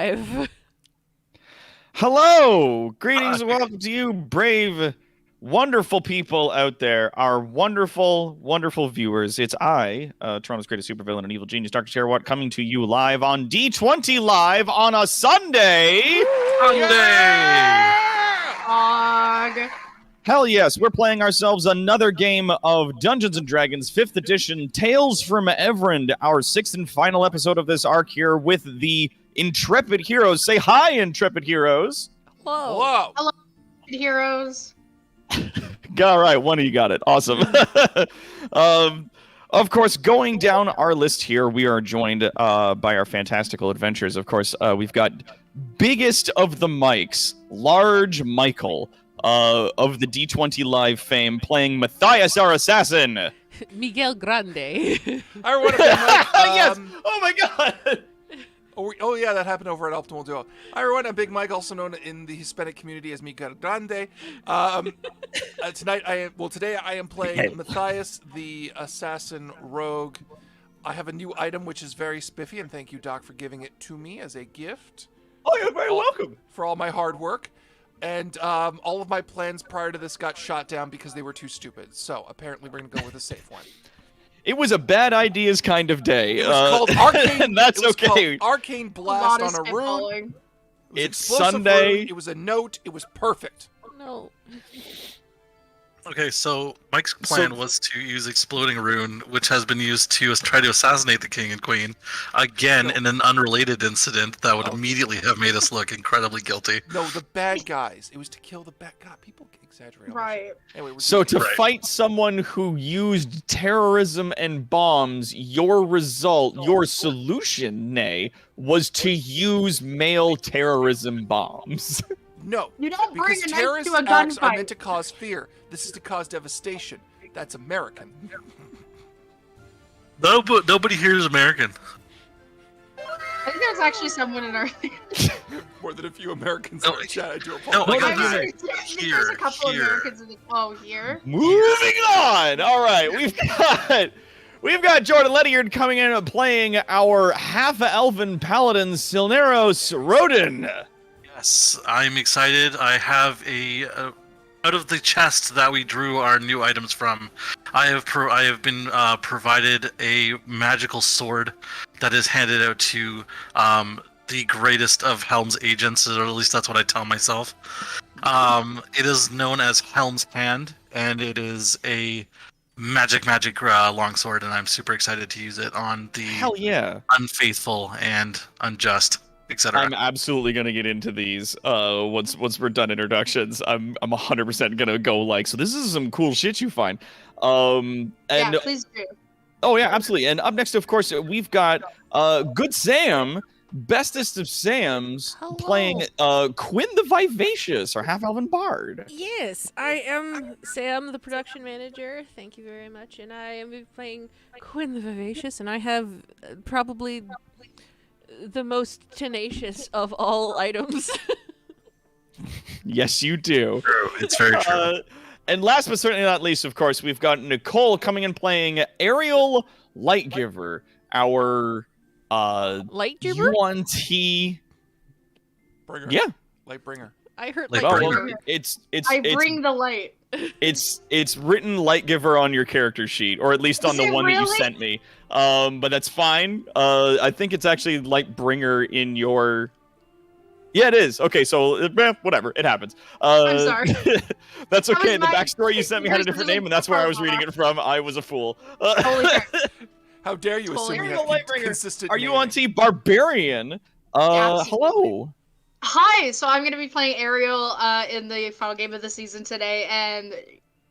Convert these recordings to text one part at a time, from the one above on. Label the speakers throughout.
Speaker 1: live.
Speaker 2: Hello! Greetings and welcome to you, brave, wonderful people out there, our wonderful, wonderful viewers. It's I, Toronto's greatest supervillain and evil genius, Dr. Sherwatt, coming to you live on D20 Live on a Sunday!
Speaker 3: Og.
Speaker 2: Hell yes, we're playing ourselves another game of Dungeons & Dragons 5th edition, Tales from Evrand, our 6th and final episode of this arc here with the Intrepid Heroes. Say hi, Intrepid Heroes.
Speaker 1: Whoa.
Speaker 4: Whoa.
Speaker 3: Hello, heroes.
Speaker 2: All right, one of you got it. Awesome. Of course, going down our list here, we are joined by our fantastical adventures. Of course, we've got biggest of the mics, Large Michael, of the D20 Live fame, playing Matthias, our assassin.
Speaker 1: Miguel Grande.
Speaker 4: I want to
Speaker 2: Yes. Oh my God.
Speaker 4: Oh yeah, that happened over at Optimal Duo. Hi everyone, I'm Big Mike, also known in the Hispanic community as Miguel Grande. Today I am playing Matthias, the assassin rogue. I have a new item which is very spiffy, and thank you, Doc, for giving it to me as a gift.
Speaker 2: Oh, you're very welcome.
Speaker 4: For all my hard work. And all of my plans prior to this got shot down because they were too stupid. So apparently we're going to go with a safe one.
Speaker 2: It was a bad ideas kind of day.
Speaker 4: It was called Arcane.
Speaker 2: And that's okay.
Speaker 4: Arcane Blast on a rune.
Speaker 2: It's Sunday.
Speaker 4: Rune. It was a note. It was perfect.
Speaker 1: No.
Speaker 5: Okay, so Mike's plan was to use Exploding Rune, which has been used to try to assassinate the king and queen, again in an unrelated incident that would immediately have made us look incredibly guilty.
Speaker 4: No, the bad guys. It was to kill the bad guys. People exaggerate.
Speaker 3: Right.
Speaker 4: Anyway,
Speaker 2: so to fight someone who used terrorism and bombs, your result, your solution, nay, was to use male terrorism bombs.
Speaker 4: No,
Speaker 3: You don't bring
Speaker 4: because
Speaker 3: a knife
Speaker 4: terrorist
Speaker 3: to a
Speaker 4: acts are
Speaker 3: gunfight.
Speaker 4: meant to cause fear. This is to cause devastation. That's American.
Speaker 5: Nobody here is American.
Speaker 3: I think there's actually someone in our.
Speaker 4: More than a few Americans
Speaker 5: No,
Speaker 4: in the chat. I do
Speaker 5: no,
Speaker 4: apologize.
Speaker 5: like,
Speaker 3: I
Speaker 5: here,
Speaker 3: think there's a couple
Speaker 5: here.
Speaker 3: Americans in the. Oh, here.
Speaker 2: Moving on. All right, we've got Jordan Ledyard coming in and playing our half-elven paladin Silneros Rodin.
Speaker 5: Yes, I'm excited. I have out of the chest that we drew our new items from, I have been provided a magical sword that is handed out to the greatest of Helm's agents, or at least that's what I tell myself. It is known as Helm's Hand, and it is a magic longsword, and I'm super excited to use it on the
Speaker 2: Hell yeah.
Speaker 5: unfaithful and unjust, etc.
Speaker 2: I'm absolutely gonna get into these once we're done introductions. I'm 100% gonna go so this is some cool shit you find. And
Speaker 3: Yeah, please do.
Speaker 2: oh yeah, absolutely. And up next, of course, we've got Good Sam, bestest of Sams,
Speaker 1: Hello.
Speaker 2: playing Quinn the Vivacious, or half-elven bard.
Speaker 1: Yes, I am Sam, the production manager. Thank you very much. And I am playing Quinn the Vivacious, and I have probably the most tenacious of all items.
Speaker 2: Yes, you do.
Speaker 5: True. It's very true.
Speaker 2: And last but certainly not least, of course, we've got Nicole coming and playing Ariel Lightgiver, our
Speaker 1: Lightgiver?
Speaker 2: UNT.
Speaker 4: Bringer.
Speaker 2: Yeah.
Speaker 4: Lightbringer.
Speaker 1: I heard
Speaker 5: Like,
Speaker 1: Lightgiver.
Speaker 2: Well, it's
Speaker 3: I bring the light.
Speaker 2: it's written Lightgiver on your character sheet, or at least on
Speaker 3: Is
Speaker 2: the
Speaker 3: it
Speaker 2: one that you
Speaker 3: really?
Speaker 2: sent me. But that's fine. I think it's actually Lightbringer in your. Yeah, it is. Okay, so whatever, it happens.
Speaker 3: I'm sorry.
Speaker 2: That's
Speaker 3: That
Speaker 2: okay.
Speaker 3: was
Speaker 2: The
Speaker 3: my-
Speaker 2: backstory you sent me had a
Speaker 3: yours
Speaker 2: different
Speaker 3: was
Speaker 2: name, and that's where I was reading it from. I was a fool.
Speaker 3: Totally fair.
Speaker 4: How dare you
Speaker 3: Totally.
Speaker 4: assume we
Speaker 2: Ariel
Speaker 4: have
Speaker 2: Lightbringer,
Speaker 4: consistent
Speaker 2: are you
Speaker 4: naming.
Speaker 2: on Team Barbarian?
Speaker 3: Yes.
Speaker 2: Hello.
Speaker 3: Hi, so I'm going to be playing Ariel in the final game of the season today, and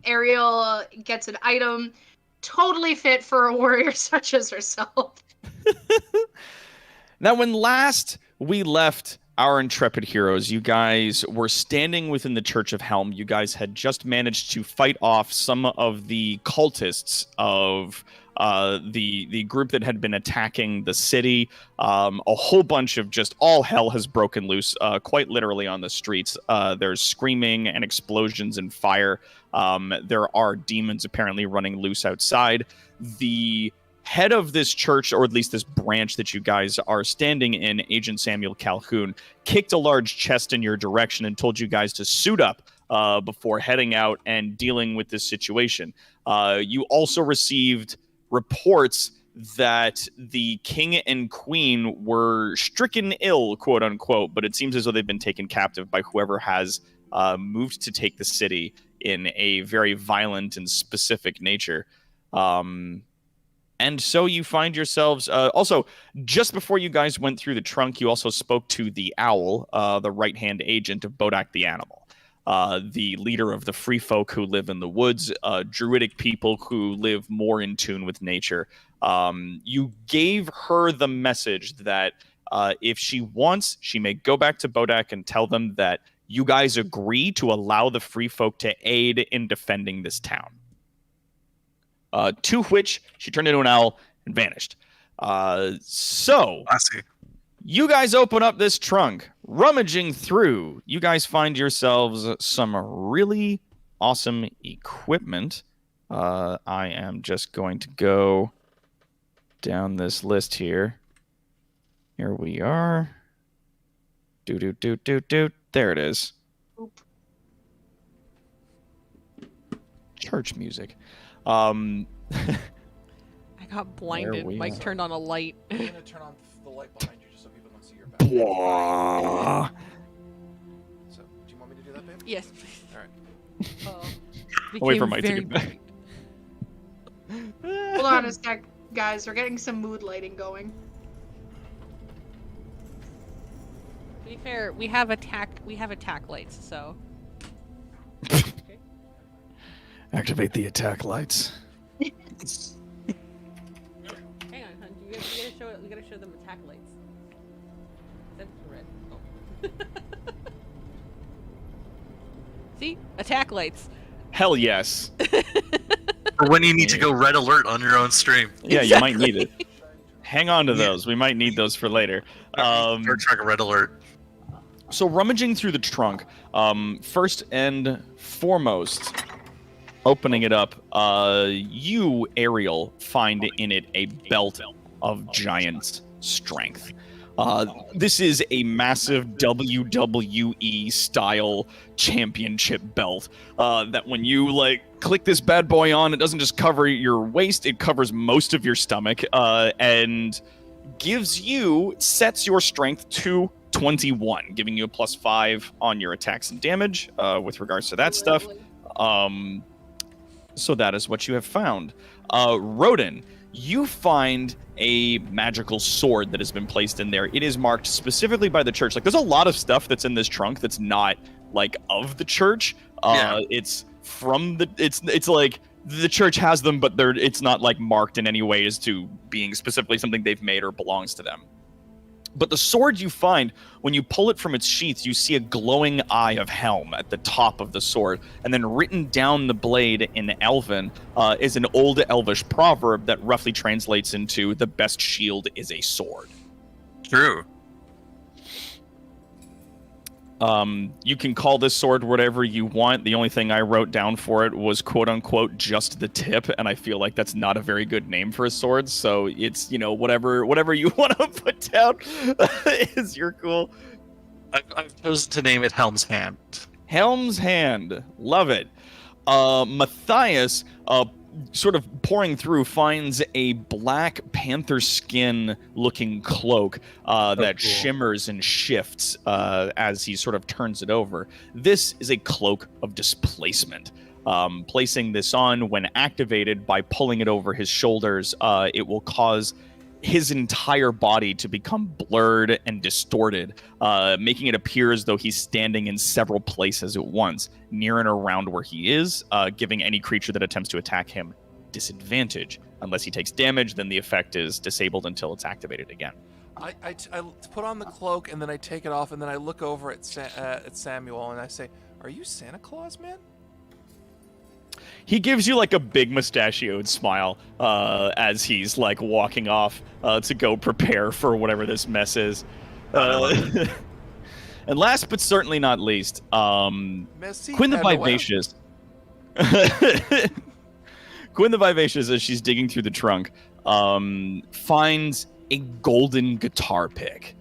Speaker 3: Ariel gets an item totally fit for a warrior such as herself.
Speaker 2: Now, when last we left our intrepid heroes, you guys were standing within the Church of Helm. You guys had just managed to fight off some of the cultists of the group that had been attacking the city. A whole bunch of just all hell has broken loose, quite literally on the streets. There's screaming and explosions and fire. There are demons apparently running loose outside. The head of this church, or at least this branch that you guys are standing in, Agent Samuel Calhoun, kicked a large chest in your direction and told you guys to suit up before heading out and dealing with this situation. You also received reports that the king and queen were stricken ill, quote unquote, but it seems as though they've been taken captive by whoever has moved to take the city in a very violent and specific nature. And so you find yourselves... also, just before you guys went through the trunk, you also spoke to the owl, the right-hand agent of Bodak the animal, the leader of the free folk who live in the woods, druidic people who live more in tune with nature. You gave her the message that if she wants, she may go back to Bodak and tell them that you guys agree to allow the free folk to aid in defending this town. To which she turned into an owl and vanished. So, you guys open up this trunk, rummaging through. You guys find yourselves some really awesome equipment. I am just going to go down this list here. Here we are. There it is.
Speaker 3: Oop.
Speaker 2: Church music.
Speaker 1: I got blinded.
Speaker 2: we
Speaker 1: Mike
Speaker 2: are.
Speaker 1: turned on a light.
Speaker 4: I'm gonna turn on the light behind you just so people don't see your back.
Speaker 2: Blah.
Speaker 4: So, do you want me to do that, babe?
Speaker 1: Yes, please.
Speaker 4: All right.
Speaker 2: I'll wait for
Speaker 1: Became
Speaker 2: Mike to
Speaker 1: very
Speaker 2: get back.
Speaker 1: bright.
Speaker 3: Hold on a sec, guys. We're getting some mood lighting going.
Speaker 1: To be fair, we have attack lights, so.
Speaker 2: Activate the attack lights.
Speaker 1: Hang on, hon. We gotta show them attack lights. That's red. Oh. See? Attack lights.
Speaker 2: Hell yes.
Speaker 5: For when you need to go red alert on your own stream.
Speaker 2: Yeah, you might need it. Hang on to those. We might need those for later.
Speaker 5: Or track a red alert.
Speaker 2: So rummaging through the trunk, first and foremost, opening it up, you, Ariel, find in it a belt of giant strength. This is a massive WWE style championship belt that when you click this bad boy on, it doesn't just cover your waist, it covers most of your stomach, and sets your strength to 21, giving you a +5 on your attacks and damage with regards to that stuff. So that is what you have found. Rodin, you find a magical sword that has been placed in there. It is marked specifically by the church. There's a lot of stuff that's in this trunk that's not of the church. It's from the. It's like the church has them, but it's not marked in any way as to being specifically something they've made or belongs to them. But the sword you find, when you pull it from its sheath, you see a glowing eye of Helm at the top of the sword. And then written down the blade in Elven is an old Elvish proverb that roughly translates into, the best shield is a sword.
Speaker 5: True.
Speaker 2: You can call this sword whatever you want. The only thing I wrote down for it was quote-unquote just the tip, and I feel like that's not a very good name for a sword, so it's, whatever you want to put down is your cool.
Speaker 5: I've chosen to name it Helm's Hand.
Speaker 2: Helm's Hand. Love it. Matthias, sort of pouring through, finds a black panther skin looking cloak that
Speaker 5: cool.
Speaker 2: shimmers and shifts as he sort of turns it over. This is a cloak of displacement. Placing this on, when activated by pulling it over his shoulders, it will cause his entire body to become blurred and distorted, making it appear as though he's standing in several places at once, near and around where he is, giving any creature that attempts to attack him disadvantage. Unless he takes damage, then the effect is disabled until it's activated again.
Speaker 4: I put on the cloak and then I take it off and then I look over at Samuel and I say, "Are you Santa Claus, man?"
Speaker 2: He gives you a big mustachioed smile as he's walking off to go prepare for whatever this mess is. And last but certainly not least,
Speaker 4: Merci,
Speaker 2: Quinn the
Speaker 4: Père Noël.
Speaker 2: Vivacious. Quinn the Vivacious, as she's digging through the trunk, finds a golden guitar pick.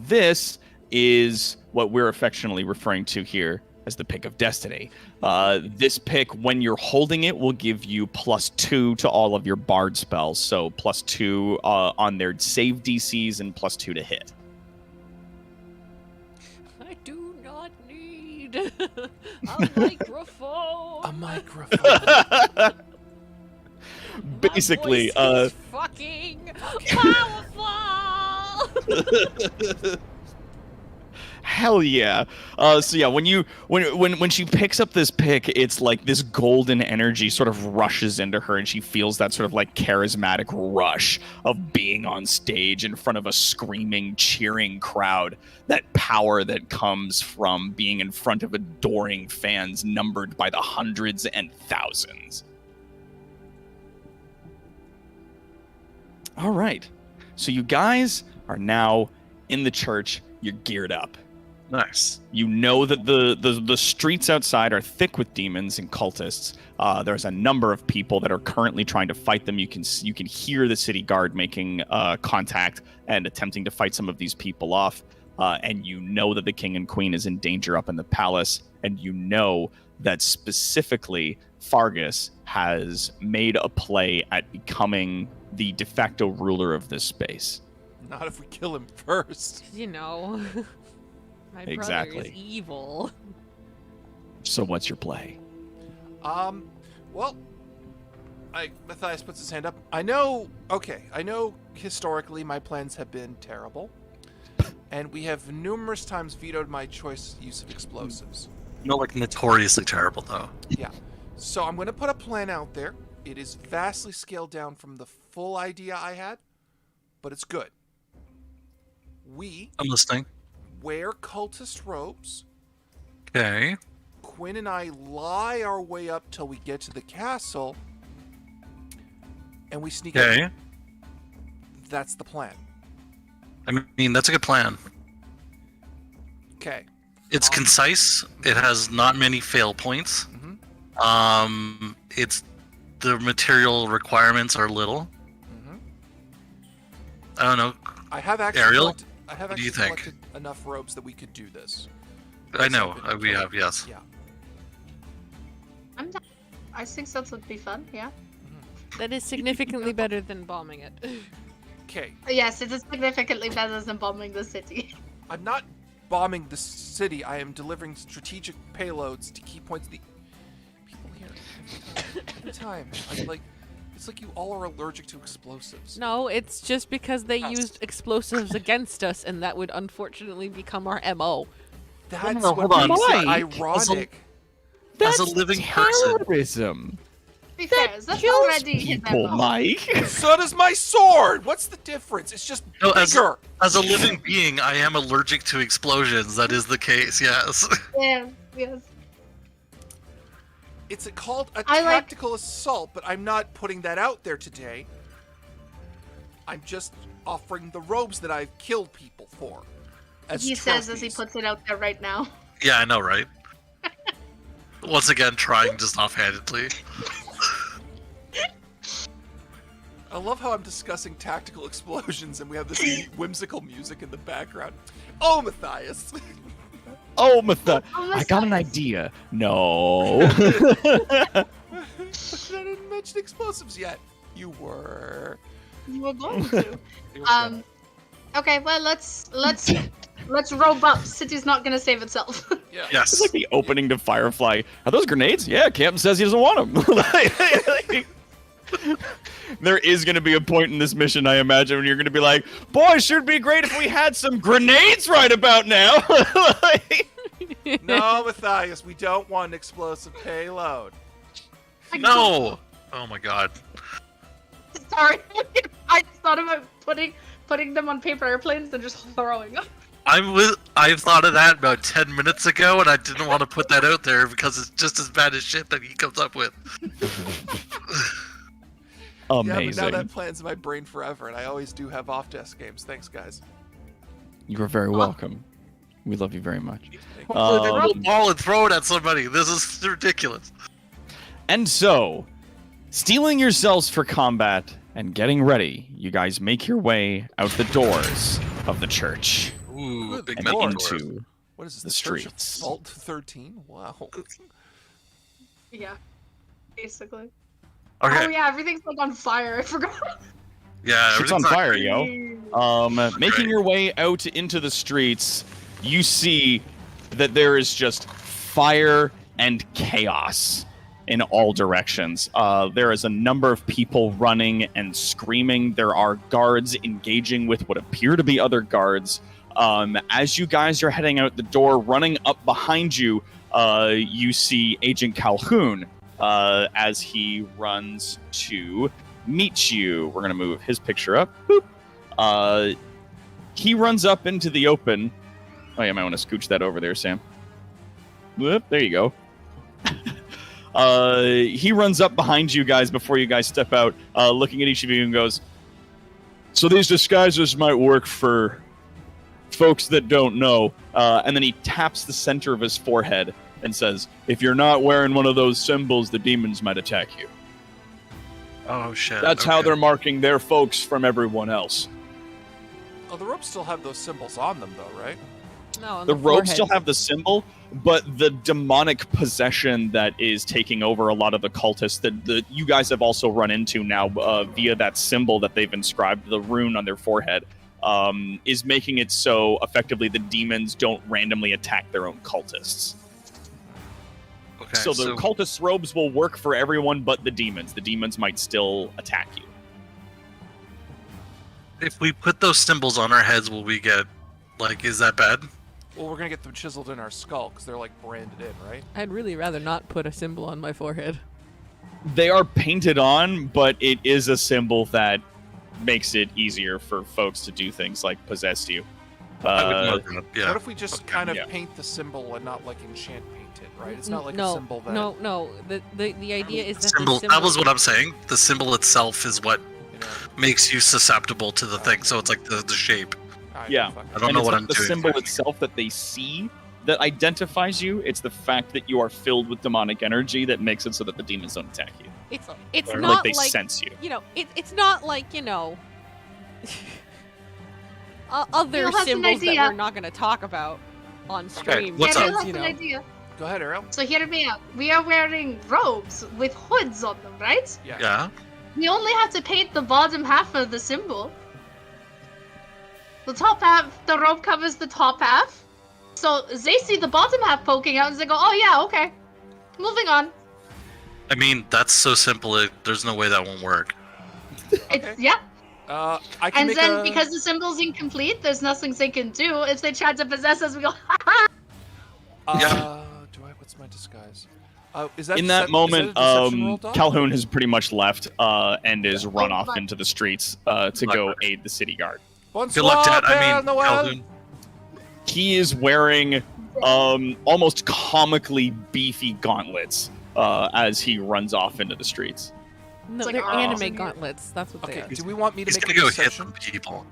Speaker 2: This is what we're affectionately referring to here as the Pick of Destiny. This pick, when you're holding it, will give you +2 to all of your bard spells. So +2 on their save DCs and +2 to hit.
Speaker 1: I do not need a microphone.
Speaker 4: A microphone.
Speaker 2: Basically,
Speaker 1: My voice is fucking powerful.
Speaker 2: Hell yeah. So yeah, when she picks up this pick, it's like this golden energy sort of rushes into her, and she feels that sort of like charismatic rush of being on stage in front of a screaming, cheering crowd. That power that comes from being in front of adoring fans numbered by the hundreds and thousands. All right. So you guys are now in the church. You're geared up.
Speaker 5: Nice.
Speaker 2: You know that the streets outside are thick with demons and cultists. There's a number of people that are currently trying to fight them. You can hear the city guard making contact and attempting to fight some of these people off. And you know that the king and queen is in danger up in the palace. And you know that specifically Fargus has made a play at becoming the de facto ruler of this space.
Speaker 4: Not if we kill him first.
Speaker 1: You know, my brother
Speaker 2: Exactly.
Speaker 1: is evil.
Speaker 2: So what's your play?
Speaker 4: Well, Matthias puts his hand up. I know historically my plans have been terrible, and we have numerous times vetoed my choice use of explosives.
Speaker 5: Not like notoriously terrible though.
Speaker 4: Yeah. So I'm going to put a plan out there. It is vastly scaled down from the full idea I had, but it's good. We
Speaker 5: I'm listening.
Speaker 4: wear cultist robes.
Speaker 5: Okay.
Speaker 4: Quinn and I lie our way up till we get to the castle, and we sneak
Speaker 5: Okay.
Speaker 4: in. That's the plan.
Speaker 5: I mean, that's a good plan.
Speaker 4: Okay.
Speaker 5: It's concise. It has not many fail points.
Speaker 4: Mm-hmm.
Speaker 5: It's the material requirements are little.
Speaker 4: Mm-hmm.
Speaker 5: I don't know.
Speaker 4: I have actually
Speaker 5: Ariel,
Speaker 4: collected,
Speaker 5: do you think?
Speaker 4: collected enough robes that we could do this.
Speaker 5: I know.
Speaker 4: Yes, I've been
Speaker 5: We
Speaker 4: told.
Speaker 5: have, yes.
Speaker 4: Yeah.
Speaker 3: I'm down. I think that would be fun. Yeah.
Speaker 1: That is significantly better than bombing it.
Speaker 4: Okay.
Speaker 3: Yes, it is significantly better than bombing the city.
Speaker 4: I'm not bombing the city. I am delivering strategic payloads to key points. The people here every time. It's like you all are allergic to explosives.
Speaker 1: No, it's just because they
Speaker 4: Yes.
Speaker 1: used explosives against us, and that would unfortunately become our MO.
Speaker 4: That's
Speaker 5: no,
Speaker 4: what
Speaker 5: hold on.
Speaker 4: makes it
Speaker 2: Mike.
Speaker 4: ironic.
Speaker 5: As a living person.
Speaker 2: terrorism.
Speaker 3: To be fair, that's already his
Speaker 2: People,
Speaker 3: MO.
Speaker 2: Mike.
Speaker 4: So does my sword. What's the difference? It's just
Speaker 5: No,
Speaker 4: bigger.
Speaker 5: as a living being, I am allergic to explosions. That is the case, yes.
Speaker 3: Yeah, yes.
Speaker 4: It's called a
Speaker 3: I like-
Speaker 4: tactical assault, but I'm not putting that out there today. I'm just offering the robes that I've killed people for. As
Speaker 3: He says as he
Speaker 4: trophies.
Speaker 3: puts it out there right now.
Speaker 5: Yeah, I know, right? Once again, trying just offhandedly.
Speaker 4: I love how I'm discussing tactical explosions and we have this whimsical music in the background. Oh, Matthias!
Speaker 2: Oh, Matthias.
Speaker 3: Oh,
Speaker 2: I got an
Speaker 3: Matthias.
Speaker 2: idea. No.
Speaker 4: I didn't mention explosives yet. You were.
Speaker 3: You were going to.
Speaker 4: You were
Speaker 3: Okay, well let's rope up. City's not gonna save itself.
Speaker 4: yeah.
Speaker 5: Yes.
Speaker 2: It's like the opening to Firefly. Are those grenades? Yeah, Captain says he doesn't want them. There is going to be a point in this mission, I imagine, when you're going to be like, boy, sure would be great if we had some grenades right about now.
Speaker 4: No, Matthias, we don't want an explosive payload.
Speaker 5: No! Oh my god.
Speaker 3: Sorry, I just thought about putting them on paper airplanes and just throwing them.
Speaker 5: I thought of that about 10 minutes ago, and I didn't want to put that out there because it's just as bad as shit that he comes up with.
Speaker 4: Yeah,
Speaker 2: Amazing.
Speaker 4: but now that plan's in my brain forever, and I always do have off-desk games. Thanks, guys.
Speaker 2: You are very welcome. We love you very much.
Speaker 4: Thank you.
Speaker 5: Put a little ball and throw it at somebody. This is ridiculous.
Speaker 2: And so, Steeling yourselves for combat and getting ready, you guys make your way out the doors of the church
Speaker 5: Ooh, big
Speaker 2: and
Speaker 5: metal
Speaker 2: into
Speaker 5: doors.
Speaker 4: What is this?
Speaker 2: the
Speaker 4: Church of
Speaker 2: streets.
Speaker 4: Vault 13? Wow.
Speaker 3: Yeah, basically.
Speaker 5: Okay.
Speaker 3: Oh yeah, everything's like on fire. I forgot.
Speaker 5: Yeah,
Speaker 2: Shit's on
Speaker 5: everything's
Speaker 2: fire, yo. Making your way out into the streets, you see that there is just fire and chaos in all directions. There is a number of people running and screaming. There are guards engaging with what appear to be other guards. As you guys are heading out the door, running up behind you, you see Agent Calhoun as he runs to meet you. We're going to move his picture up. Boop. He runs up into the open. Oh, yeah, I might want to scooch that over there, Sam. Whoop, there you go. He runs up behind you guys before you guys step out, looking at each of you and goes, "So these disguises might work for folks that don't know." And then he taps the center of his forehead and says, "If you're not wearing one of those symbols, the demons might attack you.
Speaker 5: Oh shit.
Speaker 2: That's how they're marking their folks from everyone else."
Speaker 4: Oh, the ropes still have those symbols on them, though, right?
Speaker 1: No, on
Speaker 2: The
Speaker 1: the
Speaker 2: robes
Speaker 1: forehead.
Speaker 2: still have the symbol, but the demonic possession that is taking over a lot of the cultists that you guys have also run into now via that symbol that they've inscribed, the rune on their forehead, is making it so effectively the demons don't randomly attack their own cultists.
Speaker 5: Okay,
Speaker 2: So the cultists' robes will work for everyone but the demons. The demons might still attack you.
Speaker 5: if we put those symbols on our heads, will we get, like, is that bad?
Speaker 4: Well, we're gonna get them chiseled in our skull because they're like branded in, right?
Speaker 1: I'd really rather not put a symbol on my forehead.
Speaker 2: They are painted on, but it is a symbol that makes it easier for folks to do things like possess you.
Speaker 5: I would love that. Yeah.
Speaker 4: What if we just
Speaker 5: Okay,
Speaker 4: kind of
Speaker 2: yeah.
Speaker 4: paint the symbol and not like enchant paint it, right? It's not like
Speaker 1: no,
Speaker 4: a symbol that
Speaker 1: No. The idea is that
Speaker 5: symbol,
Speaker 1: the symbol.
Speaker 5: that was what I'm saying. The symbol itself is what
Speaker 4: you know.
Speaker 5: makes you susceptible to the thing. So it's like the shape.
Speaker 2: Yeah.
Speaker 4: Fuck.
Speaker 5: I don't
Speaker 2: And
Speaker 5: know
Speaker 2: it's
Speaker 5: what
Speaker 2: not
Speaker 5: I'm
Speaker 2: the
Speaker 5: doing.
Speaker 2: symbol itself that they see that identifies you. It's the fact that you are filled with demonic energy that makes it so that the demons don't attack you.
Speaker 1: It's
Speaker 2: Or
Speaker 1: not
Speaker 2: like they
Speaker 1: like
Speaker 2: sense you.
Speaker 1: it's not like other
Speaker 3: Bill has an
Speaker 1: symbols that
Speaker 3: idea.
Speaker 1: we're not going to talk about on stream.
Speaker 5: what's
Speaker 3: yeah,
Speaker 5: up?
Speaker 3: Bill has
Speaker 1: You
Speaker 3: an
Speaker 1: know.
Speaker 3: idea.
Speaker 4: Go ahead, Ariel.
Speaker 3: So hear me out. We are wearing robes with hoods on them, right?
Speaker 5: Yeah.
Speaker 3: We only have to paint the bottom half of the symbol. The top half, the robe covers the top half. So they see the bottom half poking out and they go, "Oh yeah, okay. Moving on."
Speaker 5: I mean, that's so simple. There's no way that won't work.
Speaker 3: It's, yeah.
Speaker 4: I can
Speaker 3: And
Speaker 4: make
Speaker 3: then
Speaker 4: a...
Speaker 3: because the symbol's incomplete, there's nothing they can do. If they try to possess us, we go, "Ha ha."
Speaker 4: What's my disguise? Is that
Speaker 2: In that
Speaker 4: is
Speaker 2: moment,
Speaker 4: that a deception roll, Doc?
Speaker 2: Calhoun has pretty much left and is run
Speaker 3: Oh,
Speaker 2: off
Speaker 3: fuck.
Speaker 2: into the streets to go aid the city guard.
Speaker 5: Good luck, Dad. I
Speaker 4: Bonsoir,
Speaker 5: mean,
Speaker 4: Noel.
Speaker 5: Calhoun.
Speaker 2: He is wearing almost comically beefy gauntlets as he runs off into the streets.
Speaker 1: No,
Speaker 3: It's like
Speaker 1: they're
Speaker 3: arms
Speaker 1: anime
Speaker 3: in here.
Speaker 1: gauntlets. That's what they
Speaker 4: Okay,
Speaker 1: are.
Speaker 4: do we want me to
Speaker 5: He's
Speaker 4: make a
Speaker 5: gonna go hit
Speaker 4: deception?
Speaker 5: some people.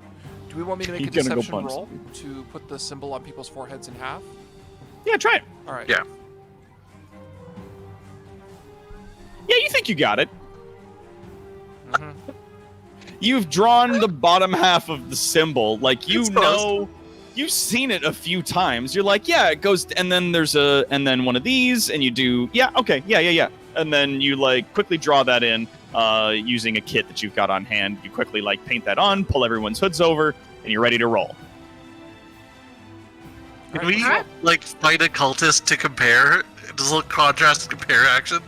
Speaker 4: Do we want me to make a
Speaker 2: He's gonna go
Speaker 4: deception
Speaker 2: punch
Speaker 4: roll
Speaker 2: some
Speaker 4: to put the symbol on people's foreheads in half?
Speaker 2: Yeah, try it.
Speaker 4: All right.
Speaker 5: Yeah.
Speaker 2: Yeah, you think you got it.
Speaker 4: Mhm.
Speaker 2: You've drawn the bottom half of the symbol. Like, you
Speaker 5: It's
Speaker 2: know, you've seen it a few times. You're like, yeah, it goes, and then and then one of these, and you do, yeah, okay, yeah. And then you, like, quickly draw that in using a kit that you've got on hand. You quickly, like, paint that on, pull everyone's hoods over, and you're ready to roll.
Speaker 5: Can we,
Speaker 3: Alright.
Speaker 5: like, fight a cultist to compare? Does a little contrast compare action?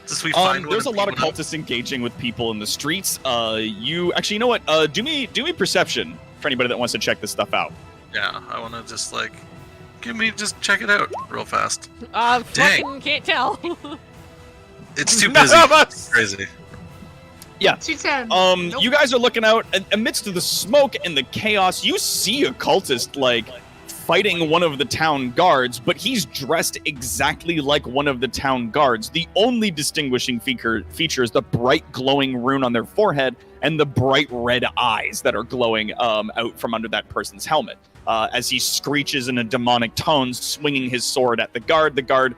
Speaker 5: Does we find
Speaker 2: There's a
Speaker 5: one
Speaker 2: lot of
Speaker 5: people know?
Speaker 2: cultists engaging with people in the streets. You actually, you know what? Do me perception for anybody that wants to check this stuff out.
Speaker 5: Yeah, I want to just, like, just check it out real fast.
Speaker 1: Dang.
Speaker 5: Dang.
Speaker 1: Can't tell.
Speaker 5: It's too
Speaker 2: None
Speaker 5: busy.
Speaker 2: of us!
Speaker 5: Crazy.
Speaker 3: 210.
Speaker 2: You guys are looking out amidst the smoke and the chaos. You see a cultist like fighting one of the town guards, but he's dressed exactly like one of the town guards. The only distinguishing feature is the bright glowing rune on their forehead and the bright red eyes that are glowing out from under that person's helmet. As he screeches in a demonic tone, swinging his sword at the guard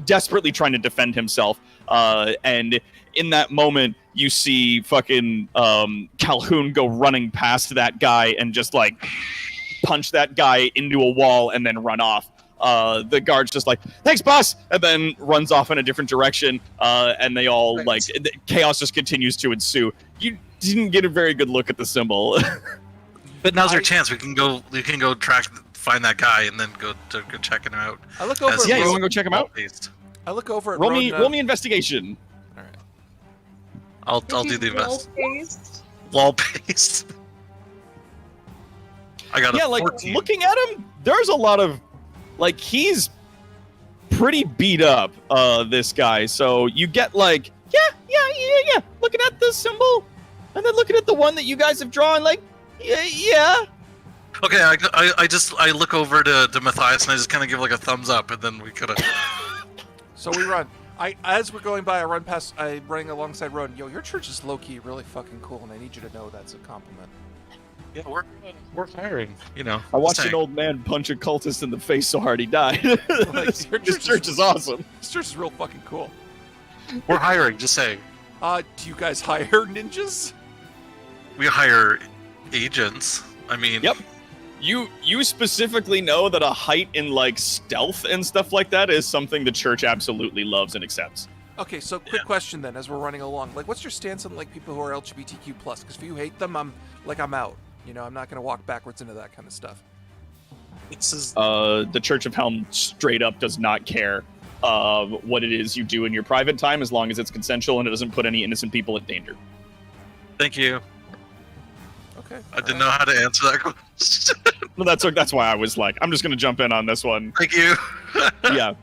Speaker 2: desperately trying to defend himself, and in that moment, you see fucking Calhoun go running past that guy and just like punch that guy into a wall and then run off. The guard's just like, thanks, boss, and then runs off in a different direction. And they all like chaos just continues to ensue. You didn't get a very good look at the symbol.
Speaker 5: But now's our chance. We can go find that guy and then go checking him out.
Speaker 4: I look over.
Speaker 2: Yeah, you want to go check him out?
Speaker 4: I look over at
Speaker 2: roll
Speaker 4: Roan,
Speaker 2: me investigation.
Speaker 4: All right.
Speaker 5: I'll do the invest.
Speaker 3: Wall-based.
Speaker 5: Wall-based. I got a 14.
Speaker 2: Looking at him, there's a lot of like he's pretty beat up. This guy. So you get like yeah. Looking at the symbol, and then looking at the one that you guys have drawn, like yeah.
Speaker 5: Okay, I look over to Matthias and I just kind of give like a thumbs up, and then we could have.
Speaker 4: So we run. As we're going by, I'm running alongside Roan. Yo, your church is low-key really fucking cool, and I need you to know that's a compliment.
Speaker 5: Yeah, we're hiring. You know.
Speaker 2: I watched an old man punch a cultist in the face so hard he died. This church is awesome.
Speaker 4: This church is real fucking cool.
Speaker 5: We're hiring. Just saying.
Speaker 4: Do you guys hire ninjas?
Speaker 5: We hire agents. I mean.
Speaker 2: Yep. You specifically know that a height in like stealth and stuff like that is something the church absolutely loves and accepts.
Speaker 4: Okay, so quick question then, as we're running along, like, what's your stance on like people who are LGBTQ+? Because if you hate them, I'm out. You know, I'm not gonna walk backwards into that kind of stuff.
Speaker 2: The Church of Helm straight up does not care what it is you do in your private time, as long as it's consensual and it doesn't put any innocent people in danger.
Speaker 5: Thank you.
Speaker 4: Okay.
Speaker 5: I didn't know how to answer that question.
Speaker 2: Well, that's why I was like, I'm just gonna jump in on this one.
Speaker 5: Thank you.
Speaker 2: Yeah.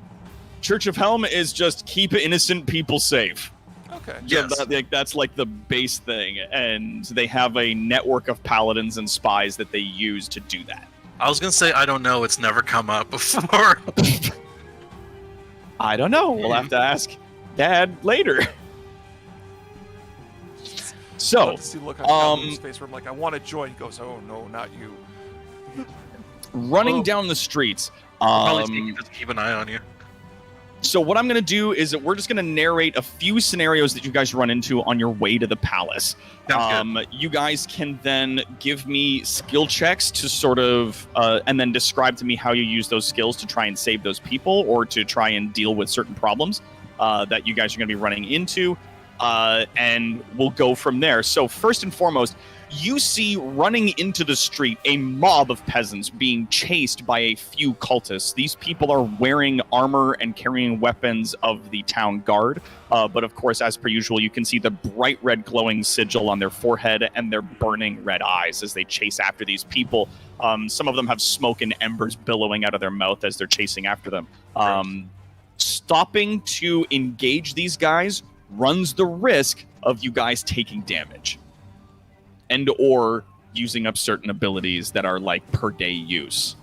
Speaker 2: Church of Helm is just keep innocent people safe.
Speaker 4: Okay.
Speaker 2: Yeah,
Speaker 5: Yes.
Speaker 2: that's like the base thing, and they have a network of paladins and spies that they use to do that.
Speaker 5: I was gonna say I don't know. It's never come up before.
Speaker 2: I don't know. We'll have to ask Dad later.
Speaker 4: I
Speaker 2: So,
Speaker 4: love to see the look on Calhoun's face where I'm like, I want to join. He goes, oh no, not you.
Speaker 2: running
Speaker 5: Well,
Speaker 2: down the streets.
Speaker 5: Probably just keep an eye on you.
Speaker 2: So what I'm going to do is that we're just going to narrate a few scenarios that you guys run into on your way to the palace.
Speaker 5: Sounds good.
Speaker 2: You guys can then give me skill checks to sort of, and then describe to me how you use those skills to try and save those people or to try and deal with certain problems that you guys are going to be running into. And we'll go from there. So first and foremost, you see running into the street a mob of peasants being chased by a few cultists. These people are wearing armor and carrying weapons of the town guard. But of course, as per usual, you can see the bright red glowing sigil on their forehead and their burning red eyes as they chase after these people. Some of them have smoke and embers billowing out of their mouth as they're chasing after them. Stopping to engage these guys runs the risk of you guys taking damage and or using up certain abilities that are like per day use.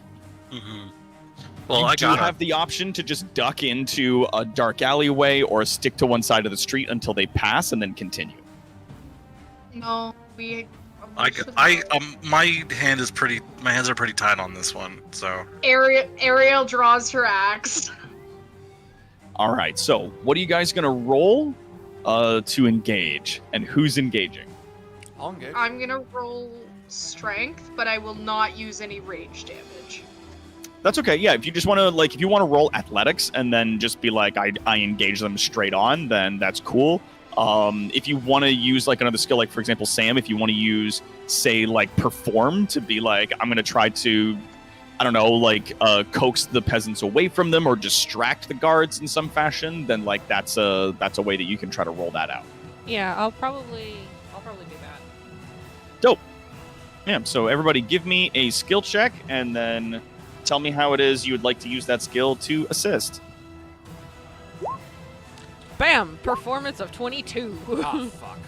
Speaker 5: Mm-hmm. Well,
Speaker 2: You do have the option to just duck into a dark alleyway or stick to one side of the street until they pass and then continue.
Speaker 3: No, we.
Speaker 5: my hands are pretty tight on this one, so.
Speaker 3: Ariel draws her axe.
Speaker 2: All right, so what are you guys going to roll to engage, and who's engaging?
Speaker 4: I'll engage.
Speaker 3: I'm gonna roll strength, but I will not use any rage damage.
Speaker 2: That's okay. Yeah, if you just want to if you want to roll athletics and then just be like, I engage them straight on, then that's cool. If you want to use like another skill, like for example, Sam, if you want to use, say, like perform to be like, I'm gonna try to, I don't know, coax the peasants away from them or distract the guards in some fashion, then like that's a way that you can try to roll that out.
Speaker 1: Yeah, I'll probably do that.
Speaker 2: Dope. Yeah, so everybody give me a skill check and then tell me how it is you would like to use that skill to assist.
Speaker 1: Bam! Performance of 22.
Speaker 4: Ah, fuck.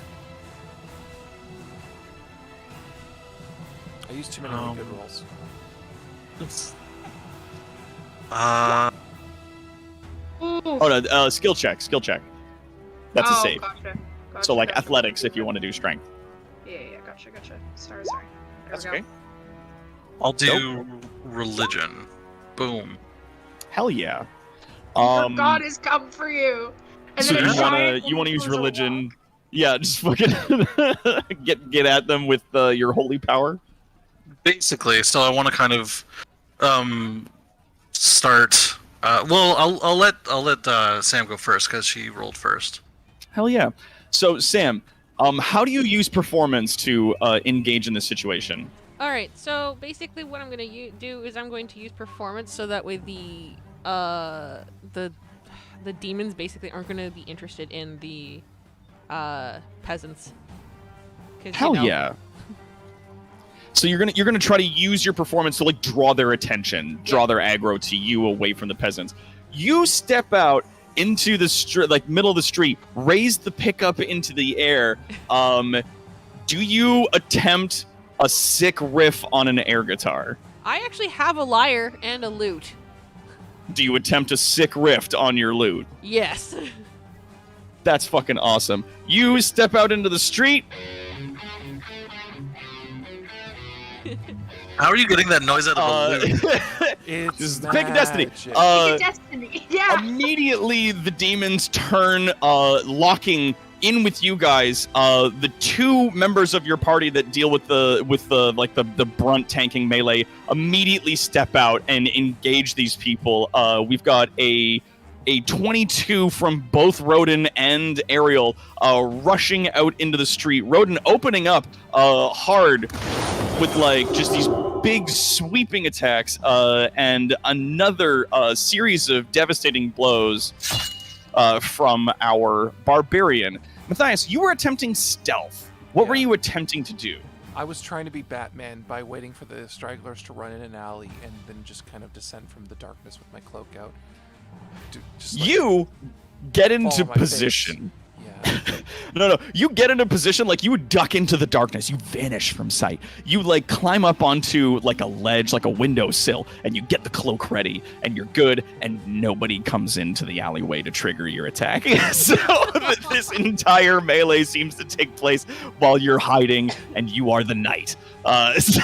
Speaker 4: I used too many really good rolls.
Speaker 3: Ooh.
Speaker 2: Oh no, skill check. That's a save.
Speaker 3: Gotcha.
Speaker 2: So like
Speaker 3: gotcha.
Speaker 2: athletics if you want to do strength.
Speaker 3: Yeah, gotcha. Sorry. There
Speaker 2: That's
Speaker 3: we go.
Speaker 2: okay.
Speaker 5: I'll do religion. Boom.
Speaker 2: Hell yeah.
Speaker 3: Your God has come for you. And
Speaker 2: So
Speaker 3: then a giant
Speaker 2: you wanna use
Speaker 3: goes
Speaker 2: religion? Yeah, just fucking get at them with your holy power.
Speaker 5: Basically, so I want to kind of start. Well, I'll let Sam go first because she rolled first.
Speaker 2: Hell yeah. So Sam, how do you use performance to engage in this situation?
Speaker 1: All right. So basically, what I'm going to do is I'm going to use performance so that way the demons basically aren't going to be interested in the peasants.
Speaker 2: Hell yeah. So you're gonna try to use your performance to like draw their attention, draw their aggro to you away from the peasants. You step out into the middle of the street, raise the pickup into the air. Do you attempt a sick riff on an air guitar?
Speaker 1: I actually have a lyre and a lute.
Speaker 2: Do you attempt a sick riff on your lute?
Speaker 1: Yes.
Speaker 2: That's fucking awesome. You step out into the street.
Speaker 5: How are you getting that noise out of the lute?
Speaker 4: It's
Speaker 2: This is the pick of destiny.
Speaker 4: magic.
Speaker 3: Destiny. Yeah.
Speaker 2: Immediately, the demons turn, locking in with you guys. The two members of your party that deal with the brunt tanking melee immediately step out and engage these people. We've got a 22 from both Rodin and Ariel rushing out into the street. Rodin opening up hard with like just these big sweeping attacks and another series of devastating blows from our barbarian. Matthias, you were attempting stealth. What were you attempting to do?
Speaker 4: I was trying to be Batman by waiting for the stragglers to run in an alley and then just kind of descend from the darkness with my cloak out. Just like
Speaker 2: You get into
Speaker 4: fall on my face.
Speaker 2: position.
Speaker 4: Yeah.
Speaker 2: No. You get into position like you would duck into the darkness. You vanish from sight. You like climb up onto like a ledge, like a windowsill, and you get the cloak ready, and you're good, and nobody comes into the alleyway to trigger your attack. So this entire melee seems to take place while you're hiding, and you are the knight. So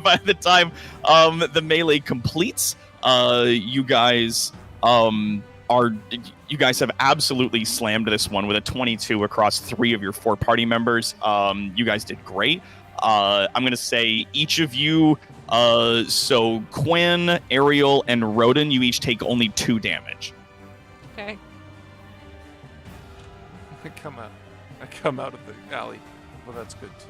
Speaker 2: by the time the melee completes, you guys you guys have absolutely slammed this one with a 22 across 3 of your 4 party members. You guys did great. I'm going to say each of you, so Quinn, Ariel, and Rodin, you each take only 2 damage.
Speaker 1: Okay.
Speaker 4: I come out of the alley. Well, that's good too.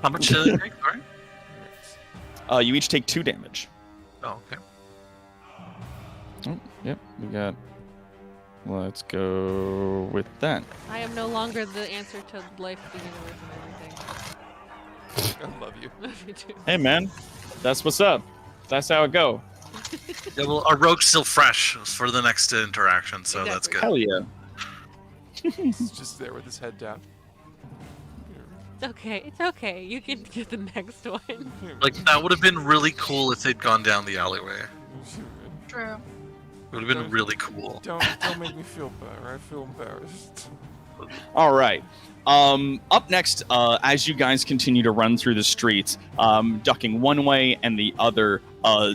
Speaker 5: How much did it take? Sorry.
Speaker 2: You each take 2 damage.
Speaker 5: Oh, okay.
Speaker 2: Oh, yep, we got... Let's go with that.
Speaker 1: I am no longer the answer to life, the universe, and everything.
Speaker 4: I love you.
Speaker 1: Me too.
Speaker 2: Hey, man. That's what's up. That's how it go.
Speaker 5: Yeah, well, our rogue's still fresh for the next interaction, so that's good.
Speaker 2: Hell yeah.
Speaker 4: He's just there with his head down.
Speaker 1: It's okay. It's okay. You can get the next one.
Speaker 5: Like, that would have been really cool if they'd gone down the alleyway.
Speaker 3: True.
Speaker 5: It would have been really cool.
Speaker 4: Don't make me feel better. I feel embarrassed.
Speaker 2: All right. Up next, as you guys continue to run through the streets, ducking one way and the other,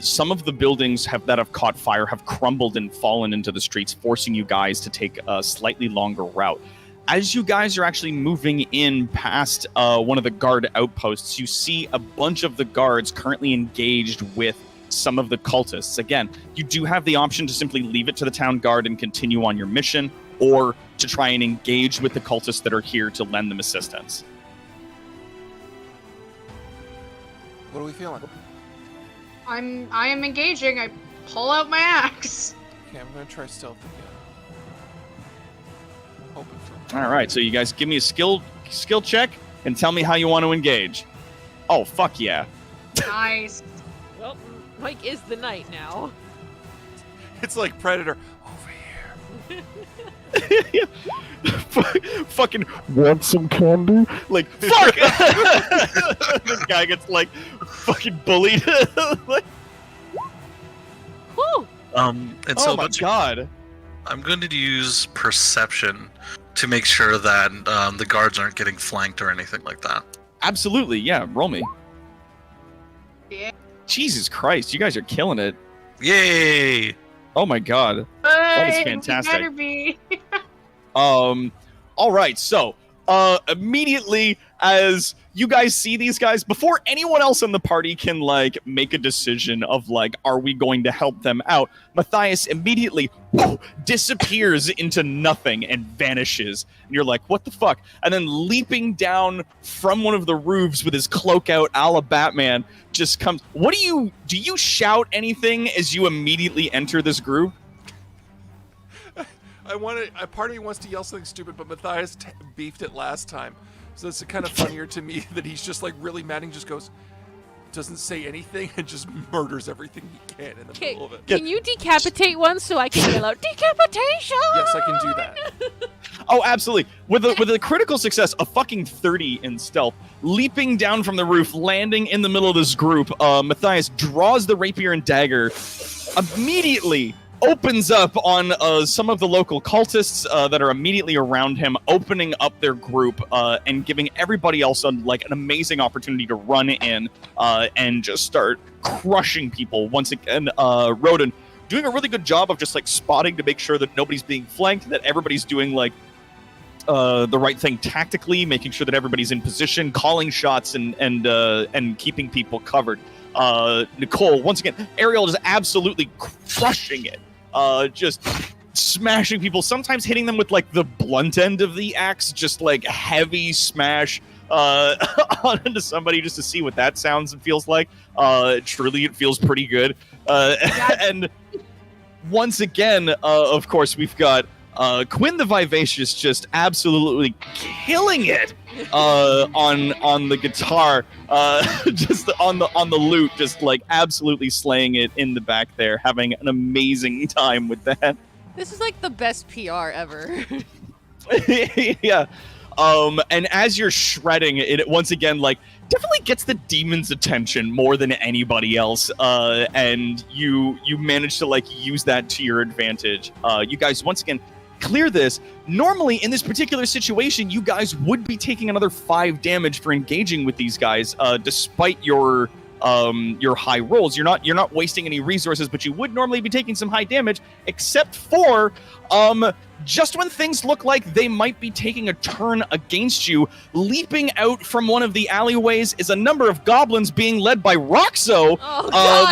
Speaker 2: some of the buildings that have caught fire have crumbled and fallen into the streets, forcing you guys to take a slightly longer route. As you guys are actually moving in past one of the guard outposts, you see a bunch of the guards currently engaged with some of the cultists. Again, you do have the option to simply leave it to the town guard and continue on your mission, or to try and engage with the cultists that are here to lend them assistance.
Speaker 4: What are we feeling?
Speaker 3: I am engaging. I pull out my axe.
Speaker 4: Okay, I'm gonna try stealth again. Hoping for.
Speaker 2: All right, so you guys give me a skill check and tell me how you want to engage. Oh, fuck yeah.
Speaker 3: Nice.
Speaker 1: Well, Mike is the knight now.
Speaker 4: It's like Predator over here.
Speaker 2: Fucking want some candy? Like, fuck! The guy gets, like, fucking bullied. Like,
Speaker 1: Woo!
Speaker 5: And so
Speaker 2: oh my god.
Speaker 5: I'm going to use perception to make sure that the guards aren't getting flanked or anything like that.
Speaker 2: Absolutely, yeah, roll me.
Speaker 3: Yeah.
Speaker 2: Jesus Christ, you guys are killing it.
Speaker 5: Yay!
Speaker 2: Oh my god.
Speaker 3: That
Speaker 2: is fantastic.
Speaker 3: Better be.
Speaker 2: All right, so immediately as you guys see these guys, before anyone else in the party can like make a decision of like, are we going to help them out, Matthias immediately disappears into nothing and vanishes. And you're like, what the fuck? And then leaping down from one of the roofs with his cloak out, a la Batman, just comes. What do you shout anything as you immediately enter this group?
Speaker 4: A part of me wants to yell something stupid, but Matthias beefed it last time. So it's kind of funnier to me that he's just like really mad and just doesn't say anything and just murders everything he can in the middle of it.
Speaker 1: Can you decapitate one so I can yell out, decapitation?
Speaker 4: Yes, I can do that.
Speaker 2: Oh, absolutely. With a critical success, a fucking 30 in stealth, leaping down from the roof, landing in the middle of this group, Matthias draws the rapier and dagger, immediately opens up on some of the local cultists that are immediately around him, opening up their group and giving everybody else an amazing opportunity to run in and just start crushing people. Once again, Rodin doing a really good job of just like spotting to make sure that nobody's being flanked, that everybody's doing like the right thing tactically, making sure that everybody's in position, calling shots and keeping people covered. Nicole, once again, Ariel is absolutely crushing it. Just smashing people, sometimes hitting them with like the blunt end of the axe, just like heavy smash onto somebody just to see what that sounds and feels like. Truly, it feels pretty good. And once again, of course, we've got Quinn the Vivacious just absolutely killing it on the guitar, just on the lute, just like absolutely slaying it in the back there, having an amazing time with that.
Speaker 1: This is like the best PR ever.
Speaker 2: Yeah. And as you're shredding it, once again, like definitely gets the demon's attention more than anybody else. And you manage to like use that to your advantage. You guys once again clear this. Normally in this particular situation, you guys would be taking another 5 damage for engaging with these guys, despite your high rolls. You're not wasting any resources, but you would normally be taking some high damage, except for just when things look like they might be taking a turn against you, leaping out from one of the alleyways is a number of goblins being led by Roxo,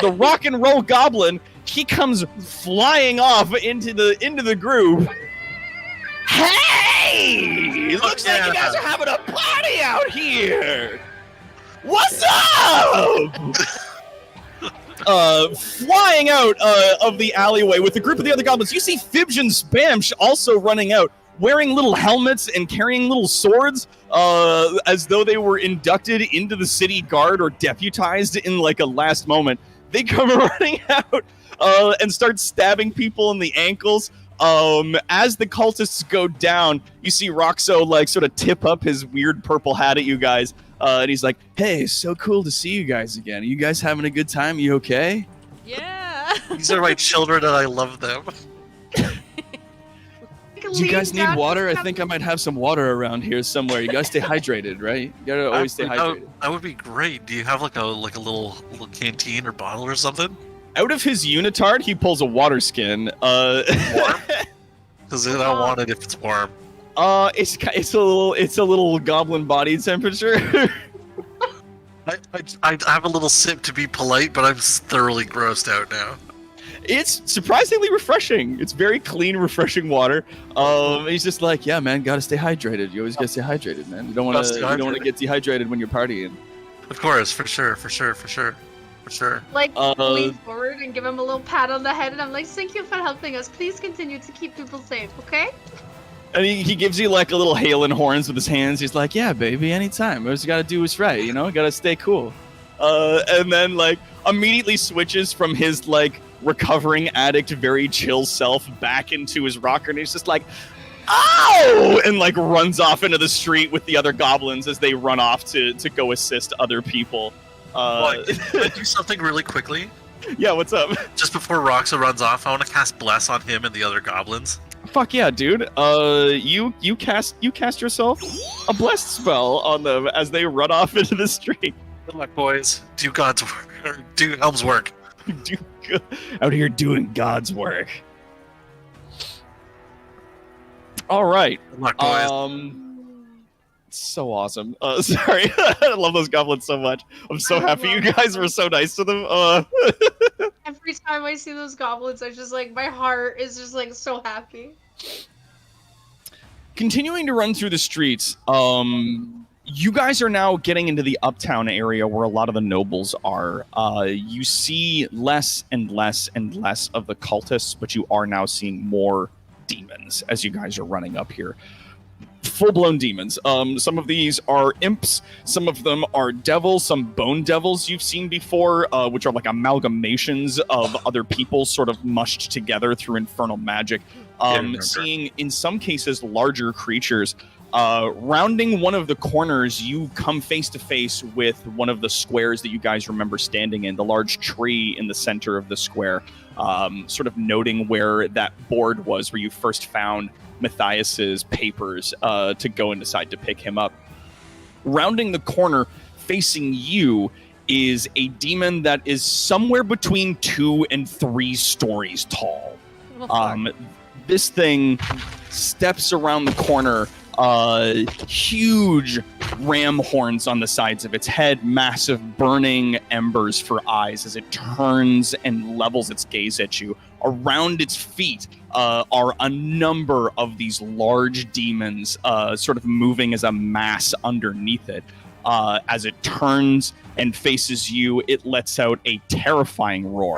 Speaker 2: the rock and roll goblin. He comes flying off into the group. Hey! Looks like you guys are having a party out here! What's up? Flying out of the alleyway with a group of the other goblins, you see Fibge and Spamsh also running out, wearing little helmets and carrying little swords, as though they were inducted into the city guard or deputized in like a last moment. They come running out and start stabbing people in the ankles. As the cultists go down, you see Roxo like sort of tip up his weird purple hat at you guys, and he's like, "Hey, so cool to see you guys again. Are you guys having a good time? You okay?"
Speaker 1: Yeah.
Speaker 5: These are my children and I love them.
Speaker 2: Do you guys need water? I think I might have some water around here somewhere. You guys stay hydrated, right? You gotta always stay hydrated.
Speaker 5: That would be great. Do you have like a little canteen or bottle or something?
Speaker 2: Out of his unitard, he pulls a water skin.
Speaker 5: Warm? Because I don't want it if it's warm.
Speaker 2: It's a little goblin body temperature.
Speaker 5: I have a little sip to be polite, but I'm thoroughly grossed out now.
Speaker 2: It's surprisingly refreshing. It's very clean, refreshing water. He's just like, yeah, man, gotta stay hydrated. You always gotta stay hydrated, man. You don't want to get dehydrated when you're partying.
Speaker 5: Of course, for sure.
Speaker 3: Like, lean forward and give him a little pat on the head, and I'm like, thank you for helping us. Please continue to keep people safe, okay?
Speaker 2: And he gives you like a little hail and horns with his hands. He's like, yeah, baby, anytime. All you gotta do is right, you know? Gotta stay cool. And then like immediately switches from his like recovering addict, very chill self back into his rocker, and he's just like, "Ow!" and like runs off into the street with the other goblins as they run off to go assist other people.
Speaker 5: Can I do something really quickly?
Speaker 2: Yeah, what's up?
Speaker 5: Just before Roxa runs off, I want to cast Bless on him and the other goblins.
Speaker 2: Fuck yeah, dude. You cast yourself a blessed spell on them as they run off into the street.
Speaker 5: Good luck, boys. Do God's work. Or do Helm's work.
Speaker 2: Out here doing God's work. All right.
Speaker 5: Good luck, boys.
Speaker 2: So awesome. Sorry, I love those goblins so much. I'm so happy you guys were so nice to them.
Speaker 3: Every time I see those goblins, I just like, my heart is just like so happy.
Speaker 2: Continuing to run through the streets, you guys are now getting into the uptown area where a lot of the nobles are. You see less and less and less of the cultists, but you are now seeing more demons as you guys are running up here. Full-blown demons. Some of these are imps, some of them are devils, some bone devils you've seen before, which are like amalgamations of other people sort of mushed together through infernal magic. Seeing, in some cases, larger creatures. Rounding one of the corners, you come face to face with one of the squares that you guys remember standing in, the large tree in the center of the square, sort of noting where that board was where you first found Matthias's papers to go and decide to pick him up. Rounding the corner, facing you, is a demon that is somewhere between 2 and 3 stories tall. This thing steps around the corner, huge ram horns on the sides of its head, massive burning embers for eyes as it turns and levels its gaze at you. Around its feet are a number of these large demons sort of moving as a mass underneath it. As it turns and faces you, it lets out a terrifying roar.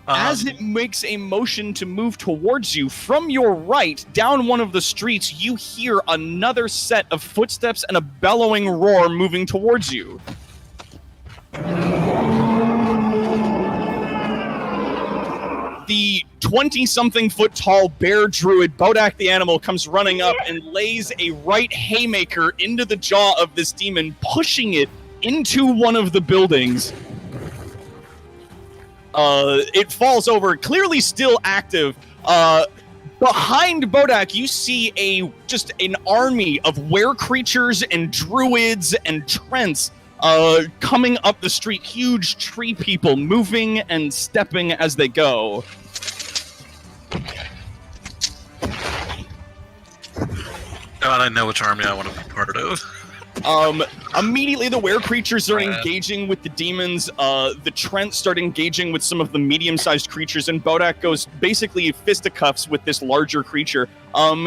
Speaker 2: As it makes a motion to move towards you, from your right, down one of the streets, you hear another set of footsteps and a bellowing roar moving towards you. The 20-something foot tall bear druid, Bodak the animal, comes running up and lays a right haymaker into the jaw of this demon, pushing it into one of the buildings. It falls over, clearly still active. Behind Bodak, you see just an army of were-creatures and druids and trents coming up the street. Huge tree people moving and stepping as they go.
Speaker 5: God, I know which army I want to be part of.
Speaker 2: Immediately the were-creatures are engaging with the demons. The Trent start engaging with some of the medium-sized creatures, and Bodak goes basically fisticuffs with this larger creature.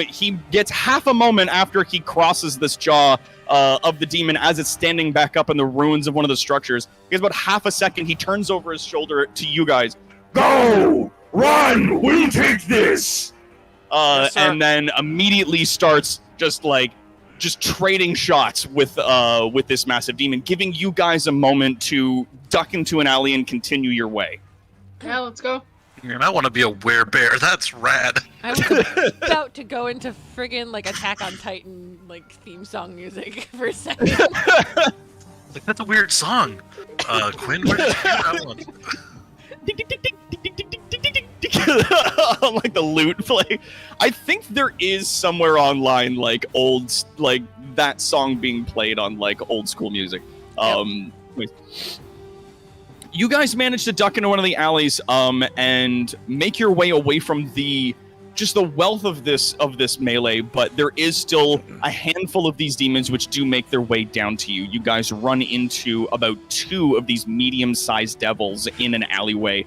Speaker 2: He gets half a moment after he crosses this jaw of the demon as it's standing back up in the ruins of one of the structures. He has about half a second. He turns over his shoulder to you guys. Go! Run! We'll take this! Yes, and then immediately starts just trading shots with this massive demon, giving you guys a moment to duck into an alley and continue your way.
Speaker 3: Yeah, let's go.
Speaker 5: You might want to be a werebear. That's rad.
Speaker 1: I was about to go into friggin' like Attack on Titan theme song music for a second.
Speaker 5: That's a weird song. Quinn, where did you hear that one?
Speaker 2: Like the lute play. I think there is somewhere online that song being played on old school music. Wait. You guys managed to duck into one of the alleys and make your way away from the wealth of this melee, but there is still a handful of these demons which do make their way down to you. You guys run into about 2 of these medium-sized devils in an alleyway,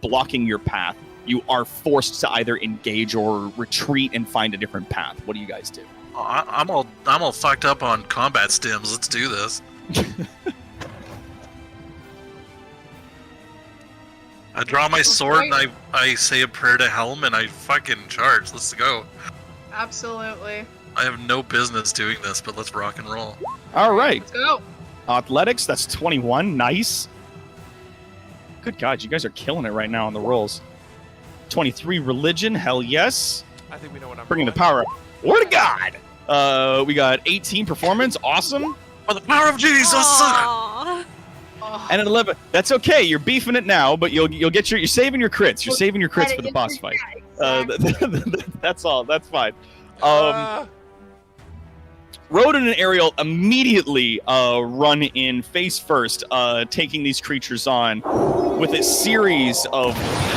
Speaker 2: blocking your path. You are forced to either engage or retreat and find a different path. What do you guys do?
Speaker 5: I'm all fucked up on combat stims. Let's do this. I draw my sword and I say a prayer to Helm and I fucking charge. Let's go.
Speaker 3: Absolutely.
Speaker 5: I have no business doing this, but let's rock and roll.
Speaker 2: All right.
Speaker 3: Let's go.
Speaker 2: Athletics, that's 21. Nice. Good God, you guys are killing it right now on the rolls. 23 religion, hell yes.
Speaker 4: I think we know what I'm
Speaker 2: bringing the power up. Word of God. We got 18 performance, awesome.
Speaker 5: For the power of Jesus.
Speaker 1: Aww.
Speaker 2: And an 11. That's okay. You're beefing it now, but you'll get you're saving your crits. You're saving your crits for the boss fight. That's all. That's fine. Rodin and Ariel immediately run in face first, taking these creatures on with a series of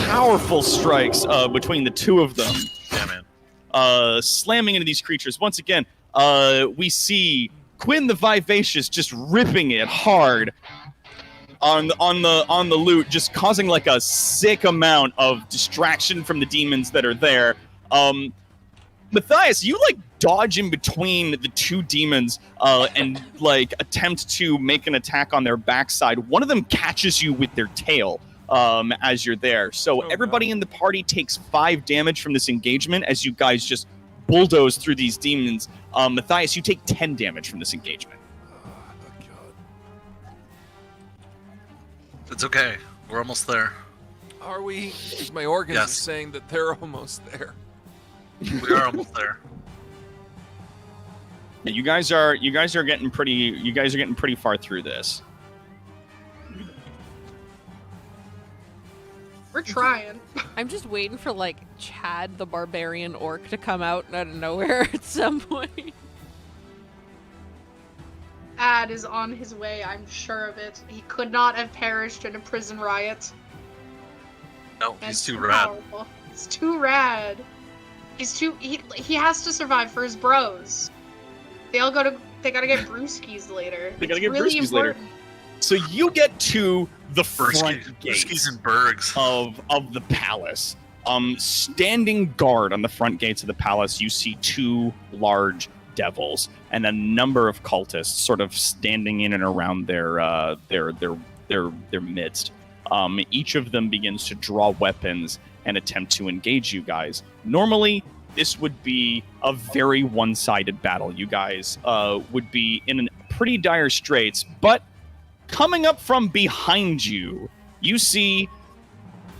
Speaker 2: powerful strikes between the two of them.
Speaker 5: Yeah, man.
Speaker 2: Slamming into these creatures. Once again, we see Quinn the Vivacious just ripping it hard on the loot, just causing like a sick amount of distraction from the demons that are there. Matthias, you like dodge in between the two demons and like attempt to make an attack on their backside. One of them catches you with their tail as you're there. So everybody in the party takes 5 damage from this engagement as you guys just bulldoze through these demons. Matthias, you take 10 damage from this engagement.
Speaker 4: Oh, God.
Speaker 5: It's okay. We're almost there.
Speaker 4: Are we? 'Cause my organs
Speaker 5: Yes.
Speaker 4: are saying that they're almost there.
Speaker 5: We are almost there.
Speaker 2: Yeah, you guys are getting pretty far through this.
Speaker 3: We're trying.
Speaker 1: I'm just waiting for like Chad the barbarian orc to come out out of nowhere at some point.
Speaker 3: Ad is on his way, I'm sure of it. He could not have perished in a prison riot.
Speaker 5: No, he's
Speaker 3: That's
Speaker 5: too rad.
Speaker 3: powerful. He's too rad. He has to survive for his bros. They gotta get brewskis later.
Speaker 2: They gotta
Speaker 3: It's
Speaker 2: get
Speaker 3: really
Speaker 2: brewskis later.
Speaker 3: important.
Speaker 2: So you get to the front
Speaker 5: Brewskis
Speaker 2: gates
Speaker 5: and Bergs.
Speaker 2: of the palace. Standing guard on the front gates of the palace, you see 2 large devils and a number of cultists sort of standing in and around their midst. Each of them begins to draw weapons and attempt to engage you guys. Normally, this would be a very one-sided battle. You guys would be in pretty dire straits, but coming up from behind you, you see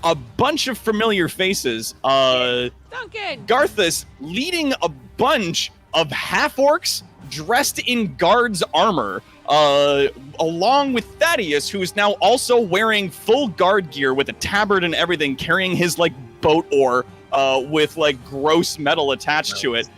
Speaker 2: a bunch of familiar faces.
Speaker 1: Duncan!
Speaker 2: Garthus leading a bunch of half-orcs dressed in guard's armor, along with Thaddeus, who is now also wearing full guard gear with a tabard and everything, carrying his like boat oar with like gross metal attached to it.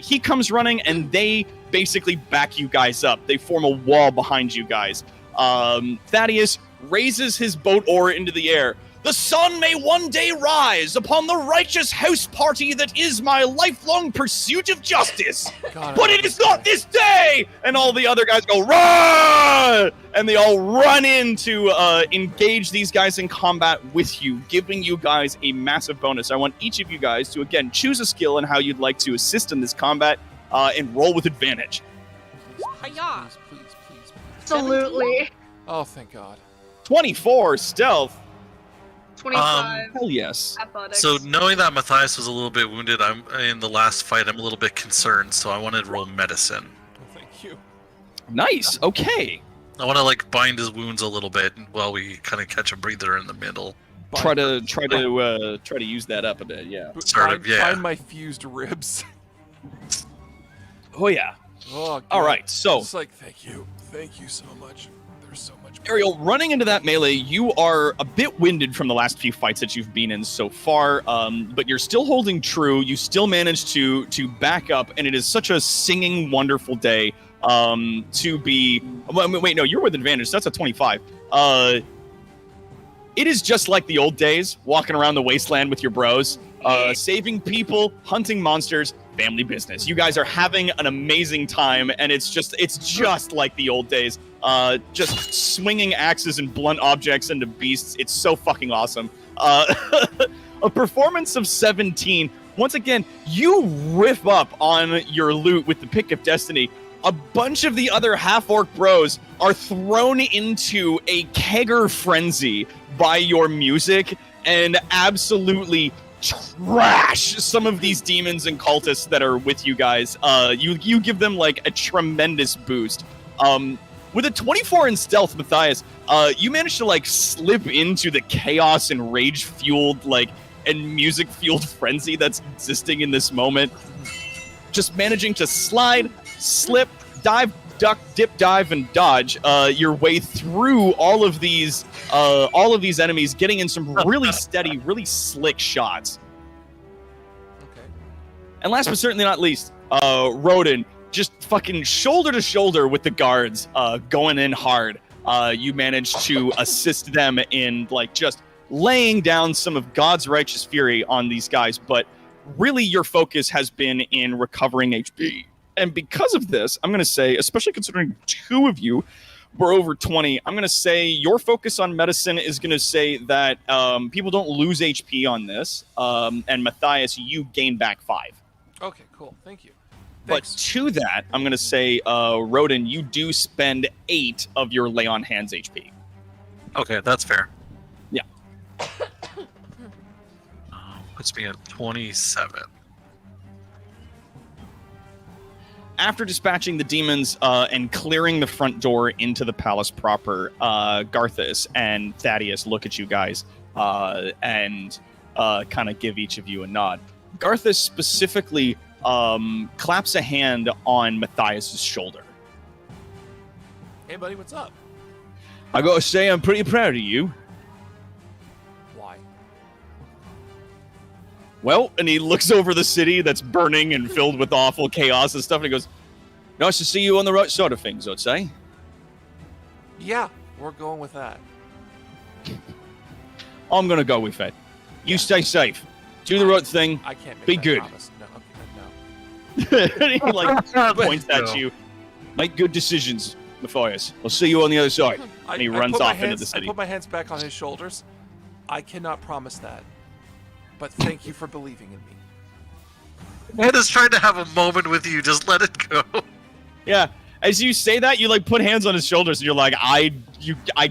Speaker 2: He comes running and they basically back you guys up. They form a wall behind you guys. Thaddeus raises his boat oar into the air. The sun may one day rise upon the righteous house party that is my lifelong pursuit of justice.
Speaker 4: God,
Speaker 2: But it is not this day! And all the other guys go, run! And they all run in to engage these guys in combat with you, giving you guys a massive bonus. I want each of you guys to, again, choose a skill and how you'd like to assist in this combat and roll with advantage.
Speaker 1: Hiya!
Speaker 4: Please, please, please.
Speaker 3: Absolutely.
Speaker 4: Oh, thank God.
Speaker 2: 24 stealth.
Speaker 3: 25
Speaker 2: Hell yes.
Speaker 3: athletics.
Speaker 5: So knowing that Matthias was a little bit wounded, I'm in the last fight. I'm a little bit concerned, so I wanted to roll medicine.
Speaker 4: Oh, thank you.
Speaker 2: Nice. Okay.
Speaker 5: I want to like bind his wounds a little bit while we kind of catch a breather in the middle.
Speaker 2: Try to use that up a bit. Yeah.
Speaker 5: Sort of, yeah.
Speaker 4: Find my fused ribs.
Speaker 2: Oh yeah.
Speaker 4: Oh, God.
Speaker 2: All right. So
Speaker 4: It's like, thank you so much. There's so much.
Speaker 2: Ariel, running into that melee, you are a bit winded from the last few fights that you've been in so far, but you're still holding true. You still managed to back up, and it is such a singing, wonderful day to be... Wait, no, you're with advantage. So that's a 25. It is just like the old days, walking around the wasteland with your bros, saving people, hunting monsters, family business. You guys are having an amazing time, and it's just like the old days. Just swinging axes and blunt objects into beasts. It's so fucking awesome. A performance of 17. Once again, you riff up on your loot with the Pick of Destiny. A bunch of the other half-orc bros are thrown into a kegger frenzy by your music and absolutely trash some of these demons and cultists that are with you guys. You give them like a tremendous boost. With a 24 in stealth, Matthias, you managed to like slip into the chaos and rage-fueled and music-fueled frenzy that's existing in this moment. Just managing to slide, slip, dive, duck, dip, dive, and dodge your way through all of these enemies, getting in some really steady, really slick shots.
Speaker 4: Okay.
Speaker 2: And last but certainly not least, Rodin, just fucking shoulder to shoulder with the guards, going in hard. You manage to assist them in like just laying down some of God's righteous fury on these guys, but really your focus has been in recovering HP. And because of this, I'm going to say, especially considering two of you were over 20, I'm going to say your focus on medicine is going to say that people don't lose HP on this. And Matthias, you gain back 5.
Speaker 4: Okay, cool. Thank you.
Speaker 2: But
Speaker 4: Thanks.
Speaker 2: to that, I'm going to say, Rodin, you do spend 8 of your lay on hands HP.
Speaker 5: Okay, that's fair.
Speaker 2: Yeah.
Speaker 5: Puts me at 27.
Speaker 2: After dispatching the demons and clearing the front door into the palace proper, Garthus and Thaddeus look at you guys and kind of give each of you a nod. Garthus specifically claps a hand on Matthias' shoulder.
Speaker 4: Hey, buddy, what's up?
Speaker 2: I gotta say, I'm pretty proud of you.
Speaker 4: Why?
Speaker 2: Well, and he looks over the city that's burning and filled with awful chaos and stuff, and he goes, nice to see you on the right side of things, I'd say.
Speaker 4: Yeah, we're going with that.
Speaker 2: I'm gonna go with it. You stay safe. Do the right thing.
Speaker 4: I can't make
Speaker 2: Be
Speaker 4: that
Speaker 2: good.
Speaker 4: promise. No, okay, no.
Speaker 2: And he like points at you. Make good decisions, Matthias. I'll see you on the other side. And he runs
Speaker 4: put my
Speaker 2: off into
Speaker 4: hands-
Speaker 2: the city.
Speaker 4: I put my hands back on his shoulders. I cannot promise that. But thank you for believing in me.
Speaker 5: Hannah's trying to have a moment with you. Just let it go.
Speaker 2: Yeah. As you say that, you like put hands on his shoulders and you're like, I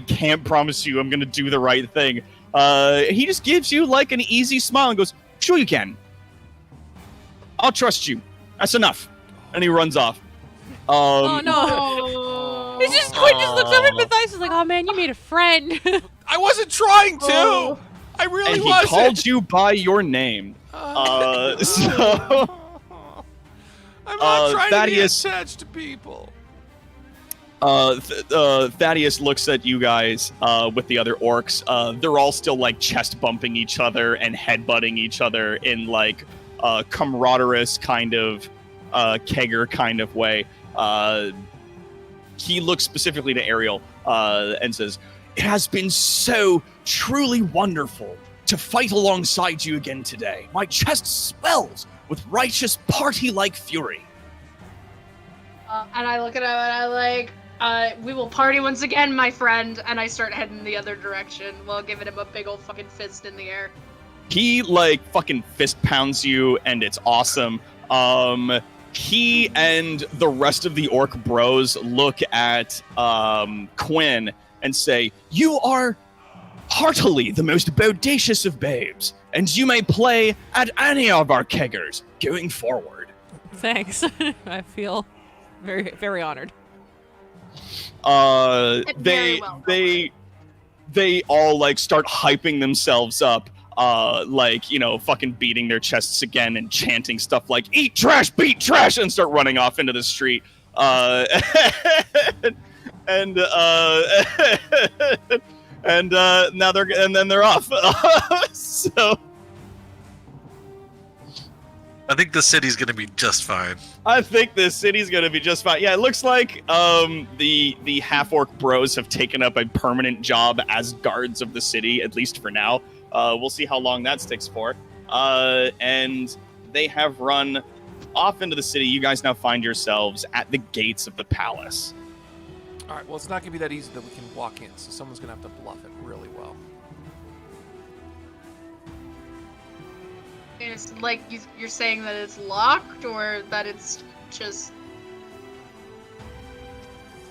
Speaker 2: can't promise you I'm gonna do the right thing. He just gives you like an easy smile and goes, sure you can. I'll trust you. That's enough. And he runs off.
Speaker 1: Oh no!
Speaker 3: Oh.
Speaker 1: It's just Quinn just looks over at Matthias and is like, "Oh man, you made a friend."
Speaker 4: I wasn't trying to!
Speaker 3: Oh.
Speaker 4: I really
Speaker 2: And he
Speaker 4: wasn't!
Speaker 2: called you by your name. So
Speaker 4: I'm not trying
Speaker 2: Thaddeus-
Speaker 4: to be attached to people.
Speaker 2: Thaddeus looks at you guys with the other orcs. They're all still like chest bumping each other and headbutting each other in like camaraderous kind of kegger kind of way. He looks specifically to Ariel and says, "It has been so truly wonderful to fight alongside you again today. My chest swells with righteous party-like fury."
Speaker 3: And I look at him and I'm like, we will party once again, my friend. And I start heading the other direction while giving him a big old fucking fist in the air.
Speaker 2: He like fucking fist pounds you and it's awesome. He and the rest of the orc bros look at Quinn and say, "You are heartily the most bodacious of babes, and you may play at any of our keggers going forward."
Speaker 1: Thanks. I feel very, very honored.
Speaker 3: Very well,
Speaker 2: they all like start hyping themselves up, like, you know, fucking beating their chests again and chanting stuff like "eat trash, beat trash," and start running off into the street. And now they're off. So
Speaker 5: I think the city's gonna be just fine.
Speaker 2: I think the city's gonna be just fine. Yeah, it looks like the half-orc bros have taken up a permanent job as guards of the city, at least for now. We'll see how long that sticks for. And they have run off into the city. You guys now find yourselves at the gates of the palace.
Speaker 4: All right, well, it's not going to be that easy that we can walk in, so someone's going to have to bluff it really well.
Speaker 3: And it's like you're saying that it's locked or that it's just.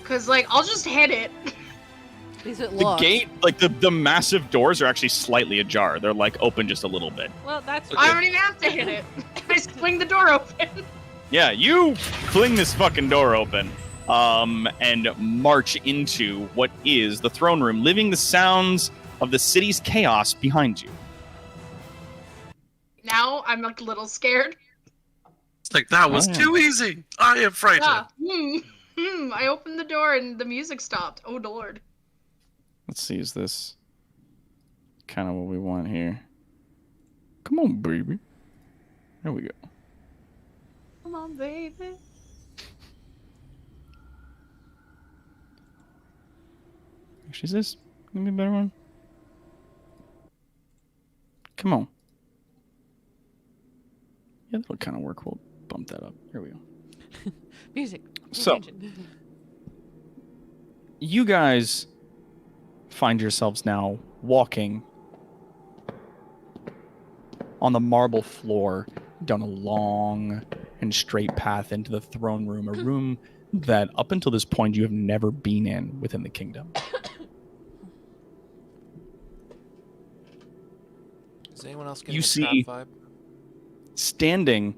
Speaker 3: Because, like, I'll just hit it.
Speaker 1: Is it
Speaker 2: The
Speaker 1: locked?
Speaker 2: gate, like the massive doors are actually slightly ajar. They're like open just a little bit.
Speaker 1: Well, that's.
Speaker 3: I don't even have to hit it. I swing the door open.
Speaker 2: Yeah, you fling this fucking door open. And march into what is the throne room, leaving the sounds of the city's chaos behind you.
Speaker 3: Now I'm like a little scared.
Speaker 5: It's like, that was
Speaker 2: Oh, yeah.
Speaker 5: too easy. I am frightened.
Speaker 3: Yeah. I opened the door and the music stopped. Oh lord.
Speaker 2: Let's see, is this kind of what we want here? Come on, baby. There we go.
Speaker 3: Come on, baby.
Speaker 2: Actually, is this gonna be a better one? Come on. Yeah, that'll kind of work. We'll bump that up. Here we go.
Speaker 1: Music.
Speaker 2: So-
Speaker 1: Attention.
Speaker 2: You guys find yourselves now walking on the marble floor down a long and straight path into the throne room, a room that up until this point you have never been in within the kingdom.
Speaker 4: Is anyone else getting
Speaker 2: You
Speaker 4: a
Speaker 2: see-
Speaker 4: trap vibe?
Speaker 2: Standing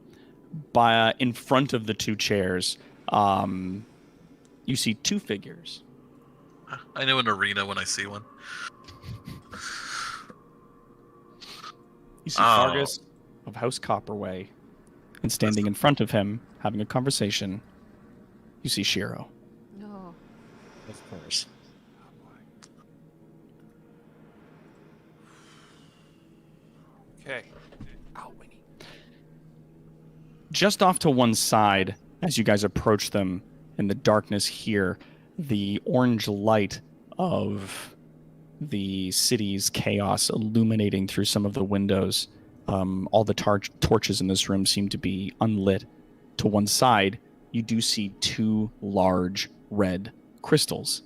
Speaker 2: in front of the two chairs, you see two figures.
Speaker 5: I know an arena when I see one.
Speaker 2: You see
Speaker 5: Oh.
Speaker 2: Fargus of House Copperway, and standing in front of him, having a conversation, you see Shiro.
Speaker 1: No.
Speaker 5: Of course.
Speaker 4: Okay. Ow, Winnie.
Speaker 2: Just off to one side, as you guys approach them in the darkness here, the orange light of the city's chaos illuminating through some of the windows. All the torches in this room seem to be unlit. To one side, you do see two large red crystals.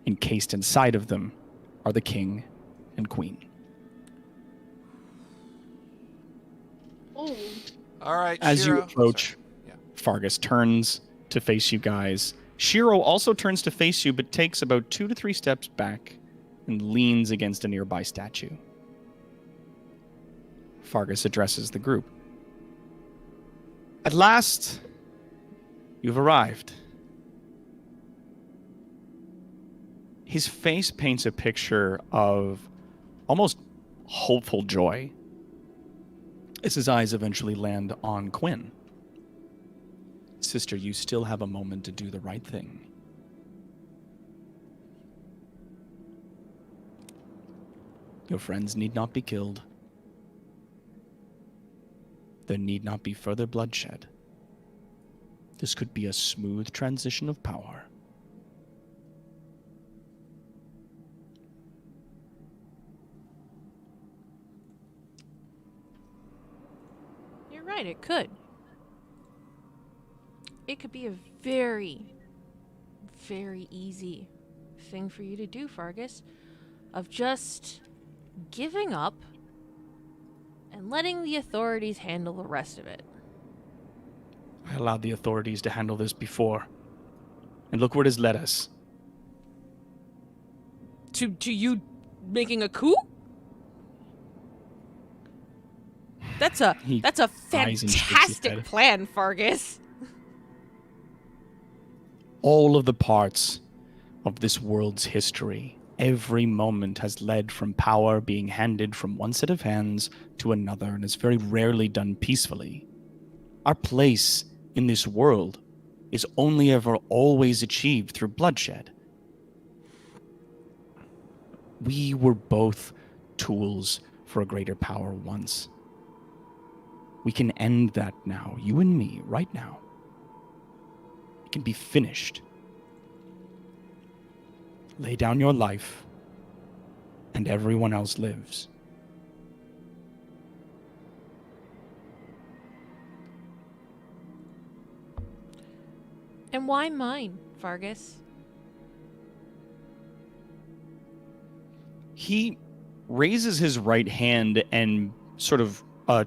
Speaker 2: Encased inside of them are the king and queen.
Speaker 3: Oh.
Speaker 4: All right,
Speaker 2: As you
Speaker 4: Shiro.
Speaker 2: approach,
Speaker 4: Sorry. Yeah.
Speaker 2: Fargus turns to face you guys. Shiro also turns to face you, but takes about 2 to 3 steps back and leans against a nearby statue. Fargus addresses the group. At last, you've arrived. His face paints a picture of almost hopeful joy as his eyes eventually land on Quinn. Sister, you still have a moment to do the right thing. Your friends need not be killed. There need not be further bloodshed. This could be a smooth transition of power.
Speaker 1: You're right, it could. It could be a very, very easy thing for you to do, Fargus, of just giving up and letting the authorities handle the rest of it.
Speaker 2: I allowed the authorities to handle this before. And look where it has led us.
Speaker 1: To you making a coup? That's a
Speaker 2: He eyes and shakes his
Speaker 1: fantastic
Speaker 2: head.
Speaker 1: plan, Fargus.
Speaker 2: All of the parts of this world's history, every moment has led from power being handed from one set of hands to another, and is very rarely done peacefully. Our place in this world is only ever always achieved through bloodshed. We were both tools for a greater power once. We can end that now, you and me, right now. It can be finished. Lay down your life, and everyone else lives.
Speaker 1: And why mine, Fargus?
Speaker 2: He raises his right hand and sort of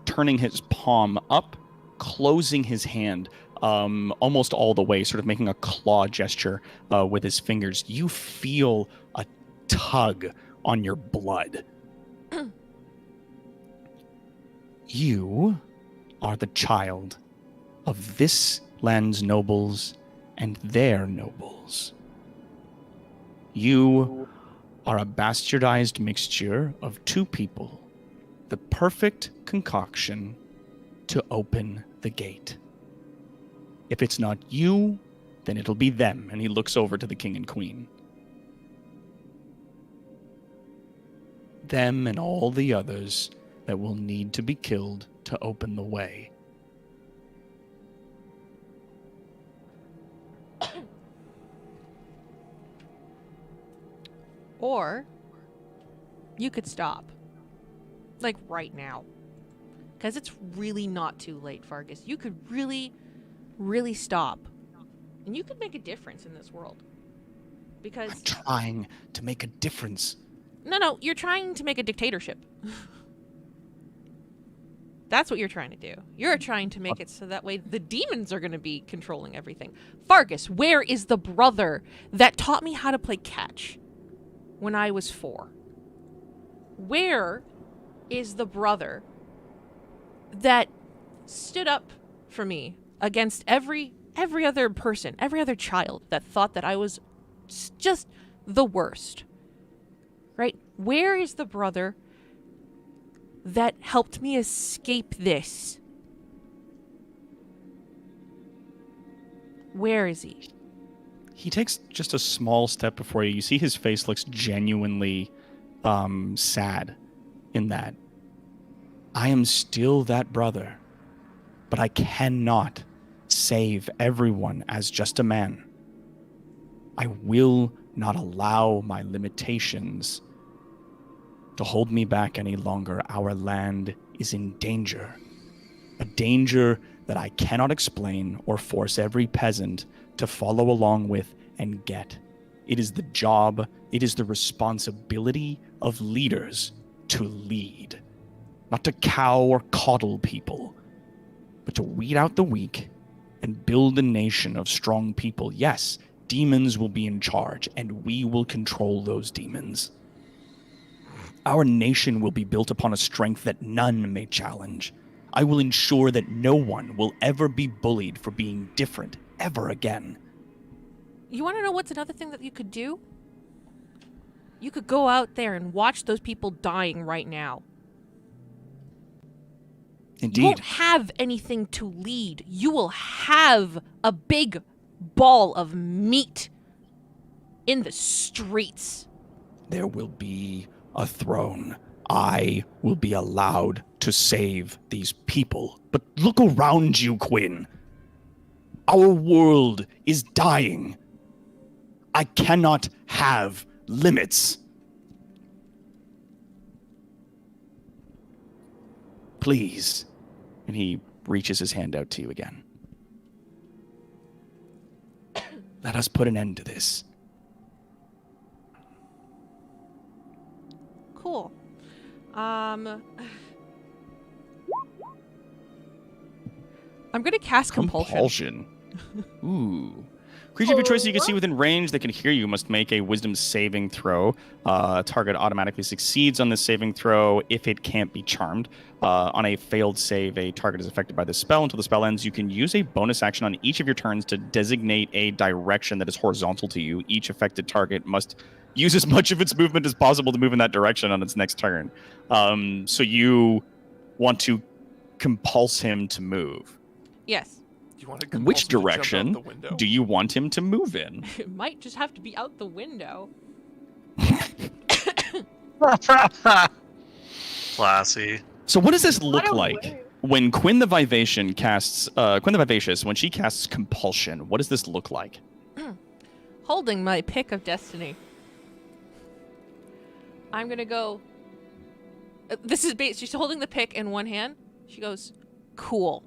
Speaker 2: turning his palm up, closing his hand almost all the way, sort of making a claw gesture with his fingers. You feel a tug on your blood. You are the child of this land's nobles and their nobles. You are a bastardized mixture of two people, the perfect concoction to open the gate. If it's not you, then it'll be them. And he looks over to the king and queen. Them and all the others that will need to be killed to open the way.
Speaker 1: Or you could stop. Like right now. Because it's really not too late, Fargus. You could really, really stop. And you could make a difference in this world. Because...
Speaker 2: I'm trying to make a difference.
Speaker 1: No, you're trying to make a dictatorship. That's what you're trying to do. You're trying to make it so that way the demons are going to be controlling everything. Fargus, where is the brother that taught me how to play catch when I was 4? Where is the brother that stood up for me against every other person, every other child that thought that I was just the worst? Right? Where is the brother that helped me escape this? Where is he?
Speaker 2: He takes just a small step before you. You see his face looks genuinely sad in that. I am still that brother, but I cannot save everyone as just a man. I will not allow my limitations to hold me back any longer. Our land is in danger. A danger that I cannot explain or force every peasant to follow along with and get. It is the job, it is the responsibility of leaders to lead. Not to cow or coddle people, but to weed out the weak and build a nation of strong people. Yes, demons will be in charge, and we will control those demons. Our nation will be built upon a strength that none may challenge. I will ensure that no one will ever be bullied for being different ever again.
Speaker 1: You want to know what's another thing that you could do? You could go out there and watch those people dying right now.
Speaker 2: Indeed.
Speaker 1: You won't have anything to lead. You will have a big ball of meat in the streets.
Speaker 2: There will be a throne. I will be allowed to save these people. But look around you, Quinn. Our world is dying. I cannot have limits. Please. And he reaches his hand out to you again. Let us put an end to this.
Speaker 1: Cool. I'm gonna cast Compulsion.
Speaker 2: Ooh. Creature of your choice you can see within range that can hear you must make a wisdom saving throw. Target automatically succeeds on this saving throw if it can't be charmed. On a failed save, a target is affected by the spell. Until the spell ends, you can use a bonus action on each of your turns to designate a direction that is horizontal to you. Each affected target must use as much of its movement as possible to move in that direction on its next turn. So you want to compulse him to move.
Speaker 1: Yes.
Speaker 4: You want to
Speaker 2: Which
Speaker 4: compulse him to jump
Speaker 2: direction
Speaker 4: out the window?
Speaker 2: do you want him to move in?
Speaker 1: It might just have to be out the window.
Speaker 5: Classy.
Speaker 2: So what does this look
Speaker 3: What a
Speaker 2: like
Speaker 3: way.
Speaker 2: when Quinn the Vivacious when she casts compulsion? What does this look like?
Speaker 1: Holding my pick of destiny. I'm gonna go. This is she's holding the pick in one hand. She goes, cool.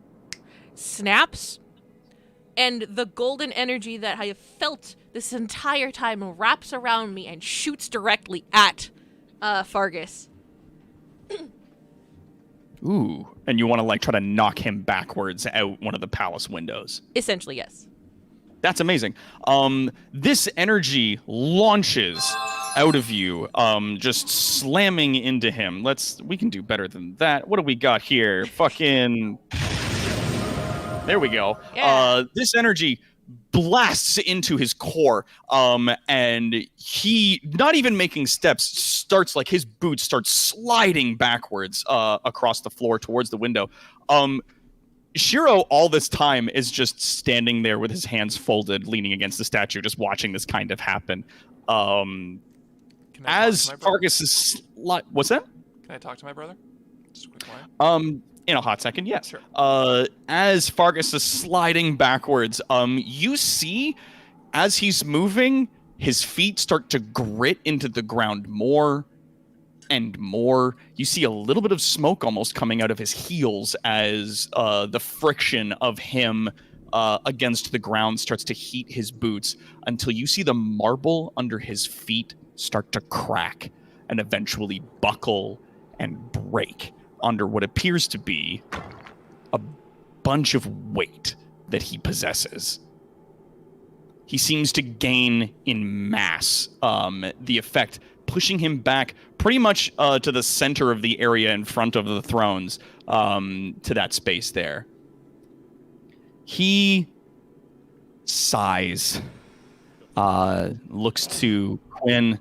Speaker 1: Snaps. And the golden energy that I have felt this entire time wraps around me and shoots directly at Fargus.
Speaker 2: Ooh. And you want to try to knock him backwards out one of the palace windows.
Speaker 1: Essentially, yes.
Speaker 2: That's amazing. This energy launches out of you, just slamming into him. We can do better than that. What do we got here? Fucking... There we go.
Speaker 1: Yeah.
Speaker 2: This energy blasts into his core, and he, not even making steps, starts his boots start sliding backwards across the floor towards the window. Shiro all this time is just standing there with his hands folded, leaning against the statue, just watching this kind of happen.
Speaker 4: Can I
Speaker 2: As
Speaker 4: talk to my brother?
Speaker 2: Fargus is... What's that?
Speaker 4: Can I talk to my brother? Just a quick line.
Speaker 2: In a hot second, yes.
Speaker 4: Sure.
Speaker 2: As Fargus is sliding backwards, you see, as he's moving, His feet start to grit into the ground more and more. You see a little bit of smoke almost coming out of his heels as the friction of him against the ground starts to heat his boots, until you see the marble under his feet start to crack and eventually buckle and break under what appears to be a bunch of weight that he possesses. He seems to gain in mass, the effect pushing him back pretty much to the center of the area in front of the thrones, to that space there. He sighs, looks to Quinn,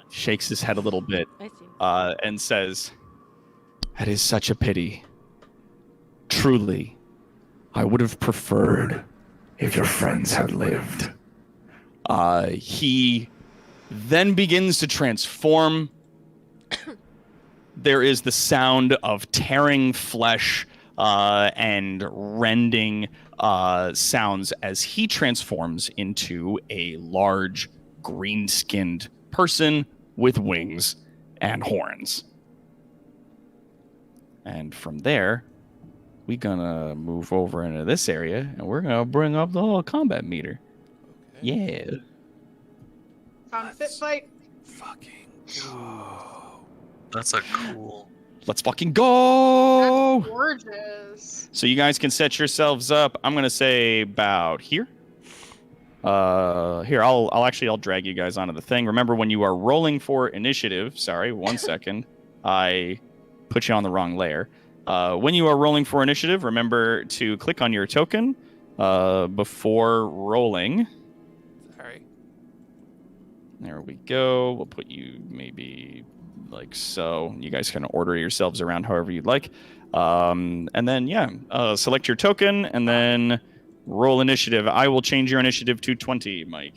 Speaker 2: shakes his head a little bit,
Speaker 1: I see.
Speaker 2: and says, "That is such a pity. Truly, I would have preferred if your friends had lived." He then begins to transform. There is the sound of tearing flesh and rending sounds as he transforms into a large green-skinned person with wings and horns. And from there, we're gonna move over into this area, and we're gonna bring up the whole combat meter.
Speaker 4: Okay.
Speaker 2: Yeah.
Speaker 3: Time to fit fight.
Speaker 4: Fucking go.
Speaker 5: That's a cool.
Speaker 2: Let's fucking go!
Speaker 3: That's gorgeous.
Speaker 2: So you guys can set yourselves up. I'm gonna say about here. Here, I'll drag you guys onto the thing. Remember, when you are rolling for initiative, sorry, 1 second. I put you on the wrong layer. When you are rolling for initiative, remember to click on your token before rolling.
Speaker 4: Sorry.
Speaker 2: There we go. We'll put you maybe like so. You guys can order yourselves around however you'd like. And then, select your token and then roll initiative. I will change your initiative to 20, Mike.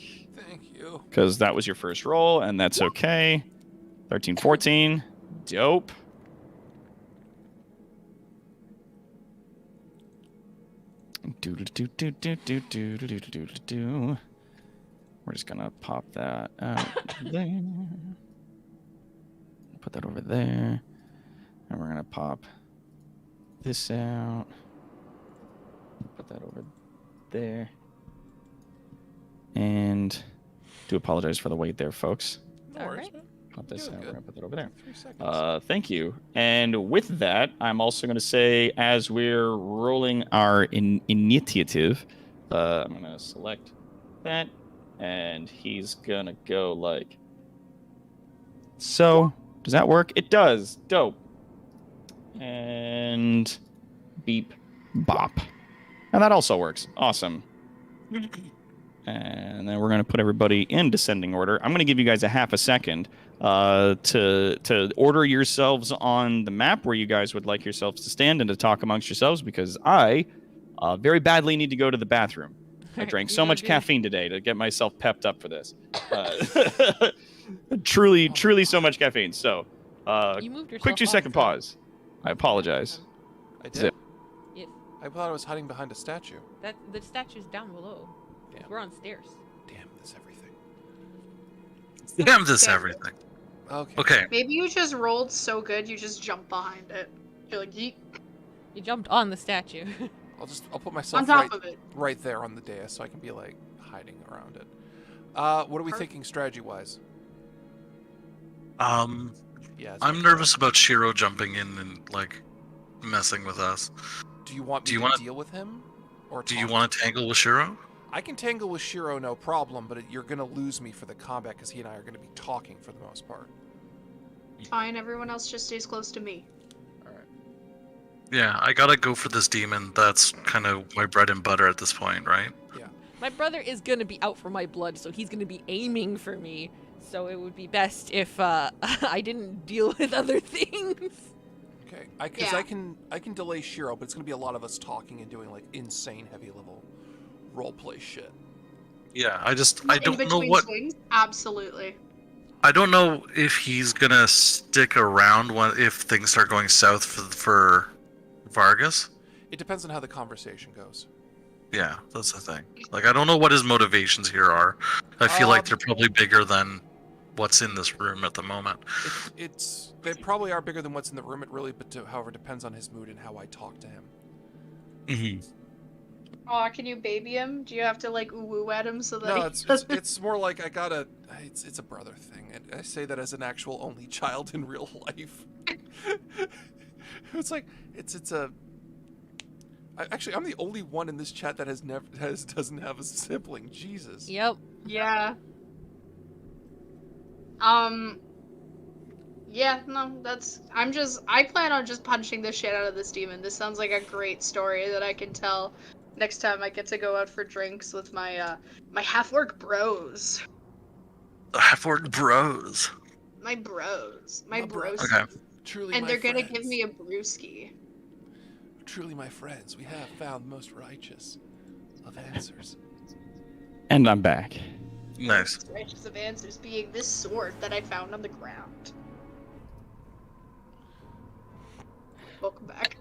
Speaker 4: Thank you.
Speaker 2: Because that was your first roll, and that's okay. 13, 14. Dope. We're just gonna pop that out there. Put that over there. And we're gonna pop this out. Put that over there. And do apologize for the wait there, folks.
Speaker 4: No
Speaker 1: All
Speaker 4: worries,
Speaker 1: right.
Speaker 4: man.
Speaker 2: Pop this
Speaker 4: Doing
Speaker 2: out. We're
Speaker 4: good.
Speaker 2: gonna put that over there.
Speaker 4: 3 seconds.
Speaker 2: Thank you. And with that, I'm also going to say, as we're rolling our initiative, I'm going to select that, and he's going to go like so. Does that work? It does. Dope. And beep, bop. And that also works. Awesome. And then we're going to put everybody in descending order. I'm going to give you guys a half a second to order yourselves on the map where you guys would like yourselves to stand and to talk amongst yourselves, because I very badly need to go to the bathroom. I drank so much caffeine today to get myself pepped up for this. Truly so much caffeine. So,
Speaker 1: You moved yourself
Speaker 2: quick 2 second
Speaker 1: off, so-
Speaker 2: pause. I apologize.
Speaker 4: I did.
Speaker 2: Zip.
Speaker 1: Yes.
Speaker 4: I thought I was hiding behind a statue.
Speaker 1: That the statue's down below.
Speaker 4: Damn.
Speaker 1: We're on stairs.
Speaker 4: Damn this everything.
Speaker 5: Damn this
Speaker 3: Okay.
Speaker 5: everything.
Speaker 4: Okay.
Speaker 5: Okay.
Speaker 3: Maybe you just rolled so good you just jump behind it. You're like, yeet,
Speaker 1: You jumped on the statue.
Speaker 4: I'll put
Speaker 3: on
Speaker 4: myself
Speaker 3: top
Speaker 4: right,
Speaker 3: of it.
Speaker 4: right there on the dais so I can be like hiding around it. What are we
Speaker 3: Perfect.
Speaker 4: thinking strategy wise? Yeah.
Speaker 5: I'm nervous about Shiro jumping in and like messing with us.
Speaker 4: Do you want me
Speaker 5: do you
Speaker 4: to
Speaker 5: wanna-
Speaker 4: deal with him? Or
Speaker 5: Do you
Speaker 4: talk?
Speaker 5: want to tangle with Shiro?
Speaker 4: I can tangle with Shiro, no problem, but you're gonna lose me for the combat because he and I are gonna be talking for the most part.
Speaker 3: Fine, everyone else just stays close to me.
Speaker 4: All right.
Speaker 5: Yeah, I gotta go for this demon. That's kind of my bread and butter at this point, right?
Speaker 1: My brother is gonna be out for my blood, so he's gonna be aiming for me. So it would be best if I didn't deal with other things.
Speaker 4: Okay. Because
Speaker 3: Yeah.
Speaker 4: I can delay Shiro, but it's gonna be a lot of us talking and doing like insane heavy level roleplay shit.
Speaker 5: Yeah, I
Speaker 3: In
Speaker 5: don't know
Speaker 3: between
Speaker 5: what.
Speaker 3: swings? Absolutely.
Speaker 5: I don't know if he's gonna stick around if things start going south for Vargas.
Speaker 4: It depends on how the conversation goes.
Speaker 5: Yeah, that's the thing. Like, I don't know what his motivations here are. I feel like they're probably bigger than what's in this room at the moment.
Speaker 4: They probably are bigger than what's in the room. It really, however, depends on his mood and how I talk to him.
Speaker 5: Mm-hmm.
Speaker 3: Aw, can you baby him? Do you have to like woo at him so that
Speaker 4: No,
Speaker 3: he
Speaker 4: it's
Speaker 3: doesn't...
Speaker 4: it's more like I gotta. It's a brother thing, and I say that as an actual only child in real life. It's like it's a. Actually, I'm the only one in this chat that doesn't have a sibling. Jesus.
Speaker 1: Yep.
Speaker 3: Yeah. Yeah, no, I plan on just punching the shit out of this demon. This sounds like a great story that I can tell next time I get to go out for drinks with my, my half-orc bros.
Speaker 5: Half-orc bros.
Speaker 3: My bros. My
Speaker 4: My
Speaker 3: bros.
Speaker 4: bros.
Speaker 5: Okay.
Speaker 4: Truly,
Speaker 3: And
Speaker 4: my
Speaker 3: they're gonna
Speaker 4: friends.
Speaker 3: give me a brewski.
Speaker 4: Truly, my friends, we have found most righteous of answers.
Speaker 2: And I'm back.
Speaker 5: Nice.
Speaker 3: Most righteous of answers being this sword that I found on the ground. Welcome back.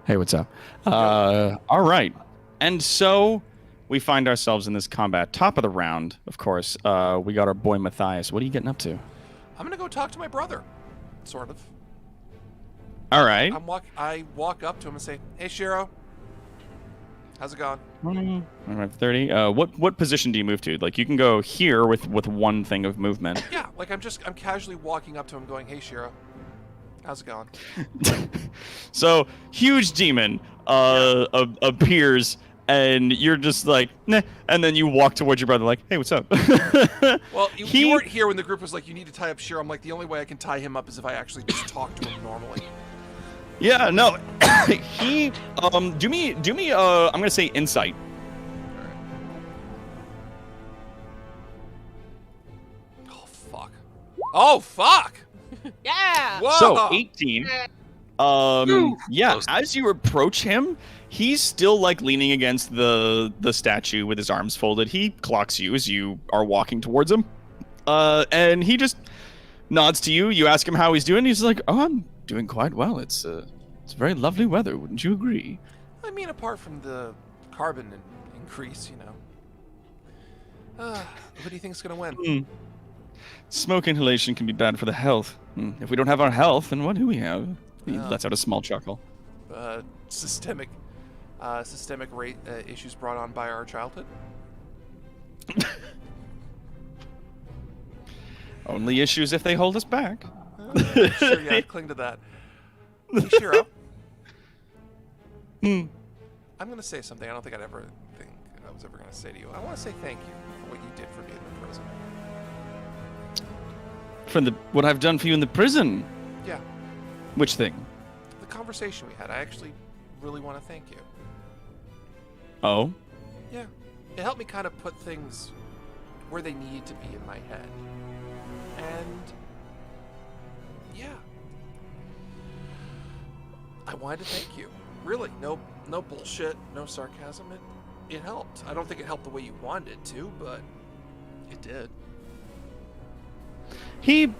Speaker 2: Hey, what's up? All right. And so we find ourselves in this combat. Top of the round, of course. We got our boy Matthias. What are you getting up to?
Speaker 4: I'm gonna go talk to my brother, sort of.
Speaker 2: All right.
Speaker 4: I walk up to him and say, "Hey, Shiro, how's it going?"
Speaker 2: 30. What position do you move to? Like, you can go here with one thing of movement.
Speaker 4: Yeah, like I'm casually walking up to him, going, "Hey, Shiro, how's it going?"
Speaker 2: So, huge demon appears, and you're just like, nah, and then you walk towards your brother like, hey, what's up?
Speaker 4: Well, you weren't here when the group was like, "You need to tie up Shiro." I'm like, the only way I can tie him up is if I actually just talk to him normally.
Speaker 2: Yeah, no. He do me I'm gonna say insight.
Speaker 4: Oh fuck!
Speaker 1: Yeah.
Speaker 4: Whoa!
Speaker 2: So 18. Yeah,
Speaker 5: Close.
Speaker 2: as you approach him, he's still like leaning against the statue with his arms folded. He clocks you as you are walking towards him. And he just nods to you. You ask him how he's doing. He's like, "Oh, I'm doing quite well. It's very lovely weather, wouldn't you agree?"
Speaker 4: I mean, apart from the carbon increase, you know. Who do you think's gonna win?
Speaker 2: Smoke inhalation can be bad for the health. If we don't have our health, then what do we have? He
Speaker 4: Yeah.
Speaker 2: lets out a small chuckle.
Speaker 4: Systemic rate issues brought on by our childhood.
Speaker 2: Only issues if they hold us back.
Speaker 4: Sure, yeah, cling to that. Hey, Shiro. I'm gonna say something I don't think I was ever gonna say to you. I want to say thank you for what you did for me in the prison.
Speaker 2: From what I've done for you in the prison.
Speaker 4: Yeah,
Speaker 2: Which thing?
Speaker 4: the conversation we had. I actually really want to thank you.
Speaker 2: Oh?
Speaker 4: Yeah, it helped me kind of put things where they needed to be in my head. And yeah, I wanted to thank you. Really, no bullshit, no sarcasm. It helped. I don't think it helped the way you wanted it to, but it did.
Speaker 2: He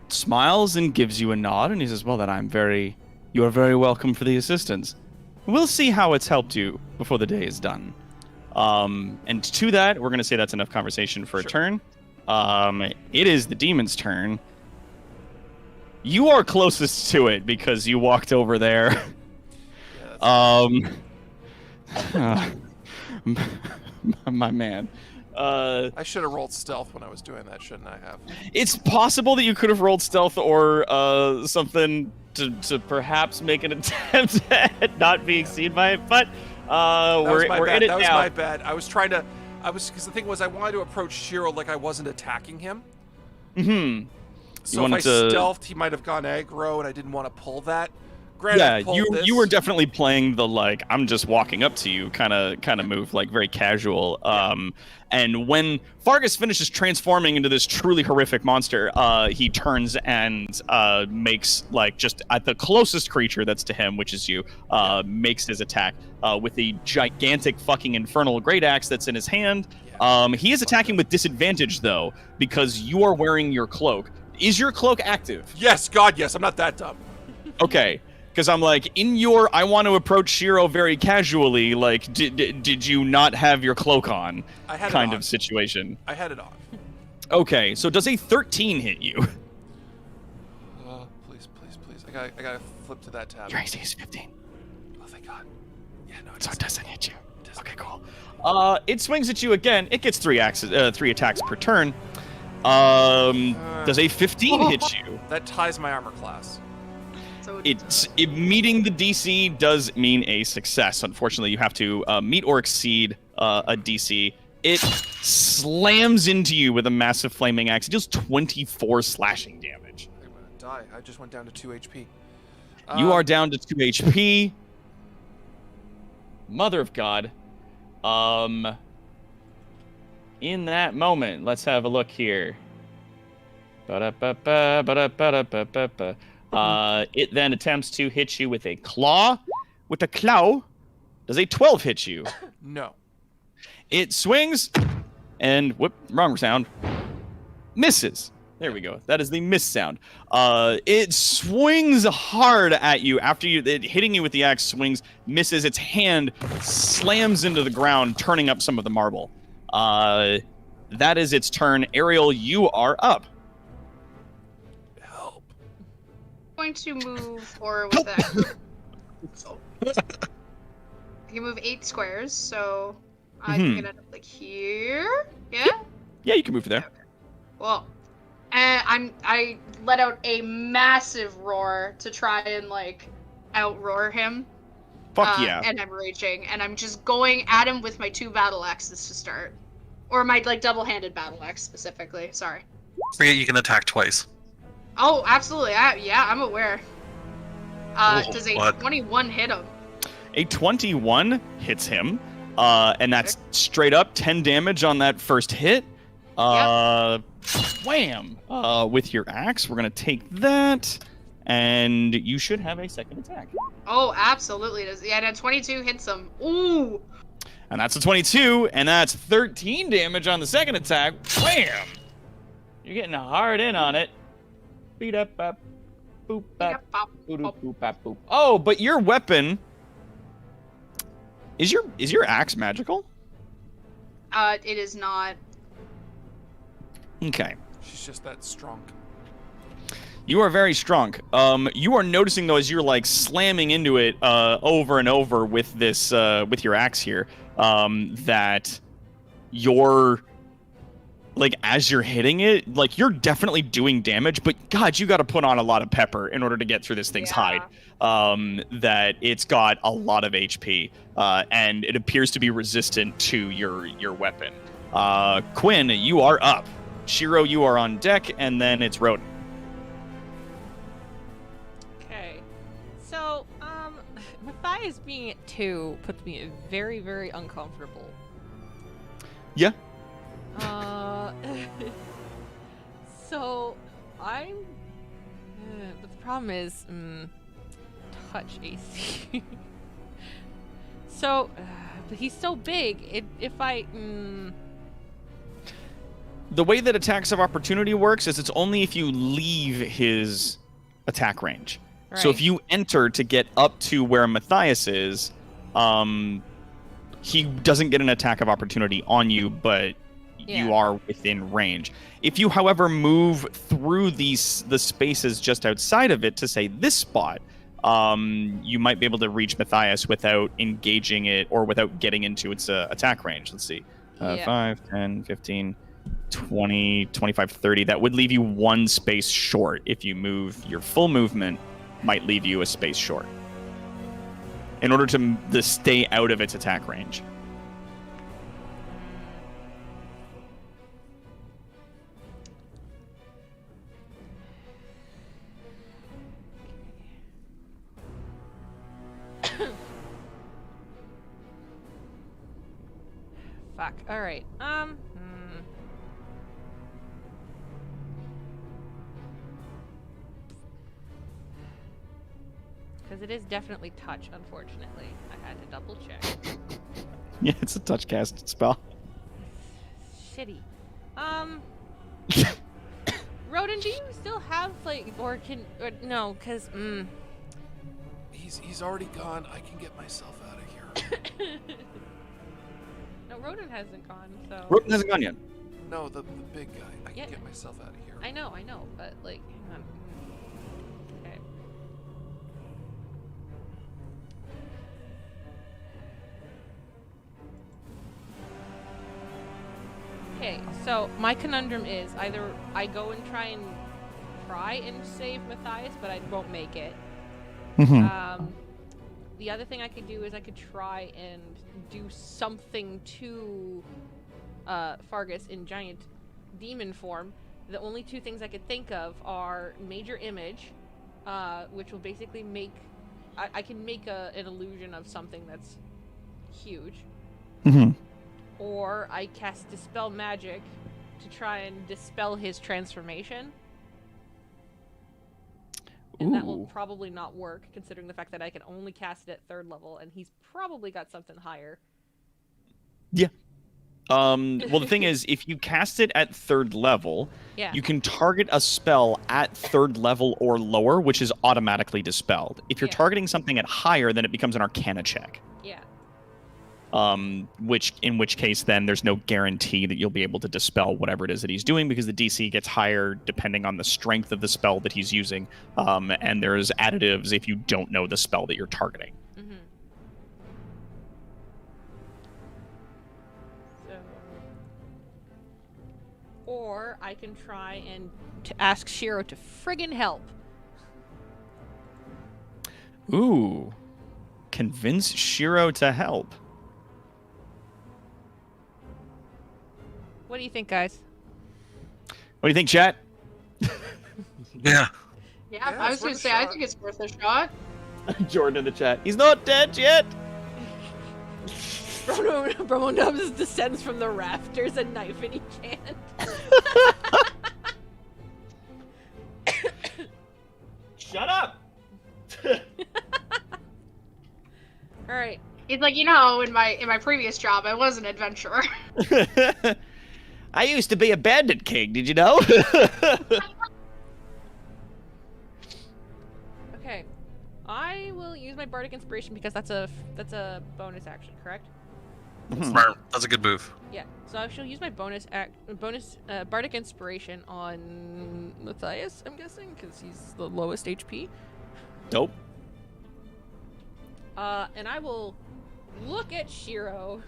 Speaker 2: smiles and gives you a nod, and he says, "Well, then you are very welcome for the assistance. We'll see how it's helped you before the day is done." And to that, we're going to say that's enough conversation for
Speaker 4: Sure.
Speaker 2: a turn. It is the demon's turn. You are closest to it because you walked over there.
Speaker 4: Yeah, that's
Speaker 2: My man.
Speaker 4: I should have rolled stealth when I was doing that, shouldn't I have?
Speaker 2: It's possible that you could have rolled stealth or something to perhaps make an attempt at not being seen by it, but we're in it
Speaker 4: That was
Speaker 2: now.
Speaker 4: my bad. Because the thing was, I wanted to approach Shiro like I wasn't attacking him.
Speaker 2: Mm-hmm.
Speaker 4: So if I stealthed, he might have gone aggro, and I didn't want to pull that. Granted, I
Speaker 2: Yeah,
Speaker 4: pulled this.
Speaker 2: you were definitely playing the like I'm just walking up to you kind of move, like very casual. And when Fargus finishes transforming into this truly horrific monster, he turns and makes like just at the closest creature that's to him, which is you, makes his attack with a gigantic fucking infernal great axe that's in his hand.
Speaker 4: Yeah.
Speaker 2: He is attacking with disadvantage though because you are wearing your cloak. Is your cloak active?
Speaker 4: Yes, God, yes. I'm not that dumb.
Speaker 2: Okay. Because I'm like, I want to approach Shiro very casually, like, did you not have your cloak on?
Speaker 4: I had
Speaker 2: kind
Speaker 4: it on.
Speaker 2: of situation.
Speaker 4: I had it on.
Speaker 2: Okay, so does a 13 hit you?
Speaker 4: Please. I gotta flip to that tab.
Speaker 2: Your AC is 15.
Speaker 4: Oh, thank God. Yeah, no,
Speaker 2: So it doesn't hit you. Okay, cool. It swings at you again. It gets 3 attacks per turn. Does a 15 hit you?
Speaker 4: That ties my armor class.
Speaker 3: So
Speaker 2: Meeting the DC does mean a success. Unfortunately, you have to meet or exceed a DC. It slams into you with a massive flaming axe. It deals 24 slashing damage.
Speaker 4: I'm gonna die. I just went down to 2 HP.
Speaker 2: You are down to 2 HP. Mother of God. In that moment, let's have a look here. It then attempts to hit you with a claw. With a claw, does a 12 hit you?
Speaker 4: No.
Speaker 2: It swings, and wrong sound. Misses. There we go. That is the miss sound. It swings hard at you after hitting you with the axe. Swings, misses. Its hand slams into the ground, turning up some of the marble. That is its turn. Ariel, you are up.
Speaker 4: Help.
Speaker 3: I'm going to move forward with that. So, I can move 8 squares, so I can end up like here. Yeah.
Speaker 2: Yeah, you can move there.
Speaker 3: Well, I let out a massive roar to try and like outroar him.
Speaker 2: Fuck yeah.
Speaker 3: And I'm raging, and I'm just going at him with my 2 battle axes to start, or my like double-handed battle axe specifically. Sorry.
Speaker 5: Forget you can attack twice.
Speaker 3: Oh, absolutely. Yeah, I'm aware. Does a
Speaker 5: what?
Speaker 3: 21 hit him?
Speaker 2: A 21 hits him, and that's straight up 10 damage on that first hit. Wham! With your axe, we're gonna take that, and you should have a second attack.
Speaker 3: Oh, absolutely does. Yeah, that 22 hits him. Ooh!
Speaker 2: And that's a 22, and that's 13 damage on the second attack. Wham! You're getting hard in on it. Beat up, boop, bop, boop, boop, bop, boop. Oh, but your weapon is your axe magical?
Speaker 3: It is not.
Speaker 2: Okay.
Speaker 4: She's just that strong.
Speaker 2: You are very strong. You are noticing though as you're like slamming into it over and over with this with your axe here, that you're like as you're hitting it, like you're definitely doing damage, but God, you got to put on a lot of pepper in order to get through this thing's hide. That it's got a lot of HP, and it appears to be resistant to your weapon. Quinn, you are up. Shiro, you are on deck, and then it's Roden.
Speaker 1: Okay. So, Matthias being at 2 puts me very, very uncomfortable.
Speaker 2: Yeah.
Speaker 1: So, I'm... but the problem is, touch AC. So, but he's so big, if I...
Speaker 2: The way that attacks of opportunity works is it's only if you leave his attack range.
Speaker 1: Right.
Speaker 2: So if you enter to get up to where Matthias is, he doesn't get an attack of opportunity on you, but you are within range. If you, however, move through the spaces just outside of it to, say, this spot, you might be able to reach Matthias without engaging it or without getting into its attack range. Let's see. 5, 10, 15... 20, 25, 30. That would leave you 1 space short. If you move, your full movement might leave you a space short. In order to stay out of its attack range.
Speaker 1: Fuck. Alright. Because it is definitely touch, unfortunately. I had to double check.
Speaker 2: Yeah, it's a touch cast spell.
Speaker 1: Shitty. Roden, do you still have, like, or no, because,
Speaker 4: he's already gone. I can get myself out of here.
Speaker 1: No, Rodin hasn't gone, so.
Speaker 2: Roten hasn't gone yet.
Speaker 4: No, the big guy. I can
Speaker 1: Yeah.
Speaker 4: get myself out of here.
Speaker 1: I know, but like, hang on. Okay. Okay, so my conundrum is either I go and try and save Matthias, but I won't make it. The other thing I could do is I could try and do something to Fargus in giant demon form. The only two things I could think of are Major Image, which will basically make... I can make an illusion of something that's huge. Or I cast Dispel Magic to try and dispel his transformation. And that will probably not work, considering the fact that I can only cast it at 3rd level, and he's probably got something higher.
Speaker 2: Yeah. Well, the thing is, if you cast it at 3rd level,
Speaker 1: Yeah.
Speaker 2: you can target a spell at 3rd level or lower, which is automatically dispelled. If you're
Speaker 1: Yeah.
Speaker 2: targeting something at higher, then it becomes an Arcana check.
Speaker 1: Yeah.
Speaker 2: In which case, then there's no guarantee that you'll be able to dispel whatever it is that he's doing, because the DC gets higher depending on the strength of the spell that he's using, and there's additives if you don't know the spell that you're targeting.
Speaker 1: Mm-hmm. So, or I can try and ask Shiro to friggin' help.
Speaker 2: Ooh. Convince Shiro to help.
Speaker 1: What do you think, guys?
Speaker 2: What do you think, chat?
Speaker 5: Yeah.
Speaker 3: Yeah,
Speaker 4: Yeah,
Speaker 3: I was
Speaker 4: it's
Speaker 3: gonna
Speaker 4: worth a
Speaker 3: say, I
Speaker 4: shot.
Speaker 3: think it's worth a shot.
Speaker 2: Jordan in the chat. He's not dead yet.
Speaker 1: Bromo Nubs descends from the rafters, a knife in each hand.
Speaker 2: Shut up.
Speaker 1: All right.
Speaker 3: He's like, you know, in my previous job, I was an adventurer.
Speaker 2: I used to be a bandit king. Did you know?
Speaker 1: Okay. I will use my Bardic Inspiration because that's a bonus action, correct?
Speaker 5: Smart. That's a good move.
Speaker 1: Yeah. So I shall use my bonus Bardic Inspiration on Matthias, I'm guessing, because he's the lowest HP.
Speaker 2: Dope.
Speaker 1: And I will look at Shiro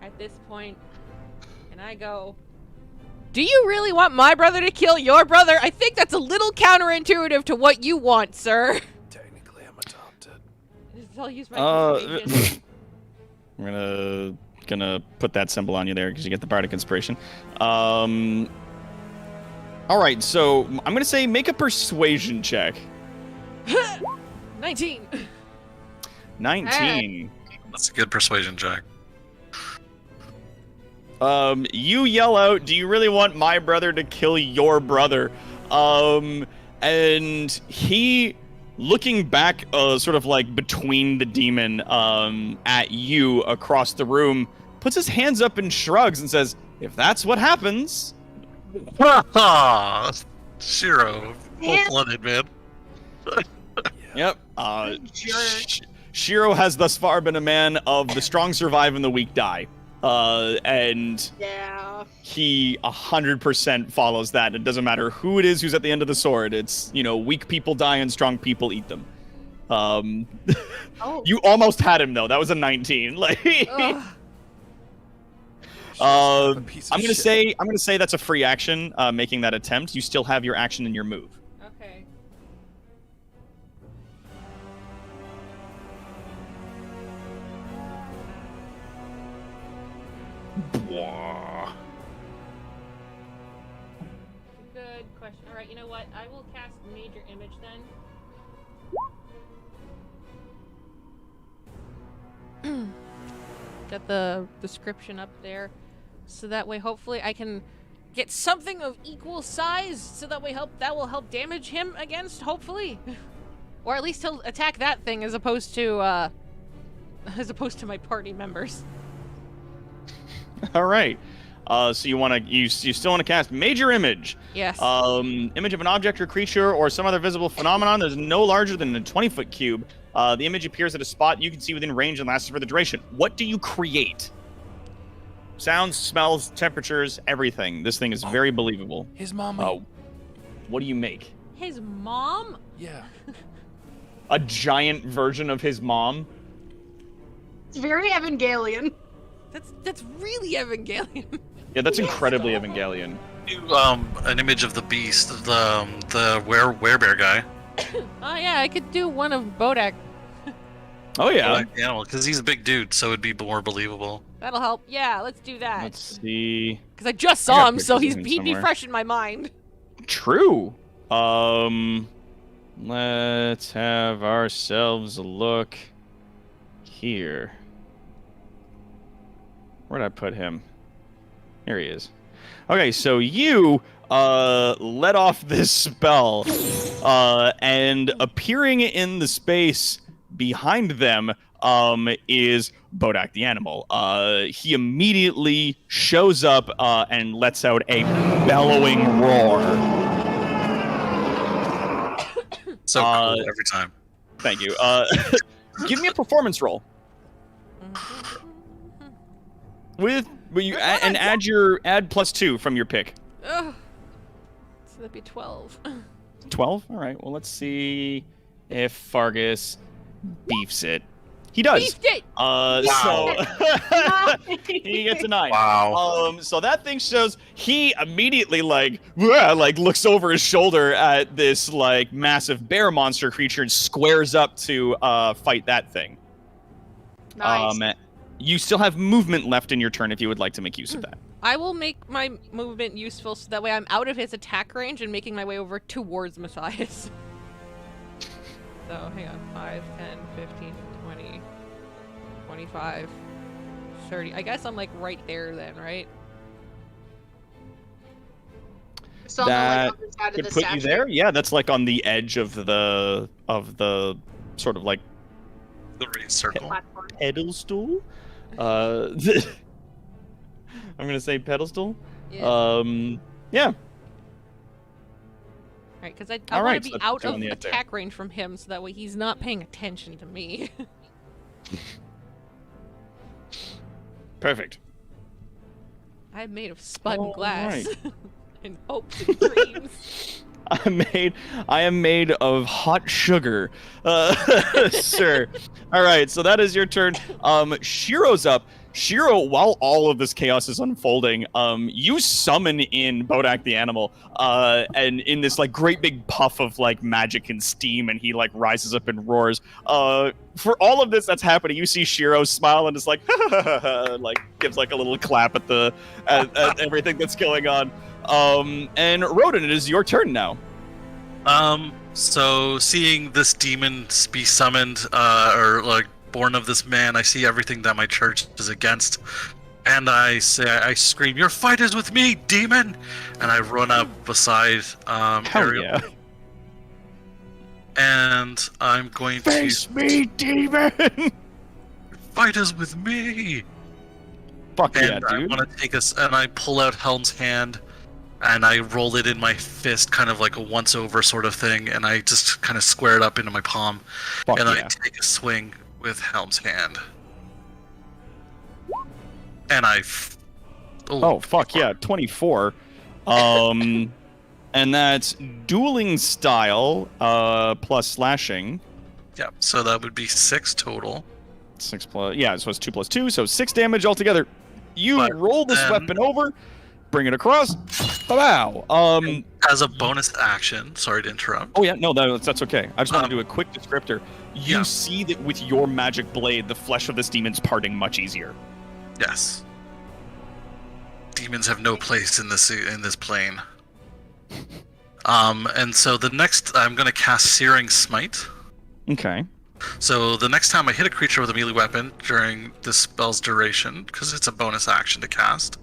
Speaker 1: at this point, and I go, "Do you really want my brother to kill your brother? I think that's a little counterintuitive to what you want, sir."
Speaker 4: Technically, I'm adopted.
Speaker 1: I'll use my persuasion.
Speaker 2: We're gonna put that symbol on you there because you get the Bardic Inspiration. All right, so I'm gonna say make a persuasion check.
Speaker 1: 19.
Speaker 2: 19.
Speaker 5: That's a good persuasion check.
Speaker 2: You yell out, "Do you really want my brother to kill your brother?" And he, looking back, sort of like between the demon, at you across the room, puts his hands up and shrugs and says, "If that's what happens."
Speaker 5: Shiro, full-blooded, man.
Speaker 2: Yep.
Speaker 3: Jerk.
Speaker 2: Shiro has thus far been a man of the strong survive and the weak die. And
Speaker 3: Yeah.
Speaker 2: he 100% follows that. It doesn't matter who it is who's at the end of the sword. It's, weak people die and strong people eat them.
Speaker 3: Oh.
Speaker 2: You almost had him, though. That was a 19. Like,
Speaker 1: Ugh.
Speaker 4: A piece of
Speaker 2: I'm gonna
Speaker 4: shit.
Speaker 2: say that's a free action, making that attempt. You still have your action and your move.
Speaker 1: Okay. Good question. All right, you know what? I will cast Major Image then. Got the description up there, so that way hopefully I can get something of equal size. So that way that will help damage him against, hopefully, or at least he'll attack that thing as opposed to my party members.
Speaker 2: All right. So you still want to cast Major Image.
Speaker 1: Yes.
Speaker 2: Image of an object or creature or some other visible phenomenon that is no larger than a 20-foot cube. The image appears at a spot you can see within range and lasts for the duration. What do you create? Sounds, smells, temperatures, everything. This thing is very believable.
Speaker 4: His mom.
Speaker 2: What do you make?
Speaker 1: His mom?
Speaker 4: Yeah.
Speaker 2: A giant version of his mom?
Speaker 3: It's very Evangelion.
Speaker 1: That's really Evangelion.
Speaker 2: Yeah, that's incredibly Evangelion.
Speaker 5: An image of the beast, the werebear guy.
Speaker 1: Oh yeah, I could do one of Bodak.
Speaker 2: Oh yeah.
Speaker 5: Like the animal, because he's a big dude, so it'd be more believable.
Speaker 1: That'll help. Yeah, let's do that.
Speaker 2: Let's see.
Speaker 1: Because I just
Speaker 2: I
Speaker 1: saw
Speaker 2: got
Speaker 1: him, so
Speaker 2: pictures
Speaker 1: he'd
Speaker 2: of him
Speaker 1: be
Speaker 2: somewhere.
Speaker 1: fresh in my mind.
Speaker 2: True. Let's have ourselves a look here. Where'd I put him? Here he is. Okay, so you let off this spell, and appearing in the space behind them is Bodak the animal. He immediately shows up and lets out a bellowing roar.
Speaker 5: So cool every time.
Speaker 2: Thank you. Give me a performance roll. Add +2 from your pick.
Speaker 1: Ugh. So that'd be 12.
Speaker 2: 12? All right. Well, let's see if Fargus beefs it. He does.
Speaker 1: Beefed it!
Speaker 2: So he gets a 9.
Speaker 5: Wow.
Speaker 2: So that thing shows he immediately like looks over his shoulder at this like massive bear monster creature and squares up to fight that thing.
Speaker 3: Nice.
Speaker 2: You still have movement left in your turn if you would like to make use of that.
Speaker 1: I will make my movement useful so that way I'm out of his attack range and making my way over towards Matthias. So, hang on. 5, 10, 15, 20, 25, 30. I guess I'm like right there then, right?
Speaker 3: So
Speaker 2: That
Speaker 3: on the other side of
Speaker 2: Could
Speaker 3: the
Speaker 2: put you
Speaker 3: statue.
Speaker 2: there. Yeah, that's like on the edge of the sort of like
Speaker 5: The raised circle.
Speaker 3: Platform.
Speaker 2: pedestal. I'm gonna say pedestal.
Speaker 1: Yeah.
Speaker 2: Yeah.
Speaker 1: Right, because I
Speaker 2: All
Speaker 1: want
Speaker 2: right,
Speaker 1: to
Speaker 2: so
Speaker 1: be
Speaker 2: that's
Speaker 1: out
Speaker 2: two
Speaker 1: of
Speaker 2: on the edge there.
Speaker 1: attack range from him so that way he's not paying attention to me.
Speaker 2: Perfect.
Speaker 1: I'm made of spun
Speaker 2: All
Speaker 1: glass
Speaker 2: right.
Speaker 1: and hopes and dreams.
Speaker 2: I am made of hot sugar, sir. All right, so that is your turn. Shiro's up. Shiro, while all of this chaos is unfolding, you summon in Bodak the animal, and in this like great big puff of like magic and steam, and he like rises up and roars. For all of this that's happening, you see Shiro smile and is like, like gives like a little clap at the at everything that's going on. And Rodin, it is your turn now.
Speaker 5: So seeing this demon be summoned, or like born of this man, I see everything that my church is against, and I scream, "Your fight is with me, demon!" And I run up beside
Speaker 2: Hell
Speaker 5: Ariel,
Speaker 2: yeah.
Speaker 5: and I'm going
Speaker 2: Face
Speaker 5: to
Speaker 2: me, demon!
Speaker 5: fight is with me.
Speaker 2: Fuck yeah,
Speaker 5: And I
Speaker 2: dude.
Speaker 5: want to take us, and I pull out Helm's hand, and I roll it in my fist, kind of like a once-over sort of thing, and I just kind of square it up into my palm,
Speaker 2: Fuck
Speaker 5: and
Speaker 2: yeah.
Speaker 5: I take a swing with Helm's hand. And
Speaker 2: Oh, fuck yeah, 24. And that's dueling style, plus slashing.
Speaker 5: yeah, so that would be 6 total.
Speaker 2: 6 plus, yeah, so it's 2 plus 2, so 6 damage altogether. You
Speaker 5: But
Speaker 2: roll this
Speaker 5: then-
Speaker 2: weapon over, bring it across. Wow.
Speaker 5: As a bonus action, sorry to interrupt.
Speaker 2: Oh yeah, no, that's okay. I just want to do a quick descriptor. You
Speaker 5: yeah.
Speaker 2: see that with your magic blade, the flesh of this demon's parting much easier.
Speaker 5: Yes. Demons have no place in this plane. And so the next, I'm going to cast Searing Smite.
Speaker 2: Okay.
Speaker 5: So the next time I hit a creature with a melee weapon during this spell's duration, because it's a bonus action to cast,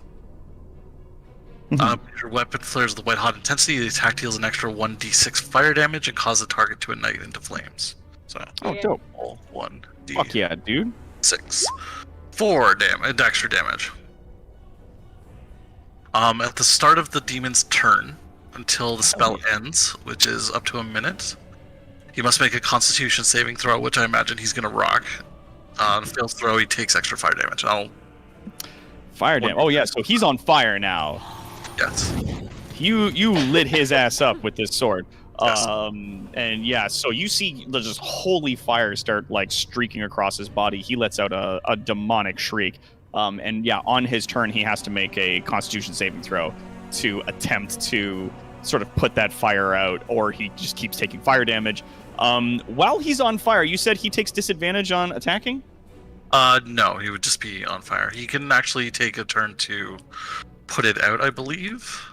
Speaker 5: your weapon flares with white hot intensity. The attack deals an extra 1d6 fire damage and causes the target to ignite into flames. So,
Speaker 2: Oh, dope.
Speaker 5: 1d6.
Speaker 2: Fuck yeah, dude.
Speaker 5: 4 extra damage. At the start of the demon's turn, until the spell ends, which is up to a minute, he must make a Constitution saving throw, which I imagine he's going to rock. On a failed throw, he takes extra fire damage.
Speaker 2: Fire damage. Oh yeah, so he's on fire now.
Speaker 5: Yes.
Speaker 2: You lit his ass up with this sword.
Speaker 5: Yes.
Speaker 2: And yeah, so you see just holy fire start like streaking across his body. He lets out a demonic shriek. And yeah, on his turn, he has to make a Constitution saving throw to attempt to sort of put that fire out, or he just keeps taking fire damage. While he's on fire, you said he takes disadvantage on attacking?
Speaker 5: No, he would just be on fire. He can actually take a turn to put it out, I believe.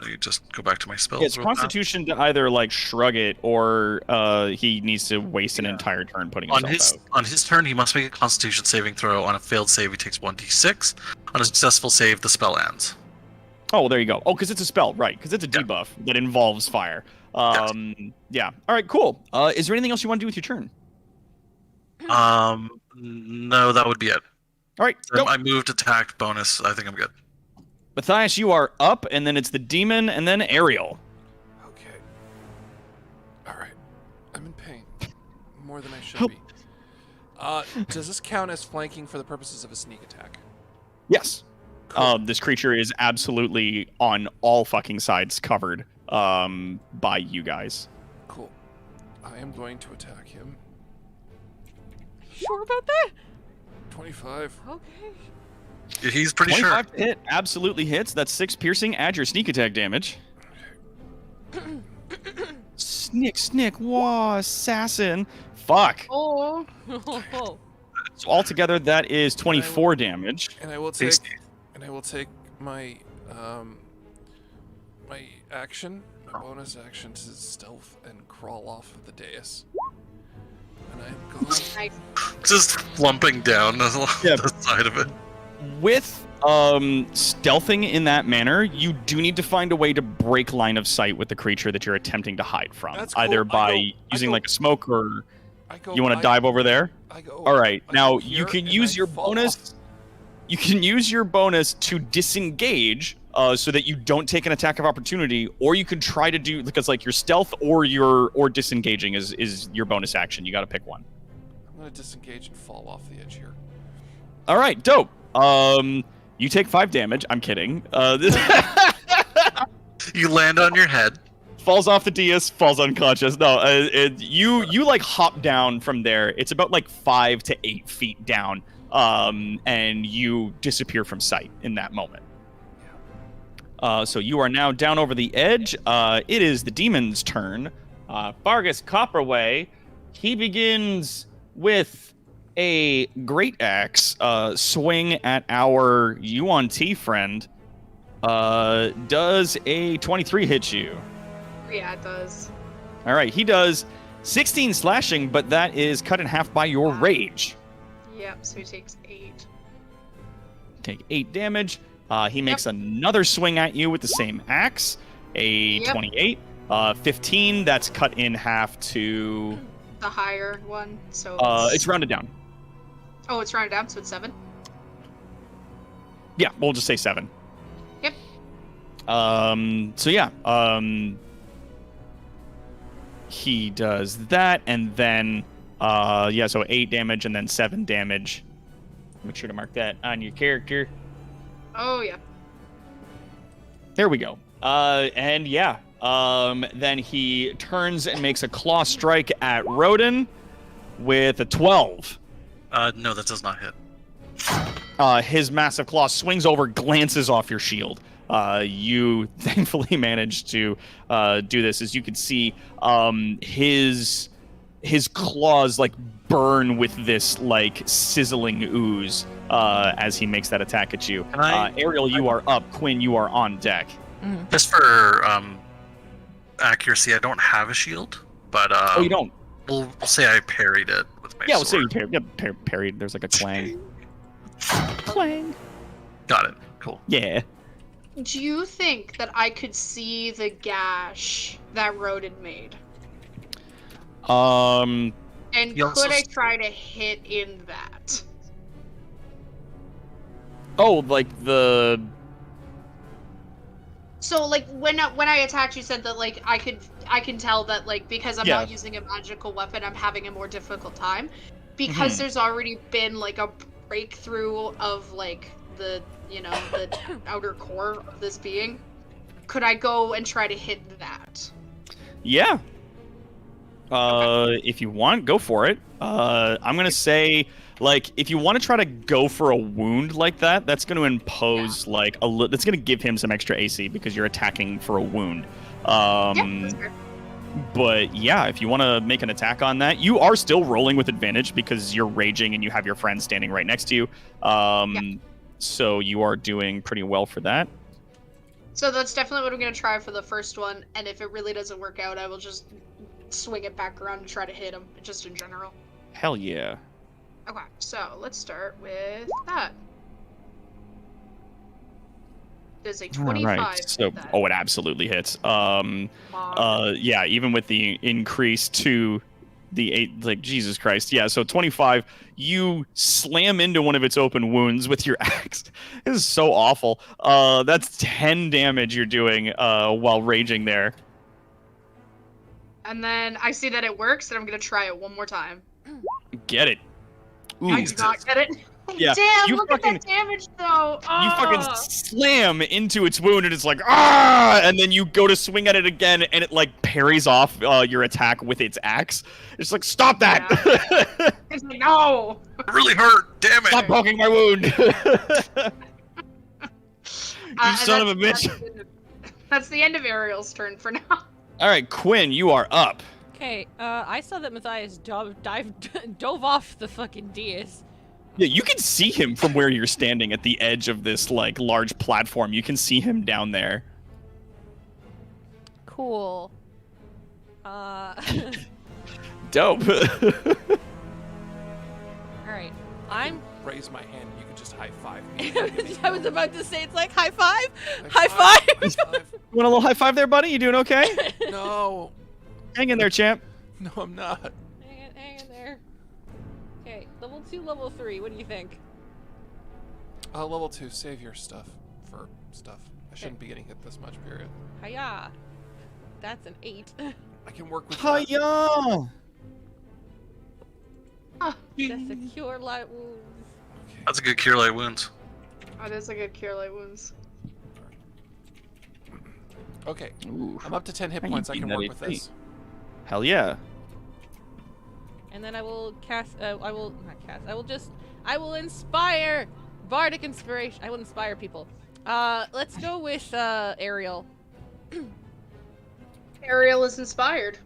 Speaker 5: Let me just go back to my spells.
Speaker 2: Yeah, it's
Speaker 5: real fast.
Speaker 2: Constitution to either like shrug it, or he needs to waste an entire turn putting himself out.
Speaker 5: On his turn, he must make a Constitution saving throw. On a failed save, he takes 1d6. On a successful save, the spell ends.
Speaker 2: Oh, well, there you go. Oh, because it's a spell, right? Because it's a debuff that involves fire. Yeah. All right, cool. Is there anything else you want to do with your turn?
Speaker 5: No, that would be it.
Speaker 2: All right, go.
Speaker 5: I moved, attacked, bonus. I think I'm good.
Speaker 2: Matthias, you are up, and then it's the demon, and then Ariel.
Speaker 4: Okay. All right. I'm in pain. More than I should
Speaker 2: Help.
Speaker 4: be. Does this count as flanking for the purposes of a sneak attack?
Speaker 2: Yes.
Speaker 4: Cool.
Speaker 2: This creature is absolutely on all fucking sides covered by you guys.
Speaker 4: Cool. I am going to attack him.
Speaker 1: Sure about that?
Speaker 4: 25.
Speaker 1: Okay.
Speaker 5: He's pretty sure.
Speaker 2: 25 to hit absolutely hits. That's 6 piercing. Add your sneak attack damage. Snick, wah, assassin. Fuck.
Speaker 3: Oh.
Speaker 2: So altogether, that is 24 damage.
Speaker 4: And I will take my my action, my bonus action to stealth and crawl off of the dais. And I am going.
Speaker 3: Nice.
Speaker 5: Just slumping down the side of it.
Speaker 2: With stealthing in that manner, you do need to find a way to break line of sight with the creature that you're attempting to hide from.
Speaker 4: That's cool.
Speaker 2: Either by
Speaker 4: I
Speaker 2: using
Speaker 4: go-
Speaker 2: like a smoke, or
Speaker 4: I go.
Speaker 2: you want to dive over there?
Speaker 4: I go.
Speaker 2: All right.
Speaker 4: I
Speaker 2: Now
Speaker 4: go
Speaker 2: you
Speaker 4: here
Speaker 2: can
Speaker 4: and
Speaker 2: use
Speaker 4: I
Speaker 2: your
Speaker 4: fall
Speaker 2: bonus.
Speaker 4: off.
Speaker 2: You can use your bonus to disengage, so that you don't take an attack of opportunity, or you can try to do, because like your stealth or disengaging is your bonus action. You got to pick one.
Speaker 4: I'm gonna disengage and fall off the edge here.
Speaker 2: All right, dope. You take 5 damage. I'm kidding. This
Speaker 5: You land on your head.
Speaker 2: falls off the dais, falls unconscious. No, you like hop down from there. It's about like 5 to 8 feet down, and you disappear from sight in that moment. So you are now down over the edge. It is the demon's turn. Vargas Copperway, he begins with a great axe swing at our UNT friend. Does a 23 hit you?
Speaker 3: Yeah, it does.
Speaker 2: All right, he does 16 slashing, but that is cut in half by your rage.
Speaker 3: Yep, so he takes 8.
Speaker 2: Take 8 damage. He makes another swing at you with the same axe. A 28. 15, that's cut in half to...
Speaker 3: The higher one, so
Speaker 2: it's rounded down.
Speaker 3: Oh, it's rounded down, so it's 7?
Speaker 2: Yeah, we'll just say 7.
Speaker 3: Yep.
Speaker 2: So yeah, he does that, and then, so 8 damage and then 7 damage. Make sure to mark that on your character.
Speaker 3: Oh, yeah.
Speaker 2: There we go. And yeah, then he turns and makes a claw strike at Rodin with a 12.
Speaker 5: No, that does not hit.
Speaker 2: His massive claw swings over, glances off your shield. You thankfully managed to do this. As you can see, his claws like burn with this like sizzling ooze as he makes that attack at you. Ariel, you are up. Quinn, you are on deck.
Speaker 5: Just for accuracy, I don't have a shield, but
Speaker 2: Oh, you don't?
Speaker 5: We'll say I parried it with my
Speaker 2: Yeah,
Speaker 5: sword.
Speaker 2: we'll say you parried. There's like a clang. Clang.
Speaker 5: Got it. Cool.
Speaker 2: Yeah.
Speaker 3: Do you think that I could see the gash that Rodin made? And
Speaker 5: He also
Speaker 3: could I try to hit in that?
Speaker 2: Oh, like the
Speaker 3: So like when I attacked, you said that like I can tell that like because I'm not using a magical weapon, I'm having a more difficult time because there's already been like a breakthrough of like the the outer core of this being. Could I go and try to hit that?
Speaker 2: Yeah. If you want, go for it. I'm gonna say, like, if you want to try to go for a wound like that, that's going to impose like that's going to give him some extra AC because you're attacking for a wound.
Speaker 3: That's fair.
Speaker 2: But yeah, if you want to make an attack on that, you are still rolling with advantage because you're raging and you have your friend standing right next to you. So you are doing pretty well for that.
Speaker 3: So that's definitely what I'm going to try for the first one, and if it really doesn't work out, I will just swing it back around and try to hit him, just in general.
Speaker 2: Hell yeah.
Speaker 3: Okay, so let's start with that. There's a 25.
Speaker 2: Right. So,
Speaker 3: that.
Speaker 2: it absolutely hits. Yeah, even with the increase to the 8, like, Jesus Christ. Yeah, so 25, you slam into one of its open wounds with your axe. This is so awful. That's 10 damage you're doing while raging there.
Speaker 3: And then I see that it works, and I'm going to try it one more time.
Speaker 2: Get it. Ooh.
Speaker 3: I do not get it.
Speaker 2: Yeah,
Speaker 3: Damn, look at that damage, though.
Speaker 2: You fucking slam into its wound, and it's like, ah! And then you go to swing at it again, and it, like, parries off your attack with its axe. It's like, stop that!
Speaker 3: Yeah. It's like, no!
Speaker 5: It really hurt, damn it!
Speaker 2: Stop poking my wound! You son of a bitch.
Speaker 3: That's the end of Ariel's turn for now.
Speaker 2: Alright, Quinn, you are up.
Speaker 1: Okay, I saw that Matthias dove off the fucking dais.
Speaker 2: Yeah, you can see him from where you're standing at the edge of this, like, large platform. You can see him down there.
Speaker 1: Cool.
Speaker 2: Dope.
Speaker 1: Alright, I'm...
Speaker 4: Raise my hand and you can just high five me.
Speaker 1: I was about to say, it's like, high five?
Speaker 4: High
Speaker 1: High five?
Speaker 2: Want a little high five there, buddy? You doing okay?
Speaker 4: No.
Speaker 2: Hang in there, champ.
Speaker 4: No, I'm not.
Speaker 1: Hang in there. Okay, level 2, level 3, what do you think?
Speaker 4: Level 2, save your stuff for stuff. I shouldn't be getting hit this much, period.
Speaker 1: Hiya! That's an 8.
Speaker 4: I can work with that.
Speaker 2: Hiya!
Speaker 1: That's a cure light wounds.
Speaker 4: Okay.
Speaker 5: That's a good cure light wounds.
Speaker 3: Oh, that's a good cure light wounds.
Speaker 4: Okay,
Speaker 2: Ooh.
Speaker 4: I'm up to 10 hit
Speaker 2: How you
Speaker 4: points. I can
Speaker 2: beating
Speaker 4: work
Speaker 2: that
Speaker 4: with
Speaker 2: AP?
Speaker 4: this.
Speaker 2: Hell yeah.
Speaker 1: And then I will cast, I will inspire Bardic Inspiration. I will inspire people. Let's go with, Ariel.
Speaker 3: Ariel is inspired.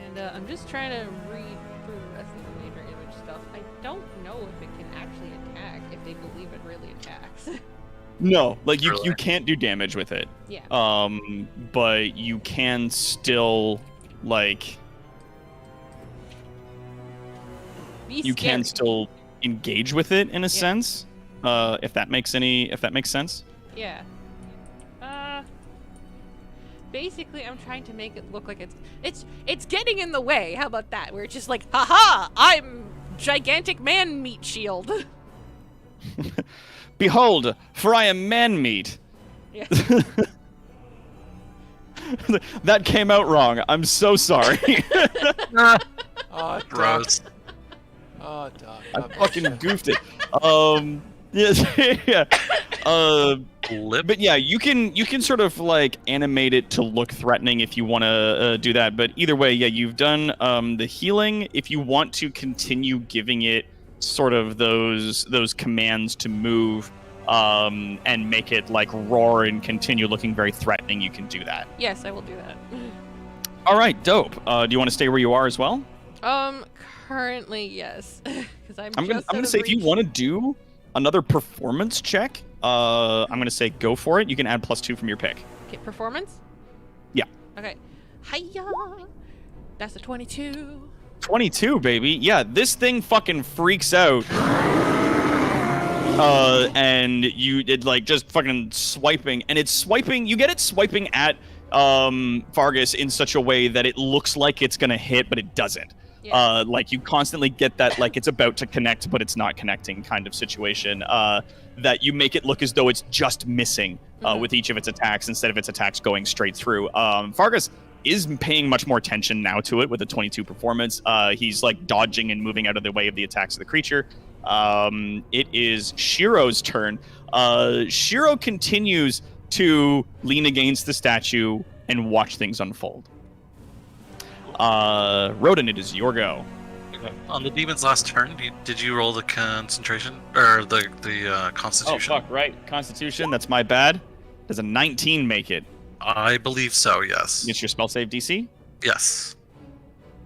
Speaker 1: And, I'm just trying to read through the rest of the major image stuff. I don't know if it can actually attack, if they believe it really attacks.
Speaker 2: No, like, you
Speaker 5: Really?
Speaker 2: can't do damage with it.
Speaker 1: Yeah.
Speaker 2: But you can still, like...
Speaker 1: Be
Speaker 2: You can
Speaker 1: scary.
Speaker 2: still engage with it, in a sense. If that makes sense.
Speaker 1: Yeah. Basically, I'm trying to make it look like it's getting in the way. How about that? Where it's just like, haha, I'm gigantic man meat shield.
Speaker 2: Behold, for I am man meat.
Speaker 1: Yeah.
Speaker 2: That came out wrong. I'm so sorry.
Speaker 4: Oh, Doc.
Speaker 5: Gross.
Speaker 4: Oh, Doc.
Speaker 2: I fucking goofed it. Yeah.
Speaker 5: Lip.
Speaker 2: But yeah, you can sort of like animate it to look threatening if you want to do that. But either way, yeah, you've done the healing. If you want to continue giving it sort of those commands to move and make it like roar and continue looking very threatening, you can do that.
Speaker 1: Yes, I will do that.
Speaker 2: All right, dope. Do you want to stay where you are as well?
Speaker 1: Currently, yes. Because I'm
Speaker 2: gonna say if you want to do another performance check, I'm gonna say go for it. You can add +2 from your pick.
Speaker 1: Okay, performance?
Speaker 2: Yeah.
Speaker 1: Okay. Hiya! That's a 22.
Speaker 2: 22, baby. Yeah, this thing fucking freaks out. And it like just fucking swiping, and it's swiping. You get it swiping at Vargas in such a way that it looks like it's gonna hit, but it doesn't.
Speaker 1: Yeah.
Speaker 2: Like you constantly get that like it's about to connect but it's not connecting kind of situation. That you make it look as though it's just missing with each of its attacks instead of its attacks going straight through. Fargus is paying much more attention now to it with a 22 performance. He's like dodging and moving out of the way of the attacks of the creature. It is Shiro's turn. Shiro continues to lean against the statue and watch things unfold. Rodin, it is your go.
Speaker 5: Okay. On the demon's last turn, did you roll the concentration or the constitution?
Speaker 2: Oh fuck, right. Constitution, that's my bad. Does a 19 make it?
Speaker 5: I believe so. Yes.
Speaker 2: It's your spell save DC?
Speaker 5: Yes.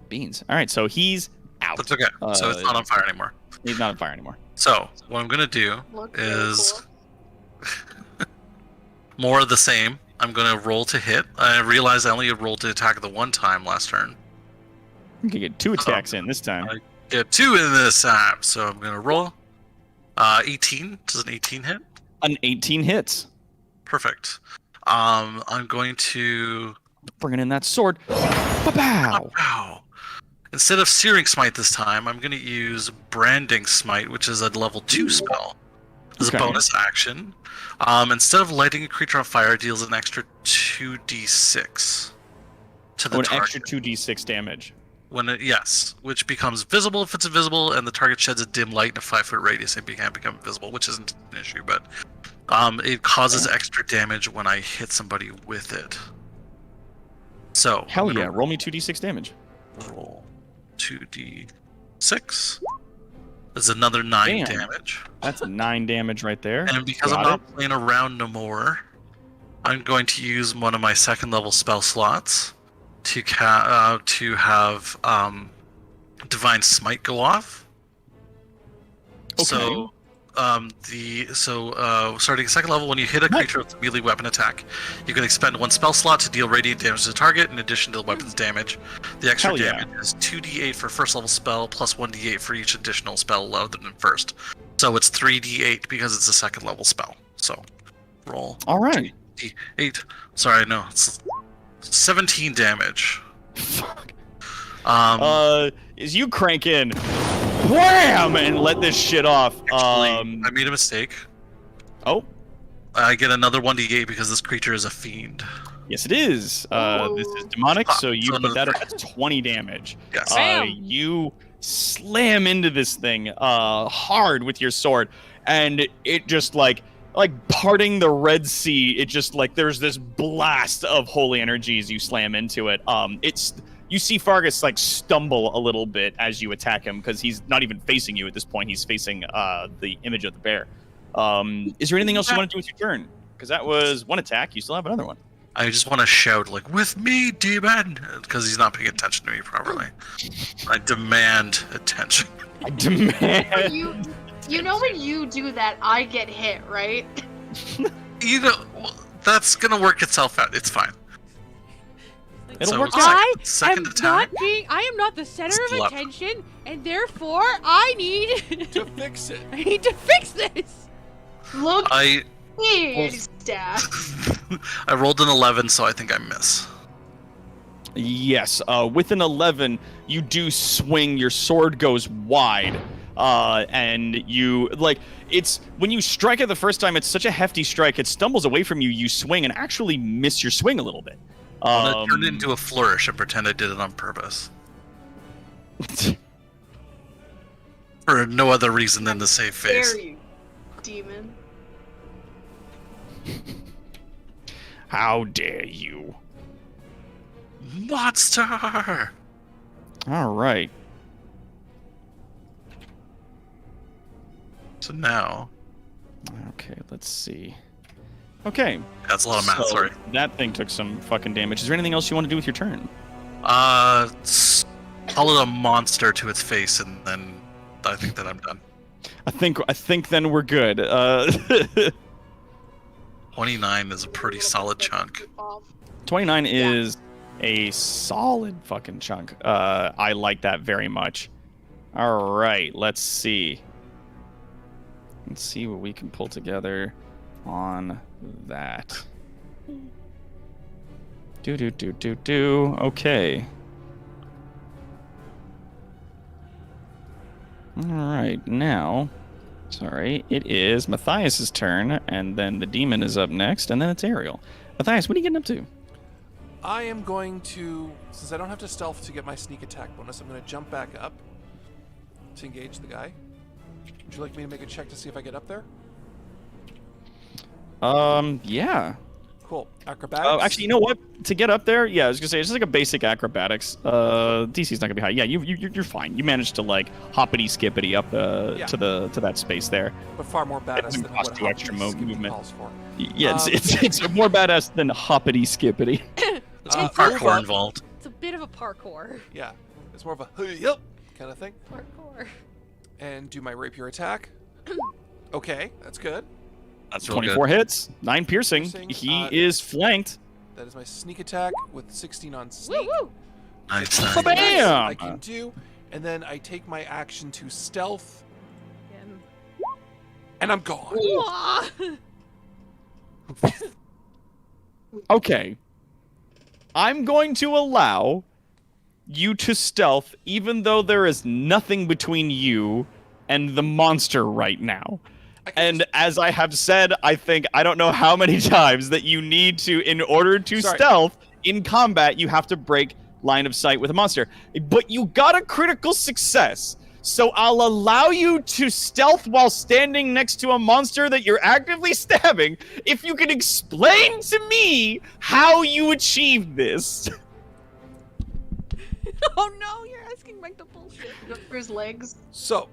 Speaker 2: Beans. All right, so he's out.
Speaker 5: That's okay. So it's not on fire anymore.
Speaker 2: He's not on fire anymore.
Speaker 5: So what I'm gonna do
Speaker 3: Look
Speaker 5: is more of the same. I'm gonna roll to hit. I realized I only rolled to attack the one time last turn.
Speaker 2: You can get 2 attacks in this time.
Speaker 5: I get 2 in this time, so I'm gonna roll. 18. Does an 18 hit?
Speaker 2: An 18 hits.
Speaker 5: Perfect. I'm going to
Speaker 2: Bringing in that sword. Ba-pow!
Speaker 5: Wow. Instead of Searing Smite this time, I'm going to use Branding Smite, which is a level 2 spell. As a bonus action. Instead of lighting a creature on fire, it deals an extra 2d6 to the
Speaker 2: An
Speaker 5: target.
Speaker 2: extra 2d6 damage.
Speaker 5: Yes, which becomes visible if it's invisible, and the target sheds a dim light in a 5-foot radius and can become invisible, which isn't an issue, but it causes extra damage when I hit somebody with it. So
Speaker 2: Hell yeah, roll me 2d6 damage.
Speaker 5: roll 2d6. There's another 9
Speaker 2: Damn.
Speaker 5: damage.
Speaker 2: That's 9 damage right there.
Speaker 5: And because I'm not playing around no more, I'm going to use one of my second level spell slots to have Divine Smite go off.
Speaker 2: Okay.
Speaker 5: So starting at second level, when you hit a creature with a melee weapon attack, you can expend 1 spell slot to deal radiant damage to the target in addition to the weapon's damage. The extra
Speaker 2: Hell yeah.
Speaker 5: damage is 2d8 for first level spell plus 1d8 for each additional spell other than first. So it's 3d8 because it's a second level spell. So roll.
Speaker 2: All right.
Speaker 5: 2d8. Sorry, no, it's 17 damage.
Speaker 2: Fuck. Is you crank in, wham, and let this shit off.
Speaker 5: Actually, I made a mistake.
Speaker 2: Oh,
Speaker 5: I get another 1d8 because this creature is a fiend.
Speaker 2: yes, it is. This is demonic, so you
Speaker 5: So
Speaker 2: put that up. That's 20 damage.
Speaker 5: Yes.
Speaker 1: Bam.
Speaker 2: You slam into this thing hard with your sword, and it just like parting the Red Sea. It just like there's this blast of holy energy as you slam into it. You see Fargus like stumble a little bit as you attack him because he's not even facing you at this point. He's facing the image of the bear. Is there anything else you want to do with your turn? Because that was 1 attack. You still have another one.
Speaker 5: I just want to shout, like, with me, demon! Because he's not paying attention to me properly. I demand attention.
Speaker 2: I demand.
Speaker 3: You know when you do that, I get hit, right?
Speaker 5: You know, that's going to work itself out. It's fine.
Speaker 2: It'll
Speaker 5: So
Speaker 2: work
Speaker 5: it's
Speaker 2: out.
Speaker 1: I
Speaker 5: second
Speaker 1: am
Speaker 5: attack.
Speaker 1: I am not the center of
Speaker 5: Slap.
Speaker 1: attention, and therefore I need
Speaker 4: To fix it.
Speaker 1: I need to fix this.
Speaker 3: Look
Speaker 5: I
Speaker 3: me, staff.
Speaker 5: I rolled an 11, so I think I miss.
Speaker 2: Yes, with an 11, you do swing. Your sword goes wide, and you like it's when you strike it the first time. It's such a hefty strike. It stumbles away from you. You swing and actually miss your swing a little bit.
Speaker 5: I'm going to turn it into a flourish and pretend I did it on purpose. For no other reason than to save face.
Speaker 3: Dare you, demon.
Speaker 2: How dare you?
Speaker 5: Monster!
Speaker 2: All right.
Speaker 5: So now,
Speaker 2: Okay, let's see. Okay.
Speaker 5: that's a lot of math,
Speaker 2: so
Speaker 5: sorry.
Speaker 2: That thing took some fucking damage. Is there anything else you want to do with your turn?
Speaker 5: Call it a monster to its face, and then I think that I'm done.
Speaker 2: I think then we're good.
Speaker 5: 29 is a pretty solid chunk.
Speaker 2: 29 is a solid fucking chunk. I like that very much. All right, let's see. Let's see what we can pull together on that. Do. Okay. All right, now, sorry, it is Matthias's turn, and then the demon is up next, and then it's Ariel. Matthias, what are you getting up to?
Speaker 4: I am going to, since I don't have to stealth to get my sneak attack bonus, I'm going to jump back up to engage the guy. Would you like me to make a check to see if I get up there?
Speaker 2: Yeah.
Speaker 4: Cool. Acrobatics?
Speaker 2: Oh, actually, you know what? To get up there, yeah, I was gonna say it's just like a basic acrobatics. DC's not gonna be high. Yeah, you're fine. You managed to like hoppity skippity up to that space there.
Speaker 4: But far more badass
Speaker 2: It
Speaker 4: than
Speaker 2: costs
Speaker 4: what
Speaker 2: you extra
Speaker 4: hoppity
Speaker 2: movement.
Speaker 4: calls for.
Speaker 2: Yeah, it's more badass than hoppity skippity.
Speaker 5: There's
Speaker 4: move
Speaker 5: parkour
Speaker 4: up.
Speaker 5: involved.
Speaker 1: It's a bit of a parkour.
Speaker 4: Yeah. It's more of a yup kind of thing.
Speaker 1: Parkour.
Speaker 4: And do my rapier attack. Okay, that's good.
Speaker 5: That's real
Speaker 2: 24
Speaker 5: good.
Speaker 2: hits, 9 piercing.
Speaker 4: Piercing,
Speaker 2: He is flanked.
Speaker 4: That is my sneak attack with 16 on
Speaker 1: Woo
Speaker 4: sneak.
Speaker 1: woo!
Speaker 5: Nice.
Speaker 2: Ba-bam!
Speaker 4: I can do, and then I take my action to stealth,
Speaker 1: Again.
Speaker 4: and I'm gone.
Speaker 1: Wah!
Speaker 2: Okay. I'm going to allow you to stealth, even though there is nothing between you and the monster right now.
Speaker 4: I can
Speaker 2: And as I have said, I don't know how many times that you need to, in order to
Speaker 4: Sorry.
Speaker 2: stealth in combat, you have to break line of sight with a monster. But you got a critical success. So I'll allow you to stealth while standing next to a monster that you're actively stabbing if you can explain to me how you achieved this.
Speaker 1: Oh no, you're asking Mike the bullshit.
Speaker 3: Look for his legs.
Speaker 4: So,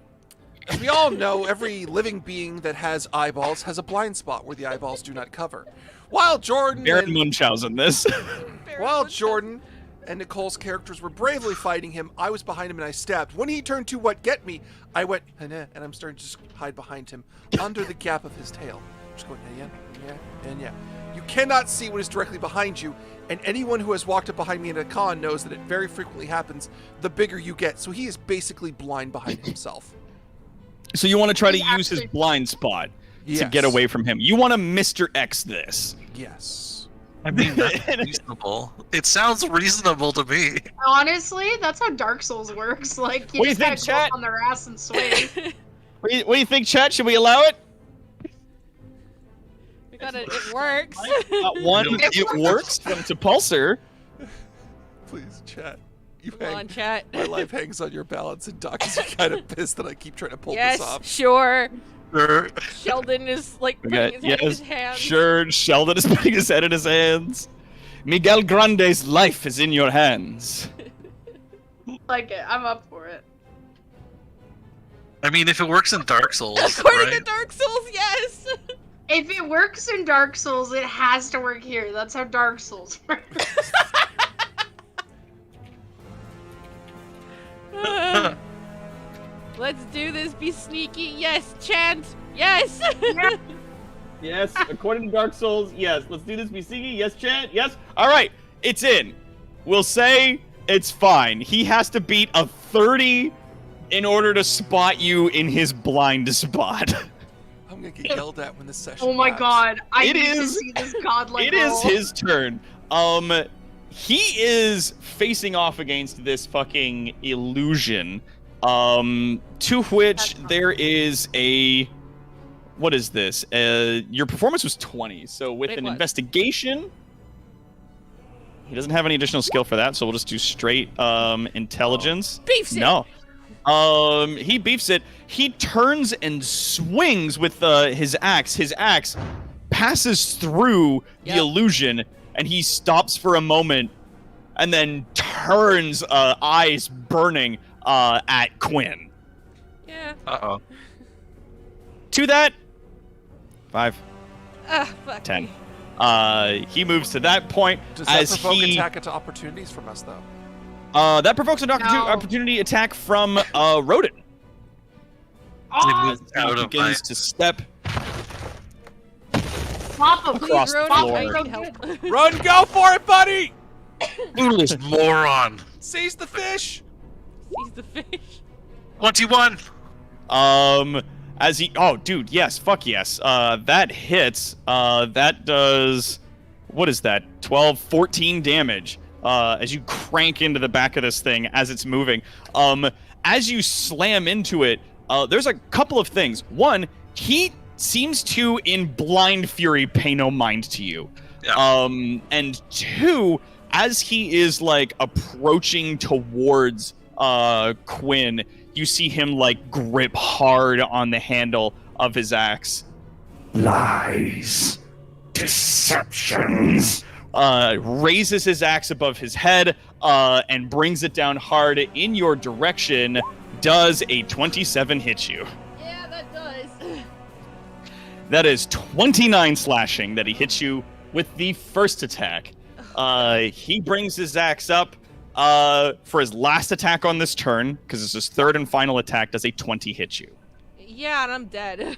Speaker 4: as we all know, every living being that has eyeballs has a blind spot where the eyeballs do not cover. While Jordan
Speaker 2: Baron
Speaker 4: and,
Speaker 2: Munchausen this.
Speaker 4: while Jordan and Nicole's characters were bravely fighting him, I was behind him and I stabbed. When he turned to what get me, I went, and I'm starting to just hide behind him under the gap of his tail. Just going, yeah. You cannot see what is directly behind you, and anyone who has walked up behind me in a con knows that it very frequently happens the bigger you get. So he is basically blind behind himself.
Speaker 2: So you want to try to
Speaker 3: He's
Speaker 2: use his
Speaker 3: actually-
Speaker 2: blind spot to
Speaker 4: Yes.
Speaker 2: get away from him. You want to Mr. X this.
Speaker 4: Yes.
Speaker 5: I mean, that's reasonable. It sounds reasonable to me.
Speaker 3: Honestly, that's how Dark Souls works. Like, you
Speaker 2: What do you
Speaker 3: just gotta
Speaker 2: think,
Speaker 3: go
Speaker 2: chat?
Speaker 3: on their ass and swing.
Speaker 2: What do you think, chat? Should we allow it?
Speaker 1: We got it. It works.
Speaker 2: One, it works from to Pulsar.
Speaker 4: Please, chat. You
Speaker 1: Come on,
Speaker 4: hang.
Speaker 1: chat.
Speaker 4: My life hangs on your balance, and Doc is kind of pissed that I keep trying to pull
Speaker 1: Yes,
Speaker 4: this off.
Speaker 1: sure.
Speaker 5: Sure.
Speaker 1: Sheldon is like putting
Speaker 2: Okay,
Speaker 1: his head in his
Speaker 2: yes,
Speaker 1: hands.
Speaker 2: sure. Sheldon is putting his head in his hands. Miguel Grande's life is in your hands.
Speaker 3: Like it. I'm up for it.
Speaker 5: I mean, if it works in Dark Souls,
Speaker 1: According
Speaker 5: right?
Speaker 1: to Dark Souls, yes.
Speaker 3: If it works in Dark Souls, it has to work here. That's how Dark Souls works.
Speaker 1: Let's do this. Be sneaky. Yes, chant. Yes.
Speaker 2: Yes, according to Dark Souls, yes. Let's do this, be sneaky. Yes, chat. Yes. All right, it's in. We'll say it's fine. He has to beat a 30 in order to spot you in his blind spot.
Speaker 4: I'm gonna get yelled at when this session.
Speaker 3: Oh my
Speaker 4: wraps.
Speaker 3: god. I
Speaker 2: It
Speaker 3: need to
Speaker 2: is-
Speaker 3: see this godlike
Speaker 2: It is
Speaker 3: roll.
Speaker 2: his turn. He is facing off against this fucking illusion. To which there is a. What is this? Your performance was 20, so with
Speaker 1: It
Speaker 2: an
Speaker 1: was.
Speaker 2: investigation, he doesn't have any additional skill for that, so we'll just do straight intelligence.
Speaker 1: Beefs it.
Speaker 2: No. He beefs it. He turns and swings with his axe. His axe passes through the
Speaker 1: Yep.
Speaker 2: illusion, and he stops for a moment, and then turns, eyes burning, at Quinn.
Speaker 1: Yeah.
Speaker 5: Uh-oh.
Speaker 2: To that, 5,
Speaker 1: Ah, fuck
Speaker 2: 10.
Speaker 1: me.
Speaker 2: He moves to that point
Speaker 4: Does that
Speaker 2: as
Speaker 4: provoke
Speaker 2: he.
Speaker 4: attack into opportunities from us, though?
Speaker 2: That provokes an
Speaker 3: No.
Speaker 2: opportunity attack from Rodin.
Speaker 3: Oh,
Speaker 5: It was out
Speaker 2: He
Speaker 5: of my...
Speaker 2: begins to step
Speaker 3: pop him.
Speaker 2: across the
Speaker 1: Rodin,
Speaker 2: floor.
Speaker 1: I need help.
Speaker 4: Run, go for it, buddy!
Speaker 5: Foolish moron.
Speaker 4: Seize the fish!
Speaker 1: He's the fish.
Speaker 5: 21.
Speaker 2: As he, oh, dude, yes, fuck yes. That hits. That does, what is that? 12, 14 damage. As you crank into the back of this thing as it's moving. As you slam into it, there's a couple of things. One, he seems to, in blind fury, pay no mind to you.
Speaker 5: Yeah.
Speaker 2: And two, as he is like approaching towards Quinn, you see him like grip hard on the handle of his axe. Lies, deceptions. Raises his axe above his head and brings it down hard in your direction. Does a 27 hit you?
Speaker 1: Yeah, that does.
Speaker 2: That is 29 slashing that he hits you with the first attack. He brings his axe up for his last attack on this turn, because it's his third and final attack. Does a 20 hit you?
Speaker 1: Yeah, and I'm dead.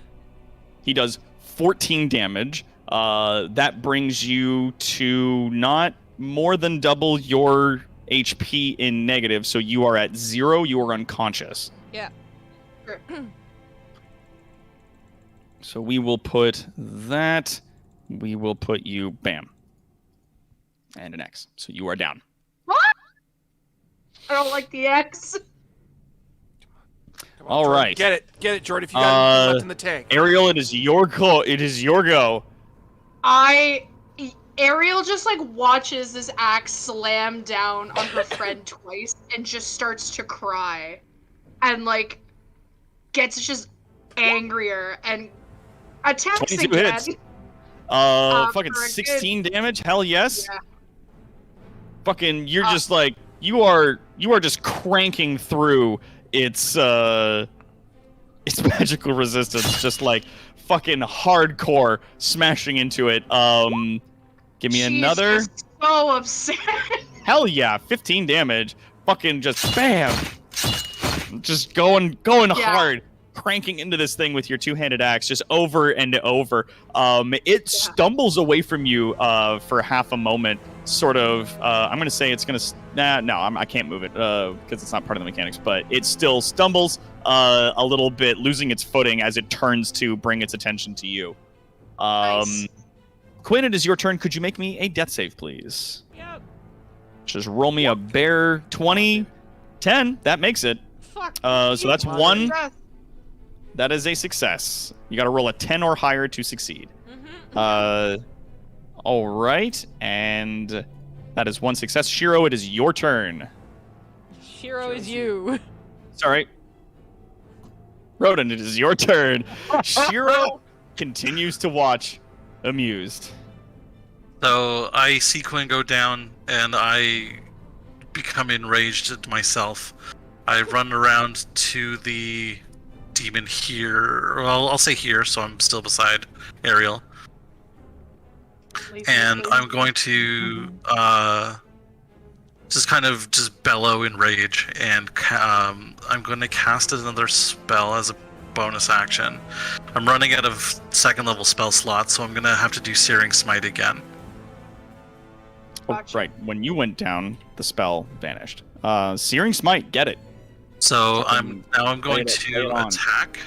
Speaker 2: He does 14 damage. That brings you to not more than double your HP in negative, so you are at 0. You are unconscious.
Speaker 1: Yeah.
Speaker 2: So we will put that. We will put you, bam, and an X. So you are down.
Speaker 3: What? I don't like the X.
Speaker 4: Come on,
Speaker 2: All
Speaker 4: Jordan.
Speaker 2: right.
Speaker 4: Get it, Jordan. If you got anything left in the tank.
Speaker 2: Ariel, it is your go. It is your go.
Speaker 3: Ariel just like watches this axe slam down on her friend twice and just starts to cry, and like gets just angrier and attacks
Speaker 2: 22
Speaker 3: again.
Speaker 2: hits.
Speaker 3: For
Speaker 2: Fucking
Speaker 3: a
Speaker 2: 16 damage. Hell yes.
Speaker 3: Yeah.
Speaker 2: Fucking, you're just like you are just cranking through its magical resistance, just like fucking hardcore smashing into it. Give me
Speaker 3: She's
Speaker 2: another.
Speaker 3: just so upset.
Speaker 2: Hell yeah, 15 damage. Fucking just bam. Just going hard, cranking into this thing with your two-handed axe just over and over. It stumbles away from you for half a moment, sort of. I'm going to say it's going to... I can't move it because it's not part of the mechanics, but it still stumbles a little bit, losing its footing as it turns to bring its attention to you.
Speaker 3: Nice.
Speaker 2: Quinn, it is your turn. Could you make me a death save, please?
Speaker 1: Yep.
Speaker 2: Just roll me a bare 20. 10. That makes it.
Speaker 1: Fuck.
Speaker 2: So that's one.
Speaker 3: Death.
Speaker 2: That is a success. You got to roll a 10 or higher to succeed. All right, and that is one success. Shiro, it is your turn.
Speaker 1: Shiro is you.
Speaker 2: Sorry. Rodan, it is your turn. Shiro continues to watch, amused.
Speaker 5: So I see Quinn go down, and I become enraged myself. I run around to the demon here. Well, I'll say here, so I'm still beside Ariel. And I'm going to just bellow in rage, and I'm going to cast another spell as a bonus action. I'm running out of second level spell slots, so I'm going to have to do Searing Smite again.
Speaker 2: Oh, right. When you went down, the spell vanished. Searing Smite, get it.
Speaker 5: So I'm going
Speaker 2: lay it
Speaker 5: to
Speaker 2: on.
Speaker 5: attack.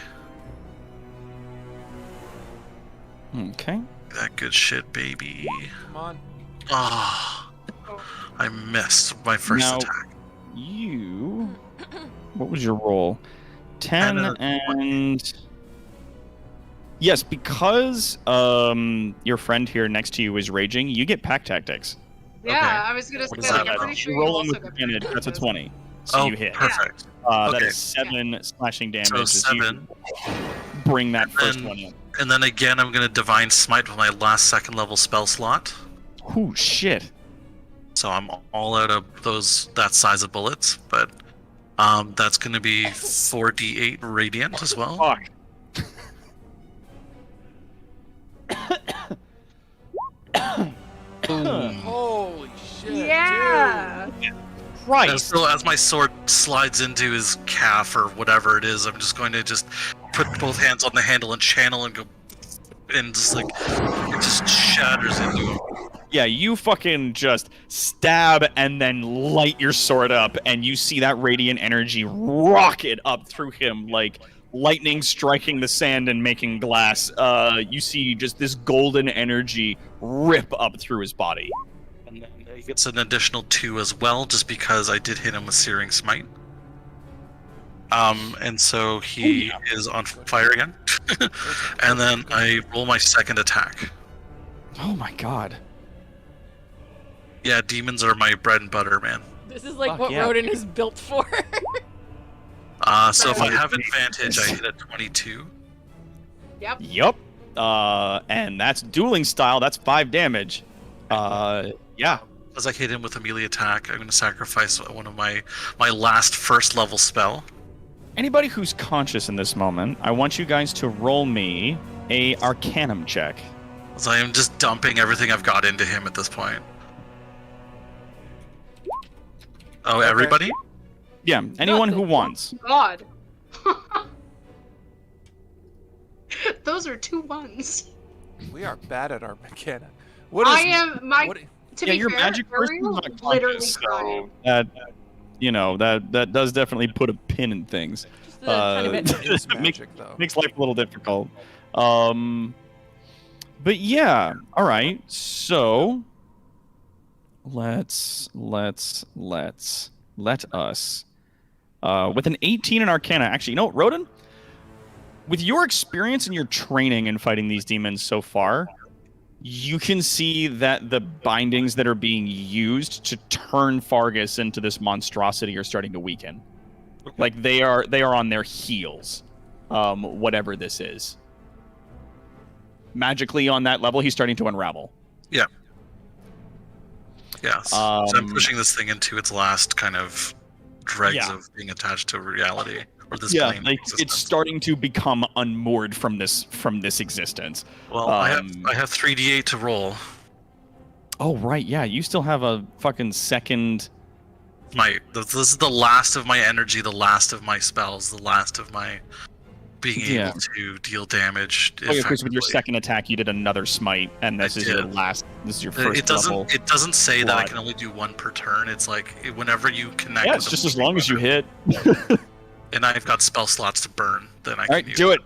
Speaker 2: Okay.
Speaker 5: That good shit, baby.
Speaker 4: Come on.
Speaker 5: Ah, I missed my first
Speaker 2: Now-
Speaker 5: attack.
Speaker 2: You... What was your roll? 10 and... Yes, because your friend here next to you is raging, you get pack tactics.
Speaker 3: Yeah,
Speaker 5: Okay.
Speaker 3: I was gonna
Speaker 5: What
Speaker 3: say,
Speaker 5: is
Speaker 3: like,
Speaker 5: that
Speaker 3: I'm
Speaker 5: about?
Speaker 3: pretty sure
Speaker 2: You're
Speaker 3: you
Speaker 2: rolling
Speaker 3: also
Speaker 2: with
Speaker 3: get
Speaker 2: advantage. That's a 20. So
Speaker 5: Oh,
Speaker 2: you hit.
Speaker 5: perfect.
Speaker 2: That
Speaker 5: Okay.
Speaker 2: is 7 slashing damage.
Speaker 5: So
Speaker 2: as
Speaker 5: 7.
Speaker 2: You bring that first
Speaker 5: then-
Speaker 2: one in.
Speaker 5: And then again, I'm going to Divine Smite with my last second level spell slot.
Speaker 2: Ooh, shit.
Speaker 5: So I'm all out of that size of bullets, but that's going to be 4d8 radiant as well.
Speaker 2: Fuck.
Speaker 4: Holy shit.
Speaker 3: Yeah.
Speaker 5: And
Speaker 2: Christ.
Speaker 5: so as my sword slides into his calf or whatever it is, I'm just going to just put both hands on the handle and channel and go, and just like it just shatters into him.
Speaker 2: Yeah, you fucking just stab and then light your sword up, and you see that radiant energy rocket up through him like lightning striking the sand and making glass. You see just this golden energy rip up through his body.
Speaker 5: And then he gets an additional 2 as well, just because I did hit him with Searing Smite. And so he is on fire again. And then I roll my second attack.
Speaker 2: Oh my god.
Speaker 5: Yeah, demons are my bread and butter, man.
Speaker 1: This is like
Speaker 2: Fuck
Speaker 1: what
Speaker 2: yeah.
Speaker 1: Rodin is built for.
Speaker 5: So if I have advantage, I hit a 22.
Speaker 3: Yep.
Speaker 2: Yup. And that's dueling style. That's 5 damage. Yeah.
Speaker 5: As I hit him with a melee attack, I'm going to sacrifice one of my last first level spell.
Speaker 2: Anybody who's conscious in this moment, I want you guys to roll me a Arcanum check.
Speaker 5: As I am just dumping everything I've got into him at this point. Oh,
Speaker 4: Okay.
Speaker 5: everybody?
Speaker 2: Yeah, anyone who wants.
Speaker 3: God. Those are 2 1s.
Speaker 4: We are bad at our mechanic. What is?
Speaker 3: I am my.
Speaker 4: What,
Speaker 3: To
Speaker 2: Yeah,
Speaker 3: be
Speaker 2: your
Speaker 3: fair,
Speaker 2: magic person's
Speaker 3: Ariel's
Speaker 2: not
Speaker 3: literally
Speaker 2: conscious,
Speaker 3: crying.
Speaker 2: so that does definitely put a pin in things.
Speaker 1: Just a tiny bit.
Speaker 4: it is
Speaker 2: Makes-
Speaker 4: magic, though.
Speaker 2: Makes life a little difficult. But yeah, all right. So let us with an 18 in Arcana. Actually, you know what, Rodin? With your experience and your training in fighting these demons so far, you can see that the bindings that are being used to turn Fargus into this monstrosity are starting to weaken. Like they are on their heels. Whatever this is. Magically on that level, he's starting to unravel.
Speaker 5: Yeah. Yeah. So I'm
Speaker 2: Um,
Speaker 5: pushing this thing into its last kind of dregs
Speaker 2: Yeah.
Speaker 5: of being attached to reality. Or this
Speaker 2: Yeah,
Speaker 5: plane of
Speaker 2: like it's
Speaker 5: existence.
Speaker 2: starting to become unmoored from this existence.
Speaker 5: Well, I
Speaker 2: um,
Speaker 5: have 3d8 to roll.
Speaker 2: Oh right, yeah, you still have a fucking second.
Speaker 5: This is the last of my energy, the last of my spells, the last of my being
Speaker 2: Yeah.
Speaker 5: able to deal damage.
Speaker 2: Oh, yeah, of course, with your
Speaker 5: effectively.
Speaker 2: second attack, you did another smite, and this
Speaker 5: I
Speaker 2: is your
Speaker 5: did.
Speaker 2: last. This is your first
Speaker 5: It doesn't.
Speaker 2: level.
Speaker 5: It doesn't say that I
Speaker 2: slot.
Speaker 5: can only do one per turn. It's like whenever you connect.
Speaker 2: Yeah,
Speaker 5: with
Speaker 2: it's
Speaker 5: a
Speaker 2: just as
Speaker 5: melee
Speaker 2: long as you
Speaker 5: weapon,
Speaker 2: hit.
Speaker 5: And I've got spell slots to burn. Then I
Speaker 2: All
Speaker 5: can
Speaker 2: right,
Speaker 5: use
Speaker 2: do it.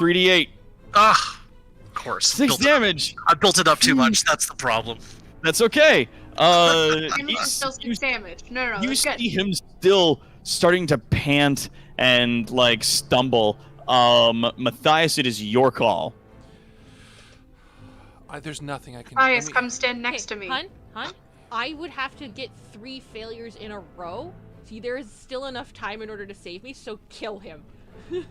Speaker 2: 3d8,
Speaker 5: Ah, of course.
Speaker 2: 6 damage.
Speaker 5: I built it up too much. That's the problem.
Speaker 2: That's okay.
Speaker 3: And
Speaker 2: you
Speaker 3: it's still 6 damage. No,
Speaker 2: you
Speaker 3: that's good.
Speaker 2: see him still starting to pant and like stumble. Matthias, it is your call.
Speaker 4: There's nothing I can.
Speaker 3: Bias, come stand next
Speaker 1: Hey,
Speaker 3: to me.
Speaker 1: Hun, I would have to get 3 failures in a row. See, there is still enough time in order to save me, so kill him.
Speaker 4: Okay.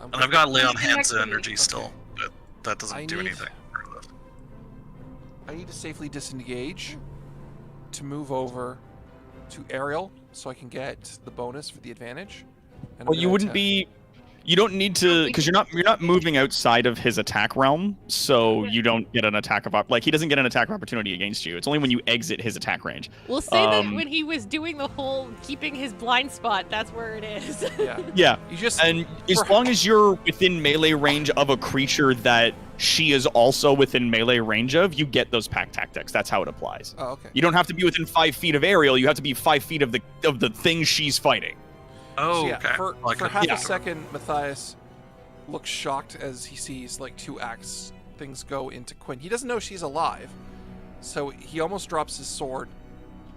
Speaker 5: And I've got lay on
Speaker 3: Next
Speaker 5: hands
Speaker 3: to me.
Speaker 5: energy
Speaker 4: Okay.
Speaker 5: still, but that doesn't
Speaker 4: I
Speaker 5: do
Speaker 4: need-
Speaker 5: anything.
Speaker 4: I need to safely disengage to move over to Ariel so I can get the bonus for the advantage. And I'm
Speaker 2: Well, you
Speaker 4: gonna
Speaker 2: wouldn't
Speaker 4: attack.
Speaker 2: be. You don't need to, because you're not moving outside of his attack realm, so you don't get an attack of like he doesn't get an attack of opportunity against you. It's only when you exit his attack range.
Speaker 1: We'll say that
Speaker 2: Um,
Speaker 1: when he was doing the whole keeping his blind spot, that's where it is.
Speaker 4: Yeah.
Speaker 2: Yeah,
Speaker 4: You just.
Speaker 2: and as
Speaker 4: For-
Speaker 2: long as you're within melee range of a creature that she is also within melee range of, you get those pack tactics. That's how it applies.
Speaker 4: Oh, okay.
Speaker 2: You don't have to be within 5 feet of Ariel. You have to be 5 feet of the thing she's fighting.
Speaker 5: Oh,
Speaker 4: So, yeah,
Speaker 5: okay.
Speaker 4: For,
Speaker 5: Like
Speaker 4: for
Speaker 5: a-
Speaker 4: half
Speaker 2: yeah.
Speaker 4: a second, Matthias looks shocked as he sees like 2 axe things go into Quinn. He doesn't know she's alive, so he almost drops his sword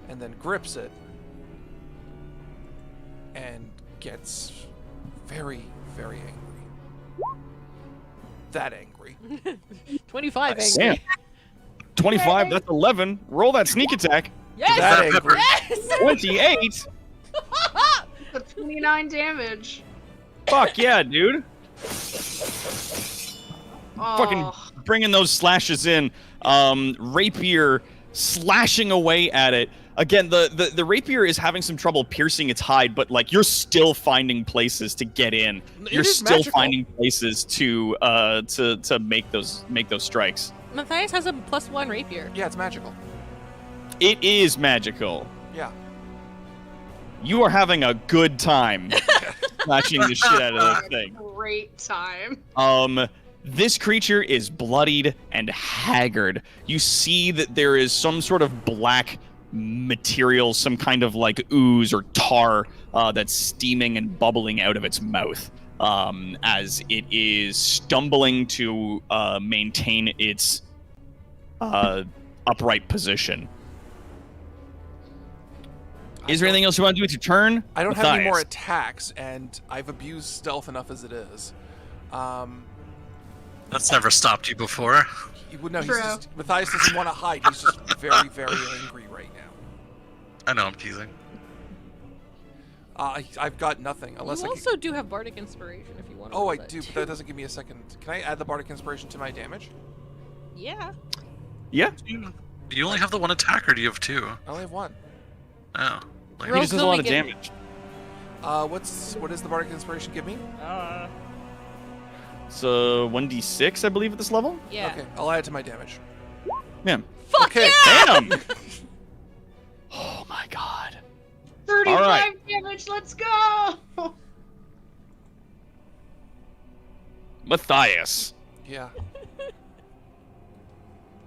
Speaker 4: and then grips it and gets very, very angry. That angry.
Speaker 1: 25 angry.
Speaker 2: Damn. 25, that's 11. Roll that sneak attack.
Speaker 1: Yes!
Speaker 4: That angry.
Speaker 1: Yes!
Speaker 2: 28.
Speaker 3: The 29 damage.
Speaker 2: Fuck yeah, dude.
Speaker 3: Oh.
Speaker 2: Fucking bringing those slashes in. Rapier slashing away at it. Again, the rapier is having some trouble piercing its hide, but like you're still finding places to get in.
Speaker 4: It
Speaker 2: You're
Speaker 4: is
Speaker 2: still
Speaker 4: magical.
Speaker 2: finding places to make those strikes.
Speaker 1: Matthias has a +1 rapier.
Speaker 4: Yeah, it's magical.
Speaker 2: It is magical.
Speaker 4: Yeah.
Speaker 2: You are having a good time slashing the shit out of that thing.
Speaker 3: Great time.
Speaker 2: This creature is bloodied and haggard. You see that there is some sort of black material, some kind of like ooze or tar that's steaming and bubbling out of its mouth as it is stumbling to maintain its upright position. Is there anything else you want to do with your turn?
Speaker 4: I don't have any more
Speaker 2: Matthias?
Speaker 4: attacks, and I've abused stealth enough as it is.
Speaker 5: That's never stopped you before.
Speaker 3: True.
Speaker 4: Matthias doesn't want to hide. He's just very, very angry right now.
Speaker 5: I know I'm teasing.
Speaker 4: I've got nothing unless
Speaker 1: You
Speaker 4: I.
Speaker 1: also do have Bardic Inspiration if you want to.
Speaker 4: Oh,
Speaker 1: roll
Speaker 4: I
Speaker 1: that
Speaker 4: do,
Speaker 1: too.
Speaker 4: but that doesn't give me a second. Can I add the Bardic Inspiration to my damage?
Speaker 1: Yeah.
Speaker 2: Yeah.
Speaker 5: Do you only have the one attack, or do you have two?
Speaker 4: I only have one.
Speaker 5: Oh. Like,
Speaker 2: He
Speaker 1: Roll
Speaker 2: just does a
Speaker 1: till
Speaker 2: lot
Speaker 1: we
Speaker 2: of
Speaker 1: get-
Speaker 2: damage.
Speaker 4: What does the Bardic Inspiration give me?
Speaker 2: So 1d6, I believe, at this level.
Speaker 1: Yeah.
Speaker 4: Okay, I'll add it to my damage.
Speaker 2: Yeah.
Speaker 1: Fuck
Speaker 4: Okay.
Speaker 1: yeah!
Speaker 2: Damn. Oh my god.
Speaker 3: 35
Speaker 2: right.
Speaker 3: damage, let's go!
Speaker 2: Matthias,
Speaker 4: Yeah.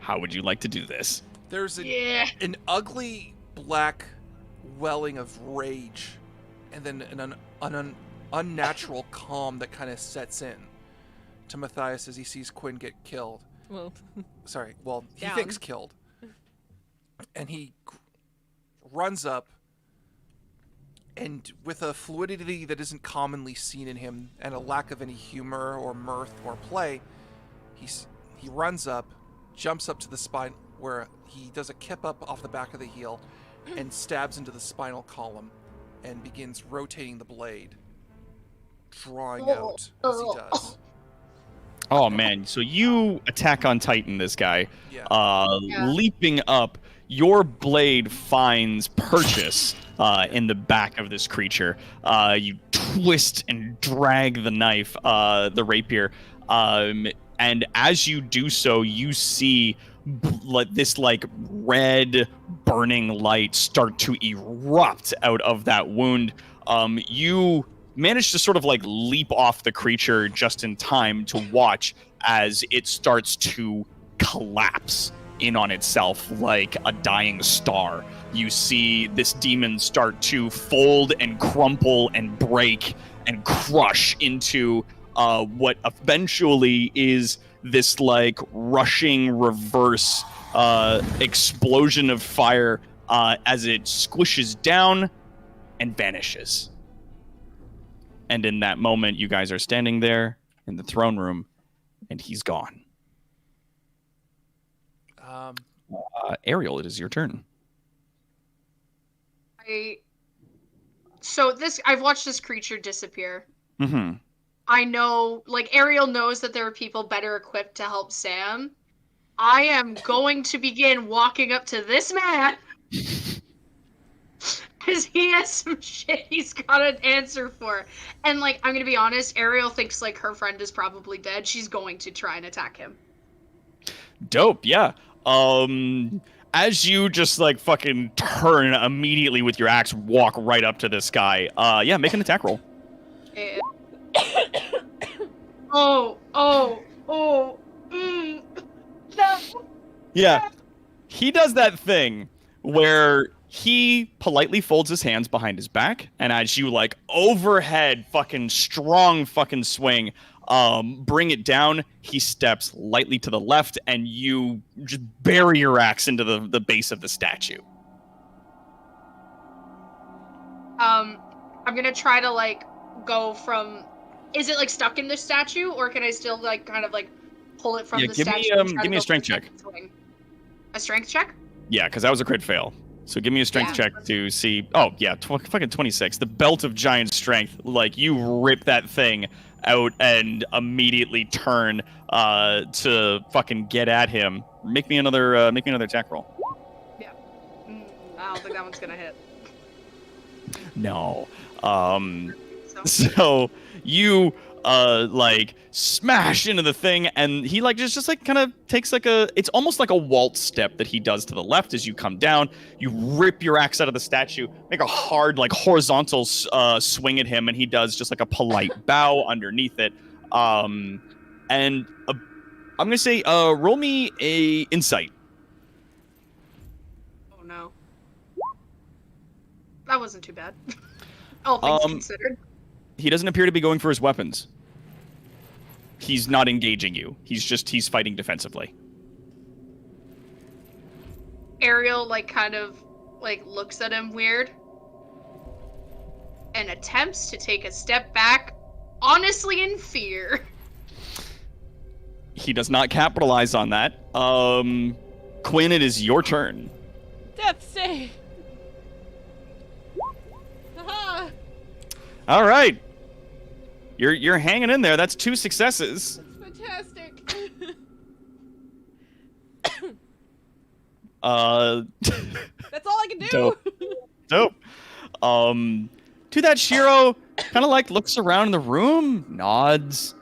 Speaker 2: how would you like to do this?
Speaker 4: There's
Speaker 3: Yeah.
Speaker 4: an ugly black welling of rage, and then an unnatural calm that kind of sets in to Matthias as he sees Quinn get killed.
Speaker 1: Well,
Speaker 4: Sorry, well, he
Speaker 1: Down.
Speaker 4: thinks killed. And he runs up, and with a fluidity that isn't commonly seen in him, and a lack of any humor or mirth or play, he runs up, jumps up to the spine, where he does a kip up off the back of the heel, and stabs into the spinal column, and begins rotating the blade, drawing out as he does.
Speaker 2: Oh man, so you attack on Titan, this guy.
Speaker 4: Yeah.
Speaker 3: Yeah.
Speaker 2: Leaping up, your blade finds purchase in the back of this creature. You twist and drag the knife, the rapier, and as you do so, you see this red burning light start to erupt out of that wound. You manage to sort of leap off the creature just in time to watch as it starts to collapse in on itself like a dying star. You see this demon start to fold and crumple and break and crush into what eventually is this rushing reverse explosion of fire as it squishes down and vanishes. And in that moment, you guys are standing there in the throne room, and he's gone. Ariel, it is your turn.
Speaker 3: I've watched this creature disappear.
Speaker 2: Mm-hmm.
Speaker 3: I know, Ariel knows that there are people better equipped to help Sam. I am going to begin walking up to this man. Because he has some shit he's got an answer for. And, I'm gonna be honest, Ariel thinks, her friend is probably dead. She's going to try and attack him.
Speaker 2: Dope, yeah. As you just, fucking turn immediately with your axe, walk right up to this guy. Yeah, make an attack roll.
Speaker 3: And...
Speaker 2: Yeah. He does that thing where he politely folds his hands behind his back, and as you overhead fucking strong fucking swing, bring it down, he steps lightly to the left, and you just bury your axe into the base of the statue.
Speaker 3: I'm gonna try to go from. Is it stuck in the statue, or can I still pull it from the statue?
Speaker 2: Give me a strength check.
Speaker 3: A strength check?
Speaker 2: Yeah, because that was a crit fail. So give me a strength check to see. Oh yeah, fucking 26. The belt of giant strength. You rip that thing out and immediately turn to fucking get at him. Make me another attack roll.
Speaker 3: Yeah. I don't think that one's gonna hit.
Speaker 2: No.
Speaker 3: So.
Speaker 2: So you smash into the thing, and he just kind of takes it's almost like a waltz step that he does to the left as you come down. You rip your axe out of the statue, make a hard horizontal swing at him, and he does just a polite bow underneath it. And I'm gonna say roll me a insight.
Speaker 3: Oh no. That wasn't too bad. All things considered.
Speaker 2: He doesn't appear to be going for his weapons. He's not engaging you. He's fighting defensively.
Speaker 3: Ariel kind of looks at him weird and attempts to take a step back, honestly in fear.
Speaker 2: He does not capitalize on that. Quinn, it is your turn.
Speaker 1: Death save. Haha.
Speaker 2: All right. You're hanging in there. That's 2 successes.
Speaker 1: That's fantastic. That's all I can do.
Speaker 2: Dope. To that, Shiro kind of like looks around the room, nods.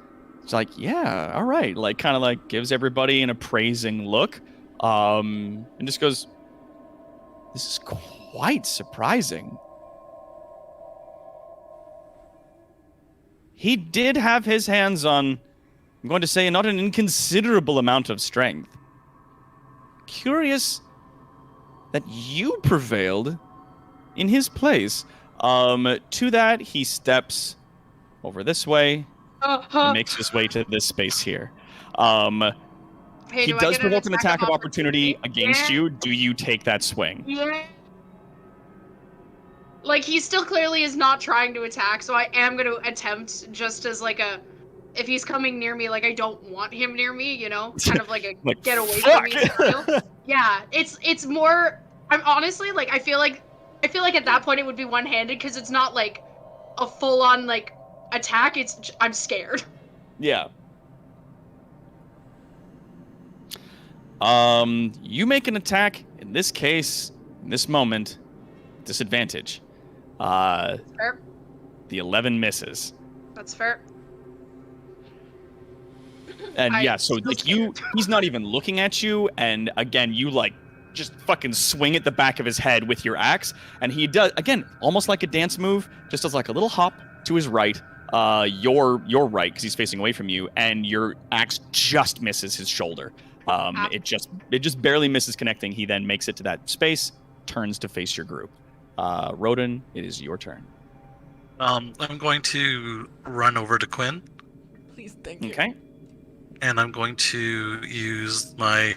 Speaker 2: It's like, yeah, all right. Like, kind of like gives everybody an appraising look, and just goes, "This is quite surprising." He did have his hands on, I'm going to say, not an inconsiderable amount of strength. Curious that you prevailed in his place. To that, he steps over this way and makes his way to this space here.
Speaker 3: Hey,
Speaker 2: He
Speaker 3: do I
Speaker 2: does
Speaker 3: get an
Speaker 2: provoke an attack of opportunity against
Speaker 3: Yeah.
Speaker 2: you. Do you take that swing?
Speaker 3: Yeah. Like, he still clearly is not trying to attack, so I am going to attempt just as, like, if he's coming near me, like, I don't want him near me, you know? Kind of like a
Speaker 2: Like,
Speaker 3: get away
Speaker 2: fuck!
Speaker 3: from me scenario. Yeah, it's more, I'm honestly, like, I feel like at that point it would be one-handed, because it's not, like, a full-on, like, attack, I'm scared.
Speaker 2: Yeah. You make an attack, in this case, in this moment, disadvantage.
Speaker 3: Fair.
Speaker 2: The 11 misses.
Speaker 3: That's fair.
Speaker 2: And
Speaker 3: I'm
Speaker 2: yeah, so
Speaker 3: still
Speaker 2: like he's not even looking at you, and again, you like just fucking swing at the back of his head with your axe, and he does, again, almost like a dance move, just does like a little hop to his right, your right, because he's facing away from you, and your axe just misses his shoulder. It just barely misses connecting. He then makes it to that space, turns to face your group. Rodin, it is your turn.
Speaker 5: I'm going to run over to Quinn,
Speaker 1: Please, thank you.
Speaker 2: Okay.
Speaker 5: and I'm going to use my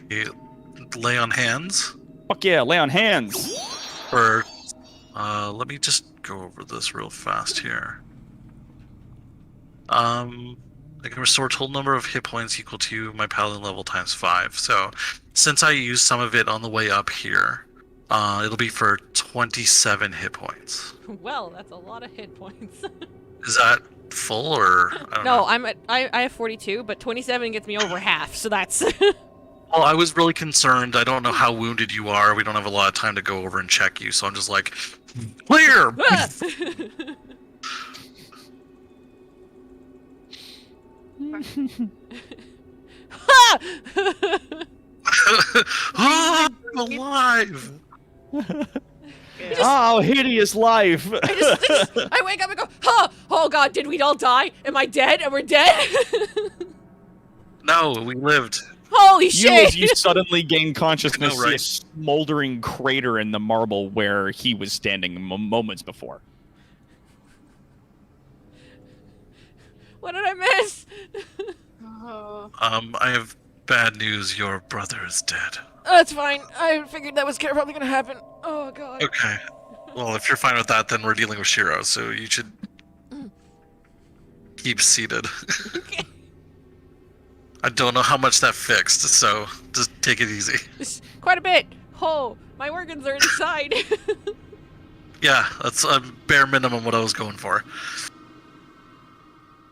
Speaker 5: lay on hands
Speaker 2: Fuck yeah, lay on hands.
Speaker 5: for. Let me just go over this real fast here. I can restore total number of hit points equal to my paladin level times 5. So, since I used some of it on the way up here, it'll be for 27 hit points.
Speaker 1: Well, that's a lot of hit points.
Speaker 5: Is that full or? I don't know.
Speaker 1: I have 42, but 27 gets me over half, so that's.
Speaker 5: Well, I was really concerned. I don't know how wounded you are. We don't have a lot of time to go over and check you, so I'm just like, clear.
Speaker 1: Ha!
Speaker 5: Ah, I'm alive.
Speaker 2: Oh, hideous life.
Speaker 1: I wake up and go, huh! Oh god, did we all die? Am I dead? And we're dead?
Speaker 5: No, we lived.
Speaker 1: Holy
Speaker 2: You,
Speaker 1: shit!
Speaker 2: as you suddenly gain consciousness,
Speaker 5: I know, right?
Speaker 2: see a smoldering crater in the marble where he was standing moments before.
Speaker 1: What did I miss?
Speaker 5: I have bad news. Your brother is dead.
Speaker 1: That's fine. I figured that was probably gonna happen. Oh god.
Speaker 5: Okay. Well, if you're fine with that, then we're dealing with Shiro, so you should keep seated.
Speaker 1: Okay.
Speaker 5: I don't know how much that fixed, so just take it easy.
Speaker 1: It's quite a bit. Oh, my organs are inside.
Speaker 5: Yeah, that's a bare minimum what I was going for.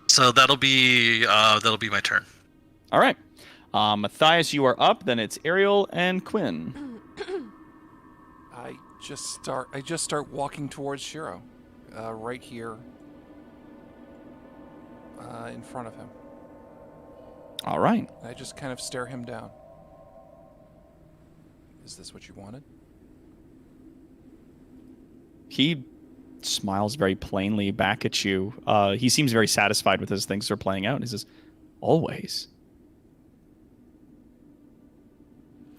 Speaker 5: So that'll be my turn.
Speaker 2: All right. Matthias, you are up. Then it's Ariel and Quinn.
Speaker 4: I just start walking towards Shiro, right here, in front of him.
Speaker 2: All right.
Speaker 4: I just kind of stare him down. Is this what you wanted?
Speaker 2: He smiles very plainly back at you. He seems very satisfied with as things are playing out. He says, always.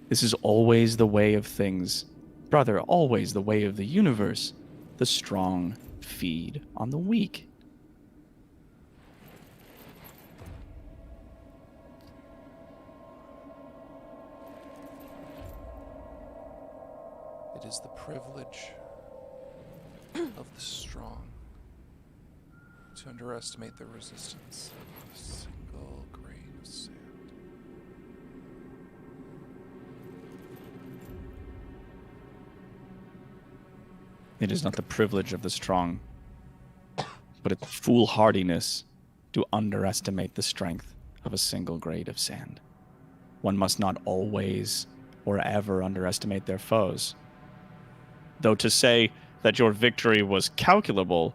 Speaker 2: This is always the way of things. Brother, always the way of the universe. The strong feed on the weak.
Speaker 4: It is the privilege of the strong To underestimate the resistance of a single grain of sand.
Speaker 2: It is not the privilege of the strong, but it's foolhardiness to underestimate the strength of a single grain of sand. One must not always or ever underestimate their foes. Though to say that your victory was calculable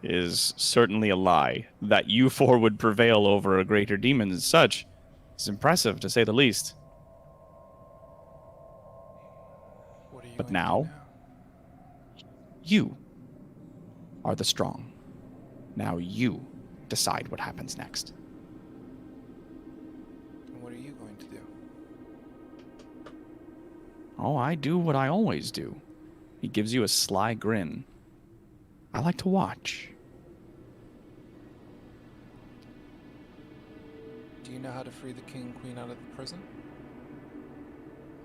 Speaker 2: is certainly a lie. That you four would prevail over a greater demon as such is impressive, to say the least.
Speaker 4: What are you
Speaker 2: But
Speaker 4: going to do
Speaker 2: now, you are the strong. Now you decide what happens next.
Speaker 4: And what are you going to do?
Speaker 2: Oh, I do what I always do. He gives you a sly grin. I like to watch.
Speaker 4: Do you know how to free the king and queen out of the prison?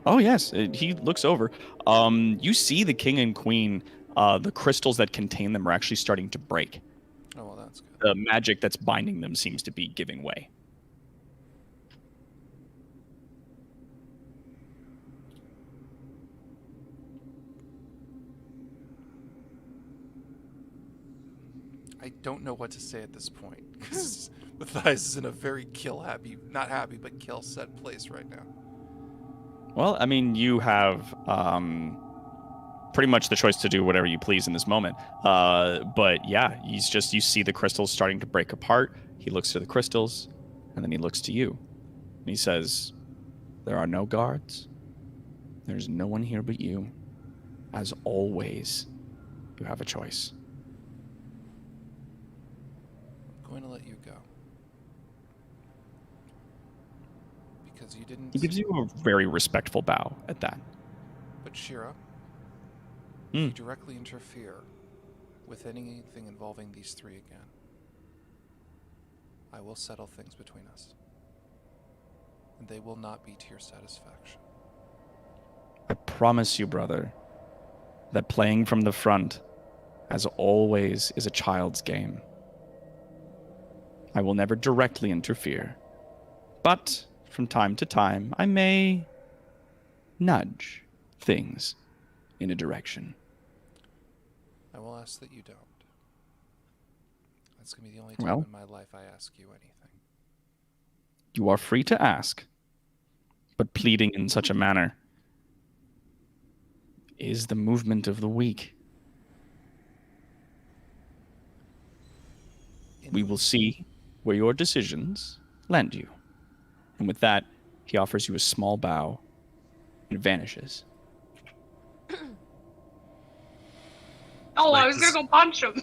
Speaker 2: Oh, yes. He looks over. You see the king and queen, the crystals that contain them are actually starting to break.
Speaker 4: Oh, well, that's good.
Speaker 2: The magic that's binding them seems to be giving way.
Speaker 4: I don't know what to say at this point, because Matthias is in a very kill-happy, not happy, but kill-set place right now.
Speaker 2: Well, I mean, you have pretty much the choice to do whatever you please in this moment. But yeah, you see the crystals starting to break apart. He looks to the crystals, and then he looks to you. And he says, there are no guards. There's no one here but you. As always, you have a choice.
Speaker 4: I'm going to let you go. Because you didn't...
Speaker 2: He gives you a very respectful bow at that.
Speaker 4: But Shira, if
Speaker 2: Hmm.
Speaker 4: you directly interfere with anything involving these three again, I will settle things between us. And they will not be to your satisfaction.
Speaker 2: I promise you, brother, that playing from the front, as always, is a child's game. I will never directly interfere, but from time to time, I may nudge things in a direction.
Speaker 4: I will ask that you don't. That's going to be the only
Speaker 2: Well.
Speaker 4: time in my life I ask you anything.
Speaker 2: You are free to ask, but pleading in such a manner is the movement of the weak. We will see where your decisions land you. And with that, he offers you a small bow and vanishes.
Speaker 3: Oh,
Speaker 5: Like
Speaker 3: I was
Speaker 5: this-
Speaker 3: gonna go punch him.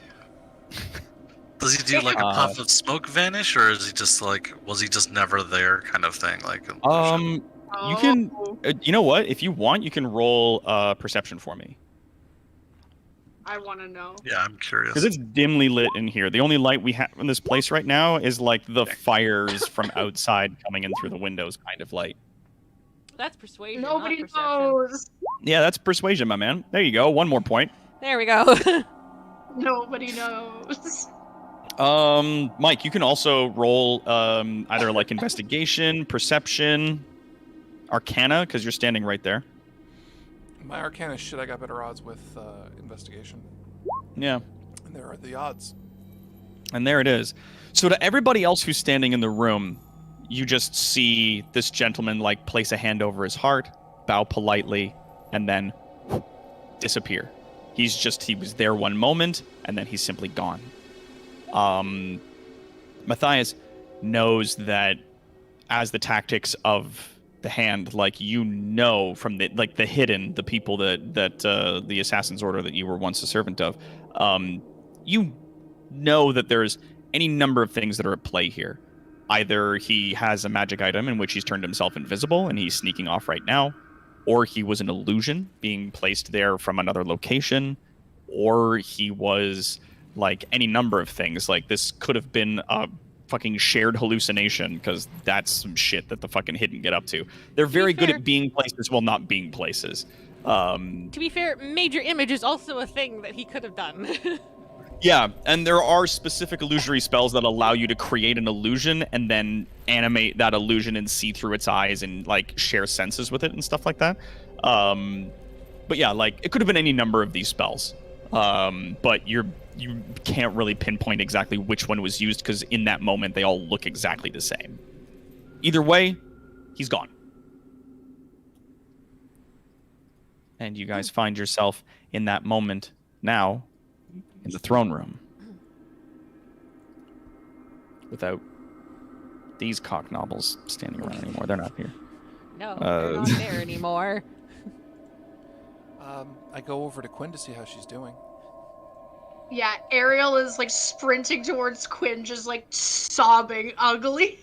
Speaker 5: Does he do like a puff of smoke vanish, or is he just like, was he just never there kind of thing? Like,
Speaker 2: You can,
Speaker 3: Oh,
Speaker 2: you know what? If you want, you can roll perception for me.
Speaker 3: I want to know.
Speaker 5: yeah, I'm curious.
Speaker 2: Because it's dimly lit in here. The only light we have in this place right now is like the fires from outside coming in through the windows kind of light.
Speaker 1: That's persuasion.
Speaker 3: Nobody
Speaker 1: not perception.
Speaker 3: knows.
Speaker 2: Yeah, that's persuasion, my man. There you go. One more point.
Speaker 1: There we go.
Speaker 3: Nobody knows.
Speaker 2: Mike, you can also roll either like investigation, perception, arcana, because you're standing right there.
Speaker 4: My arcana shit, I got better odds with investigation.
Speaker 2: Yeah.
Speaker 4: And there are the odds.
Speaker 2: And there it is. So to everybody else who's standing in the room, you just see this gentleman like place a hand over his heart, bow politely, and then disappear. He was there one moment, and then he's simply gone. Matthias knows that as the tactics of the hand, like, you know, from the hidden, the people that the Assassin's Order that you were once a servant of, you know that there's any number of things that are at play here. Either he has a magic item in which he's turned himself invisible and he's sneaking off right now, or he was an illusion being placed there from another location, or he was like any number of things. Like, this could have been a fucking shared hallucination, because that's some shit that the fucking hidden get up to. They're very good
Speaker 1: fair-
Speaker 2: at being places while not being places.
Speaker 1: To be fair, major image is also a thing that he could have done.
Speaker 2: Yeah, and there are specific illusory spells that allow you to create an illusion and then animate that illusion and see through its eyes and like share senses with it and stuff like that. But yeah, like it could have been any number of these spells. But you can't really pinpoint exactly which one was used because in that moment they all look exactly the same. Either way, he's gone. And you guys find yourself in that moment now in the throne room. Without these cocknobbles standing around anymore. They're not here.
Speaker 1: No, they're not there anymore.
Speaker 4: I go over to Quinn to see how she's doing.
Speaker 3: Yeah, Ariel is like sprinting towards Quinn, just like sobbing ugly.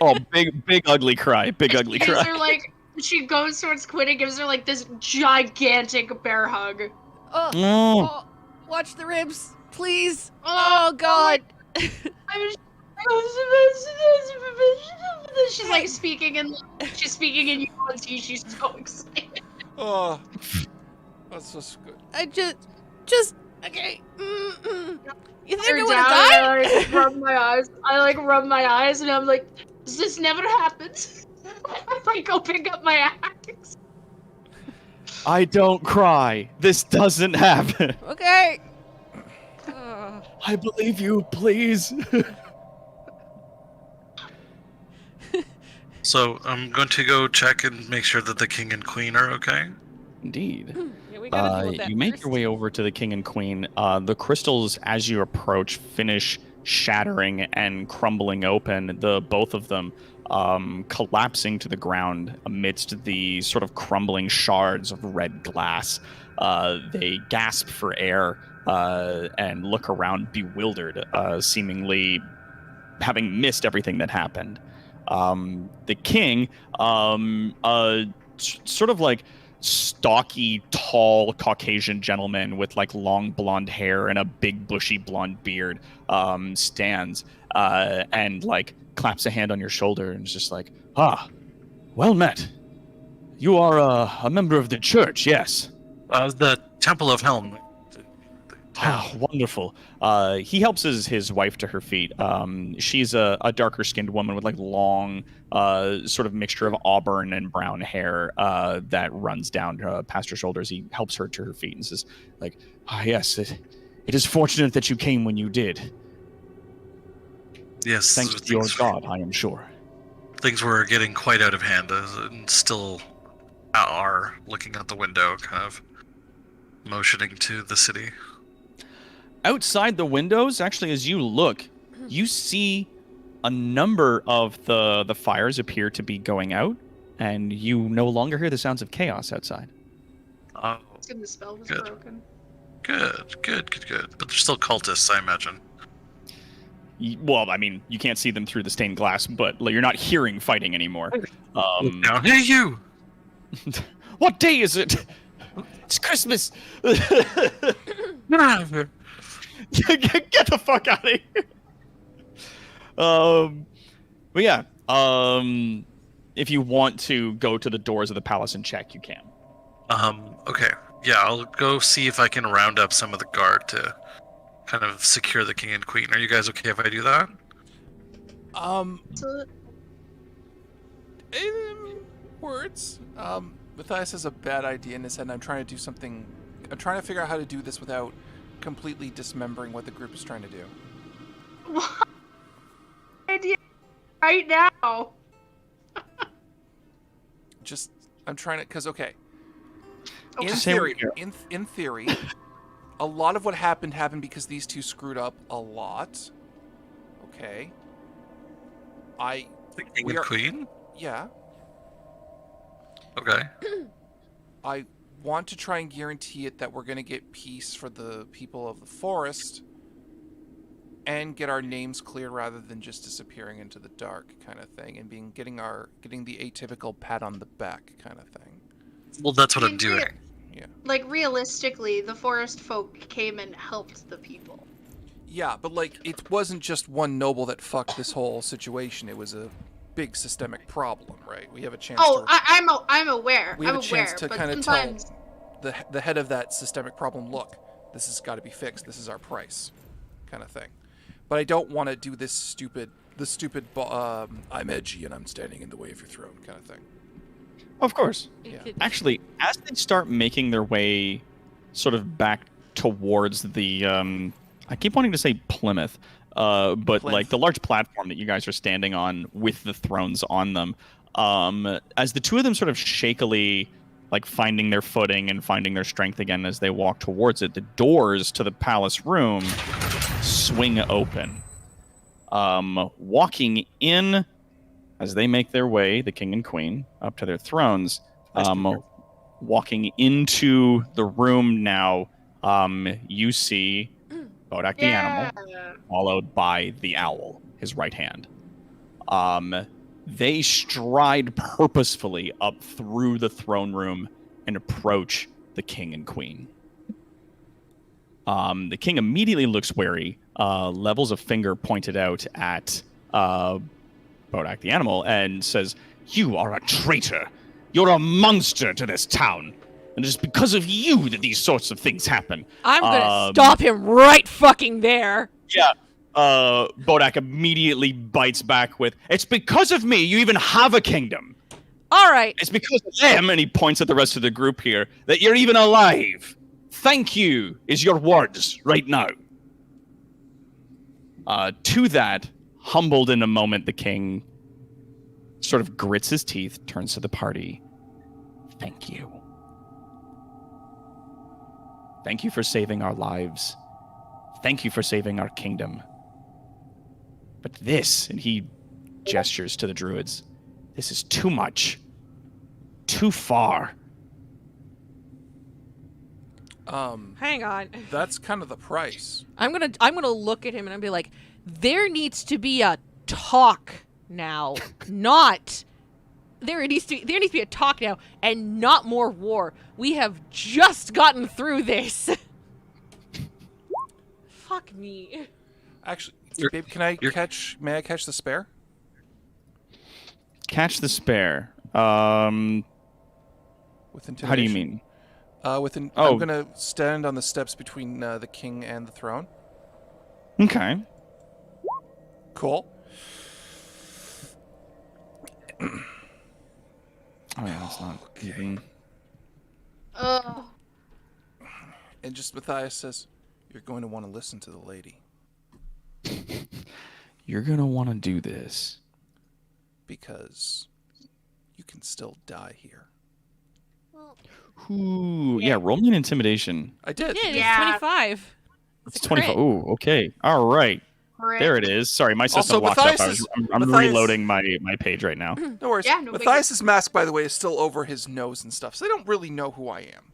Speaker 2: Oh, big ugly cry. Big ugly
Speaker 3: Gives
Speaker 2: cry.
Speaker 3: her like she goes towards Quinn and gives her like this gigantic bear hug.
Speaker 1: Oh,
Speaker 2: Oh.
Speaker 1: oh, watch the ribs, please.
Speaker 3: Oh,
Speaker 1: Oh God.
Speaker 3: She's like speaking in Yuan-Ti. She's so excited.
Speaker 4: Oh, that's just good.
Speaker 1: I just okay. You think
Speaker 3: Her
Speaker 1: I would
Speaker 3: down,
Speaker 1: have died?
Speaker 3: I like rub my eyes. I like rub my eyes, and I'm like, this never happens. I like go pick up my axe.
Speaker 2: I don't cry. This doesn't happen.
Speaker 1: Okay.
Speaker 2: I believe you, please.
Speaker 5: So I'm going to go check and make sure that the king and queen are okay.
Speaker 2: Indeed.
Speaker 1: Yeah, we gotta deal with that
Speaker 2: You make
Speaker 1: first.
Speaker 2: your way over to the king and queen. The crystals, as you approach, finish shattering and crumbling open. The both of them collapsing to the ground amidst the sort of crumbling shards of red glass. They gasp for air and look around bewildered, seemingly having missed everything that happened. The king, sort of like stocky, tall Caucasian gentleman with like long blonde hair and a big bushy blonde beard, stands and like claps a hand on your shoulder and is just like, well met. You are a member of the church, yes.
Speaker 5: The Temple of Helm.
Speaker 2: Ah, wonderful. He helps his wife to her feet. She's a darker skinned woman with like long, sort of mixture of auburn and brown hair that runs down past her shoulders. He helps her to her feet and says, like, yes, it is fortunate that you came when you did.
Speaker 5: Yes.
Speaker 2: Thanks to your God, I am sure.
Speaker 5: Things were getting quite out of hand and still are looking out the window, kind of motioning to the city.
Speaker 2: Outside the windows, actually, as you look, you see a number of the fires appear to be going out, and you no longer hear the sounds of chaos outside.
Speaker 5: Oh,
Speaker 3: And the spell was
Speaker 5: Good.
Speaker 3: broken.
Speaker 5: good. But they're still cultists, I imagine.
Speaker 2: Well, I mean, you can't see them through the stained glass, but you're not hearing fighting anymore.
Speaker 5: Now, hey, you!
Speaker 2: What day is it? It's Christmas.
Speaker 5: Get out of here!
Speaker 2: Get the fuck out of here. But yeah, if you want to go to the doors of the palace and check, you can.
Speaker 5: Okay. Yeah, I'll go see if I can round up some of the guard to kind of secure the king and queen. Are you guys okay if I do that?
Speaker 3: So,
Speaker 4: Words. Matthias has a bad idea in his head, and I'm trying to do something. I'm trying to figure out how to do this without completely dismembering what the group is trying to do.
Speaker 3: what idea right now?
Speaker 4: Just, I'm trying to, because okay. In
Speaker 2: Just say what
Speaker 4: theory,
Speaker 2: you
Speaker 4: in theory, a lot of what happened because these two screwed up a lot. Okay.
Speaker 5: The king
Speaker 4: We
Speaker 5: and
Speaker 4: are-
Speaker 5: queen?
Speaker 4: Yeah.
Speaker 5: Okay.
Speaker 4: I want to try and guarantee it that we're going to get peace for the people of the forest and get our names clear rather than just disappearing into the dark kind of thing and getting the atypical pat on the back kind of thing.
Speaker 5: Well, that's what
Speaker 3: I
Speaker 5: I'm
Speaker 3: mean,
Speaker 5: doing.
Speaker 3: Like, realistically, the forest folk came and helped the people.
Speaker 4: Yeah, but like it wasn't just one noble that fucked this whole situation. It was a big systemic problem, right? We have a chance
Speaker 3: Oh,
Speaker 4: to
Speaker 3: I'm aware.
Speaker 4: we have
Speaker 3: I'm
Speaker 4: a chance
Speaker 3: aware,
Speaker 4: to
Speaker 3: but
Speaker 4: kind of
Speaker 3: sometimes
Speaker 4: tell the head of that systemic problem, look, this has got to be fixed. This is our price, kind of thing. But I don't want to do this stupid, I'm edgy and I'm standing in the way of your throne kind of thing.
Speaker 2: Of course.
Speaker 4: Yeah.
Speaker 2: Actually, as they start making their way sort of back towards the, I keep wanting to say Plymouth, but like the large platform that you guys are standing on with the thrones on them, as the two of them sort of shakily, like finding their footing and finding their strength again as they walk towards it, the doors to the palace room swing open. Walking in as they make their way, the king and queen, up to their thrones, walking into the room now, you see Bardic the animal, followed by the owl, his right hand. They stride purposefully up through the throne room and approach the king and queen. The king immediately looks wary, levels a finger pointed out at Bardic the animal, and says, "You are a traitor. You're a monster to this town. And it is because of you that these sorts of things happen."
Speaker 1: I'm gonna stop him right fucking there.
Speaker 2: Yeah. Bardic immediately bites back with, "It's because of me you even have a kingdom.
Speaker 1: All right.
Speaker 2: It's because of them," and he points at the rest of the group here, "that you're even alive. Thank you is your words right now." To that, humbled in a moment, the king sort of grits his teeth, turns to the party. "Thank you. Thank you for saving our lives. Thank you for saving our kingdom. But this," and he gestures to the druids, "this is too much. Too far."
Speaker 1: Hang on.
Speaker 4: That's kind of the price.
Speaker 1: I'm gonna look at him and I'll be like, there needs to be a talk now, not there needs to be a talk now, and not more war. We have just gotten through this. Fuck me.
Speaker 4: Actually, babe, may I catch the spare?
Speaker 2: Catch the spare.
Speaker 4: With intimidation?
Speaker 2: How do you mean?
Speaker 4: I'm gonna stand on the steps between the king and the throne.
Speaker 2: Okay.
Speaker 4: Cool.
Speaker 2: Oh yeah, that's not even.
Speaker 4: And just Matthias says, "You're going to want to listen to the lady."
Speaker 2: You're gonna want to do this.
Speaker 4: Because you can still die here.
Speaker 2: Ooh, yeah, roll me an intimidation.
Speaker 4: I did.
Speaker 1: Yeah, it's
Speaker 3: Yeah.
Speaker 1: 25.
Speaker 2: It's 25. Ooh, okay. All right.
Speaker 3: Correct.
Speaker 2: There it is. Sorry, my system
Speaker 4: Also,
Speaker 2: locked up.
Speaker 4: Matthias
Speaker 2: I'm
Speaker 4: Matthias-
Speaker 2: reloading my page right now.
Speaker 4: No worries.
Speaker 3: Yeah, no biggie.
Speaker 4: Matthias's mask, by the way, is still over his nose and stuff, so they don't really know who I am.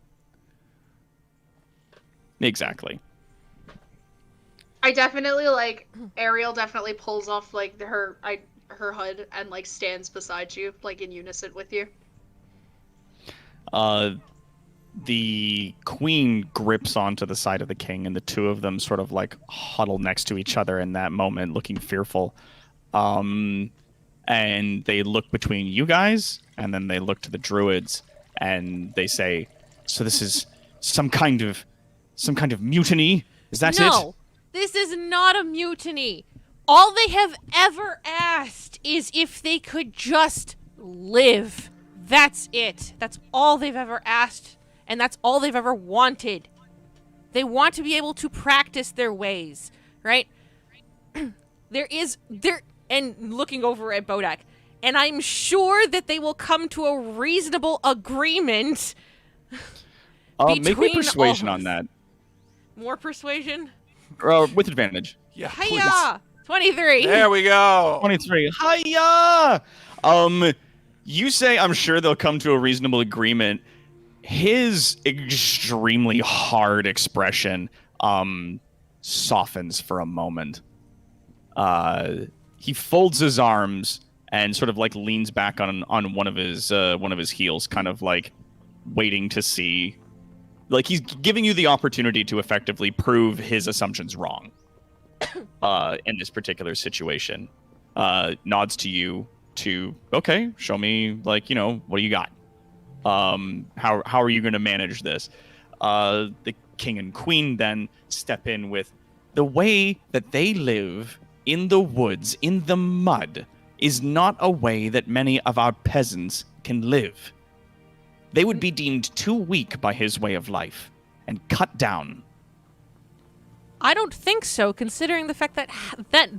Speaker 2: Exactly.
Speaker 3: I definitely Ariel definitely pulls off her hood and stands beside you in unison with you.
Speaker 2: The queen grips onto the side of the king, and the two of them sort of huddle next to each other in that moment, looking fearful. And they look between you guys, and then they look to the druids, and they say, "So this is some kind of mutiny? Is that it?"
Speaker 1: No, this is not a mutiny. All they have ever asked is if they could just live. That's it. That's all they've ever asked, and that's all they've ever wanted. They want to be able to practice their ways, right? And looking over at Bodak, and I'm sure that they will come to a reasonable agreement.
Speaker 2: Make me
Speaker 1: between
Speaker 2: persuasion
Speaker 1: all-
Speaker 2: on that.
Speaker 1: More persuasion?
Speaker 2: With advantage.
Speaker 4: Yeah, please.
Speaker 1: Hiya! 23.
Speaker 4: There we go.
Speaker 2: 23. Hiya! You say, "I'm sure they'll come to a reasonable agreement." His extremely hard expression softens for a moment. He folds his arms and sort of leans back on one of his heels, kind of waiting to see. He's giving you the opportunity to effectively prove his assumptions wrong in this particular situation. Nods to you to, "Okay, show me, what do you got? How are you going to manage this?" the king and queen then step in with, the way that they live in the woods, in the mud, is not a way that many of our peasants can live. They would be deemed too weak by his way of life and cut down.
Speaker 1: I don't think so, considering the fact that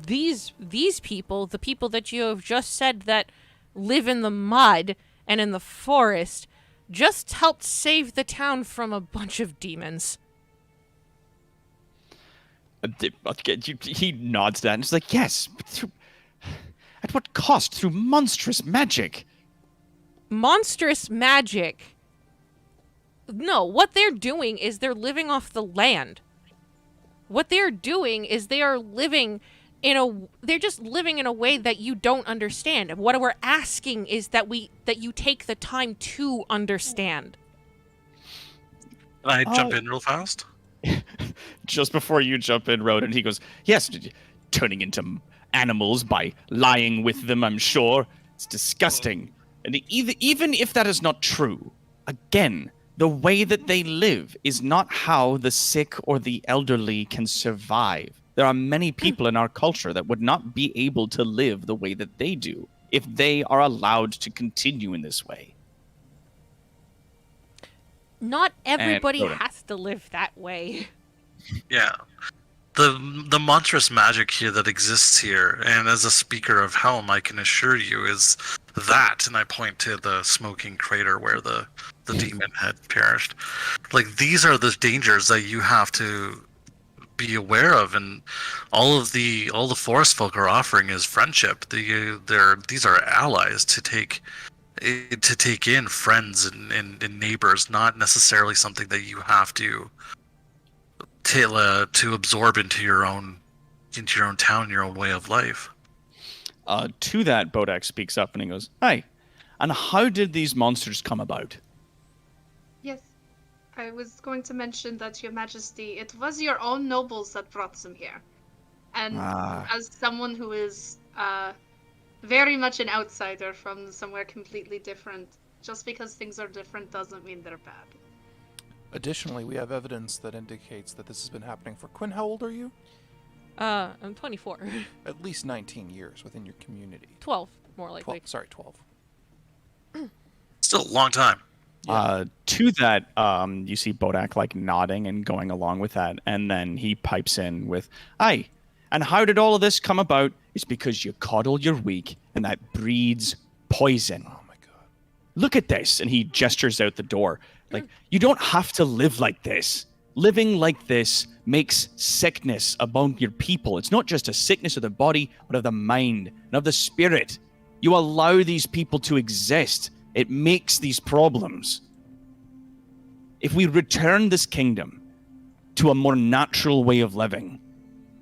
Speaker 1: these people, the people that you have just said that live in the mud and in the forest, just helped save the town from a bunch of demons.
Speaker 2: He nods that and is like, yes, but at what cost? Through monstrous magic.
Speaker 1: Monstrous magic? No, what they're doing is they're living off the land. What they're doing is they're just living in a way that you don't understand. And what we're asking is that you take the time to understand.
Speaker 5: Can I jump in real fast?
Speaker 2: Just before you jump in, Roden, he goes, yes, turning into animals by lying with them, I'm sure. It's disgusting. And even if that is not true, again, the way that they live is not how the sick or the elderly can survive. There are many people in our culture that would not be able to live the way that they do if they are allowed to continue in this way.
Speaker 1: Not everybody has to live that way.
Speaker 5: Yeah. The monstrous magic here that exists here, and as a speaker of Helm, I can assure you, is that, and I point to the smoking crater where the demon had perished. Like, these are the dangers that you have to be aware of, and all the forest folk are offering is friendship. These are allies to take in friends and neighbors, not necessarily something that you have to absorb into your own town, your own way of life.
Speaker 2: To that, Bodak speaks up and he goes, "Hi, and how did these monsters come about?"
Speaker 3: Yes, I was going to mention that, Your Majesty, it was your own nobles that brought them here. And as someone who is very much an outsider from somewhere completely different, just because things are different doesn't mean they're bad.
Speaker 4: Additionally, we have evidence that indicates that this has been happening for Quinn. How old are you?
Speaker 1: I'm 24.
Speaker 4: At least 19 years within your community.
Speaker 1: 12, more likely.
Speaker 4: 12.
Speaker 5: Still a long time.
Speaker 2: To that, you see Bodak like nodding and going along with that, and then he pipes in with, "Aye, and how did all of this come about? It's because you coddle your weak, and that breeds poison.
Speaker 4: Oh my god.
Speaker 2: Look at this," and he gestures out the door. Like, you don't have to live like this. Living like this makes sickness among your people. It's not just a sickness of the body, but of the mind and of the spirit. You allow these people to exist. It makes these problems. If we return this kingdom to a more natural way of living,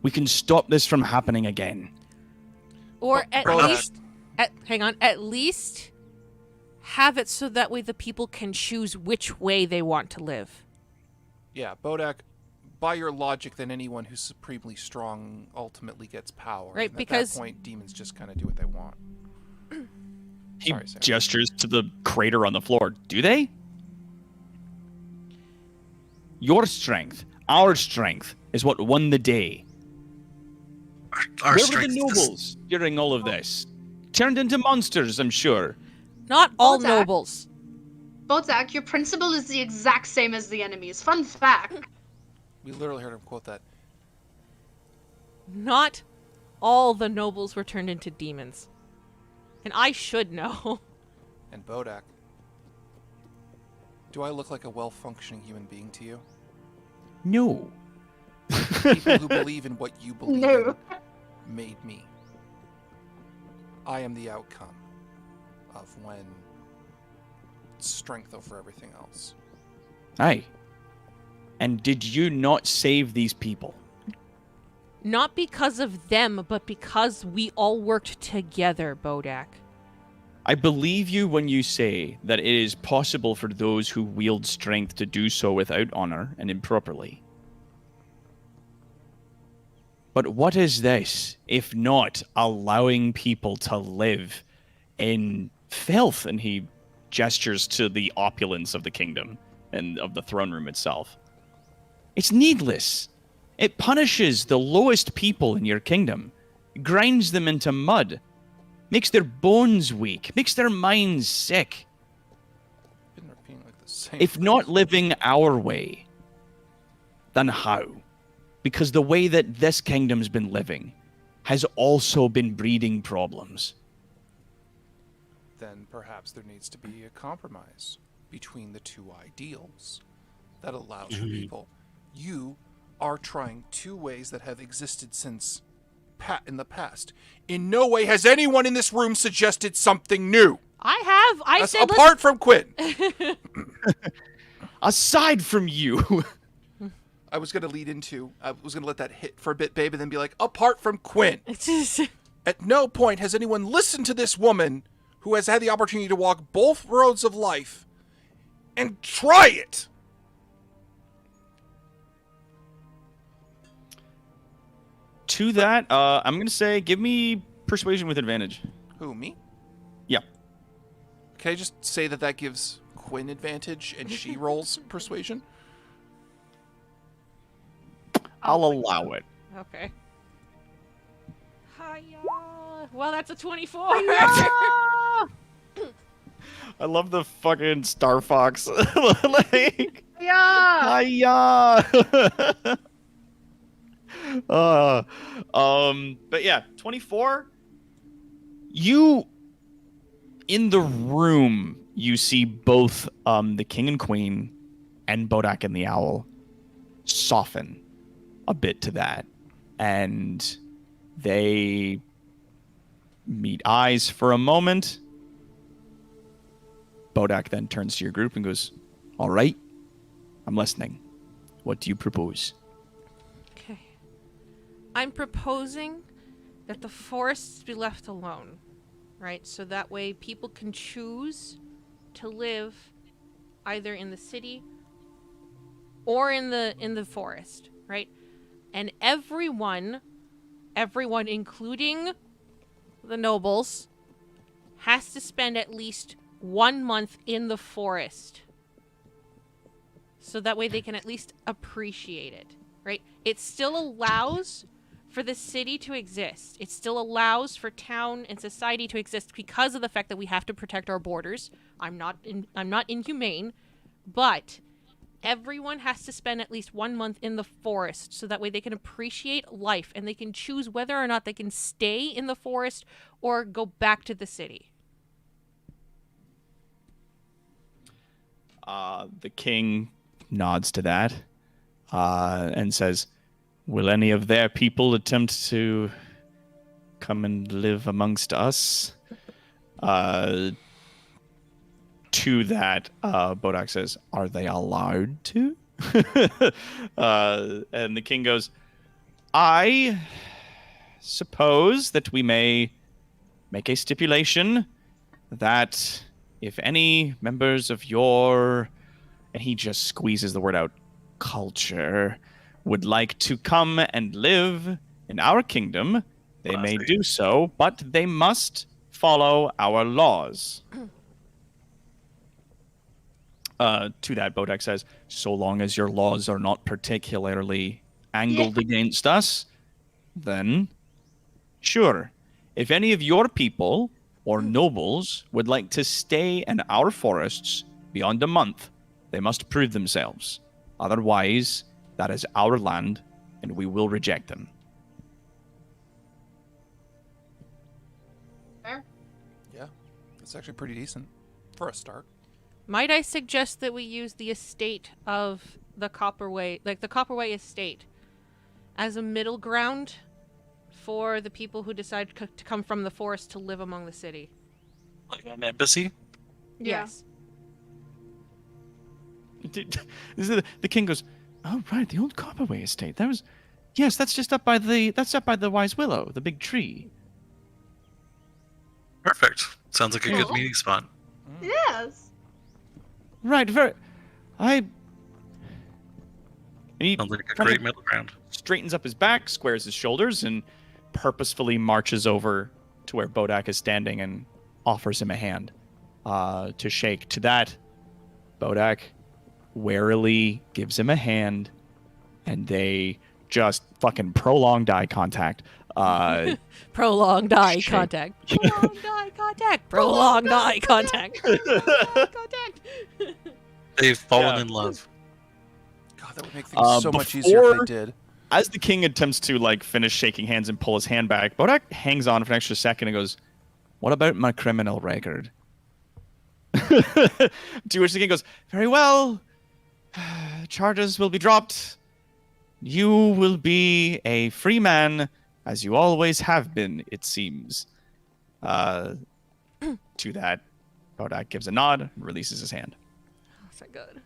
Speaker 2: we can stop this from happening again.
Speaker 1: Or at
Speaker 4: Bodak.
Speaker 1: least, at least have it so that way the people can choose which way they want to live.
Speaker 4: Yeah, Bodak, by your logic, then anyone who's supremely strong ultimately gets power.
Speaker 1: Right,
Speaker 4: and
Speaker 1: because-
Speaker 4: at that point, demons just kind of do what they want.
Speaker 2: He
Speaker 4: Sorry, Sarah.
Speaker 2: gestures to the crater on the floor. Do they? Your strength, our strength, is what won the day.
Speaker 5: Our
Speaker 2: Where were
Speaker 5: strength
Speaker 2: the
Speaker 5: is-
Speaker 2: nobles during all of this? Turned into monsters, I'm sure.
Speaker 1: Not all
Speaker 3: Bodak.
Speaker 1: nobles.
Speaker 3: Bodak, your principle is the exact same as the enemy's. Fun fact.
Speaker 4: We literally heard him quote that.
Speaker 1: Not all the nobles were turned into demons. And I should know.
Speaker 4: And Bodak, do I look like a well-functioning human being to you?
Speaker 2: No.
Speaker 4: People who believe in what you believe
Speaker 3: No.
Speaker 4: in made me. I am the outcome of when strength over everything else.
Speaker 2: Aye. And did you not save these people?
Speaker 1: Not because of them, but because we all worked together, Bodak.
Speaker 2: I believe you when you say that it is possible for those who wield strength to do so without honor and improperly. But what is this, if not allowing people to live in filth? And he gestures to the opulence of the kingdom. and of the throne room itself. It's needless. It punishes the lowest people in your kingdom, grinds them into mud, makes their bones weak, makes their minds sick.
Speaker 4: Been repeating like the same
Speaker 2: If
Speaker 4: thing.
Speaker 2: not living our way, then how? Because the way that this kingdom's been living has also been breeding problems.
Speaker 4: Then perhaps there needs to be a compromise between the two ideals that allows for people. You are trying two ways that have existed since in the past. In no way has anyone in this room suggested something new.
Speaker 1: I said
Speaker 4: apart from Quinn.
Speaker 2: Aside from you.
Speaker 4: I was going to lead into, I was going to let that hit for a bit, babe, and then be like, apart from Quinn. At no point has anyone listened to this woman who has had the opportunity to walk both roads of life and try it.
Speaker 2: To that, I'm going to say, give me persuasion with advantage.
Speaker 4: Who, me?
Speaker 2: Yeah.
Speaker 4: Can I just say that gives Quinn advantage and she rolls persuasion?
Speaker 2: I'll allow it.
Speaker 1: Okay. Hiya! Well, that's a 24.
Speaker 2: I love the fucking Star Fox. Like,
Speaker 3: Yeah.
Speaker 2: hiya! But yeah, 24. You, in the room, you see both the king and queen and Bodak and the owl soften a bit to that, and they meet eyes for a moment. Bodak then turns to your group and goes, "All right, I'm listening. What do you propose?"
Speaker 1: Okay. I'm proposing that the forests be left alone, right? So that way people can choose to live either in the city or in the forest, right? And everyone including the nobles has to spend at least 1 month in the forest. So that way they can at least appreciate it, right? It still allows for the city to exist. It still allows for town and society to exist because of the fact that we have to protect our borders. I'm not inhumane, but everyone has to spend at least 1 month in the forest so that way they can appreciate life and they can choose whether or not they can stay in the forest or go back to the city.
Speaker 2: The king nods to that and says, "Will any of their people attempt to come and live amongst us?" To that, Bodak says, "Are they allowed to?" And the king goes, "I suppose that we may make a stipulation that if any members of your," and he just squeezes the word out, "culture, would like to come and live in our kingdom, they may do so, but they must follow our laws." To that, Bodak says, "So long as your laws are not particularly angled against us, then sure. If any of your people or nobles would like to stay in our forests beyond a month, they must prove themselves. Otherwise, that is our land, and we will reject them."
Speaker 3: Fair.
Speaker 4: Yeah, that's actually pretty decent for a start.
Speaker 1: Might I suggest that we use the estate of the Copperway, like the Copperway estate, as a middle ground for the people who decide to come from the forest to live among the city?
Speaker 5: Like an embassy?
Speaker 3: Yeah.
Speaker 1: Yes.
Speaker 2: The king goes, "Oh right, the old Copperway estate. That was, yes, that's up by the Wise Willow, the big tree."
Speaker 5: Perfect. Sounds like a good
Speaker 3: Cool.
Speaker 5: meeting spot.
Speaker 3: Yes.
Speaker 2: Right, very. And he
Speaker 5: Sounds like a
Speaker 2: kind
Speaker 5: great
Speaker 2: of
Speaker 5: middle ground.
Speaker 2: straightens up his back, squares his shoulders, and purposefully marches over to where Bodak is standing and offers him a hand to shake. To that, Bodak warily gives him a hand, and they just fucking prolonged eye contact.
Speaker 1: Prolonged eye
Speaker 2: Shame.
Speaker 1: contact. Prolonged eye contact. Prolonged eye contact. Contact.
Speaker 5: They've fallen
Speaker 2: Yeah.
Speaker 5: in love.
Speaker 4: God, that would make things so much easier if they did.
Speaker 2: As the king attempts to like finish shaking hands and pull his hand back, Bodak hangs on for an extra second and goes, "What about my criminal record?" To which the king goes, "Very well. Charges will be dropped. You will be a free man, as you always have been, it seems." To that, Bodak gives a nod and releases his hand.
Speaker 1: Oh, so good.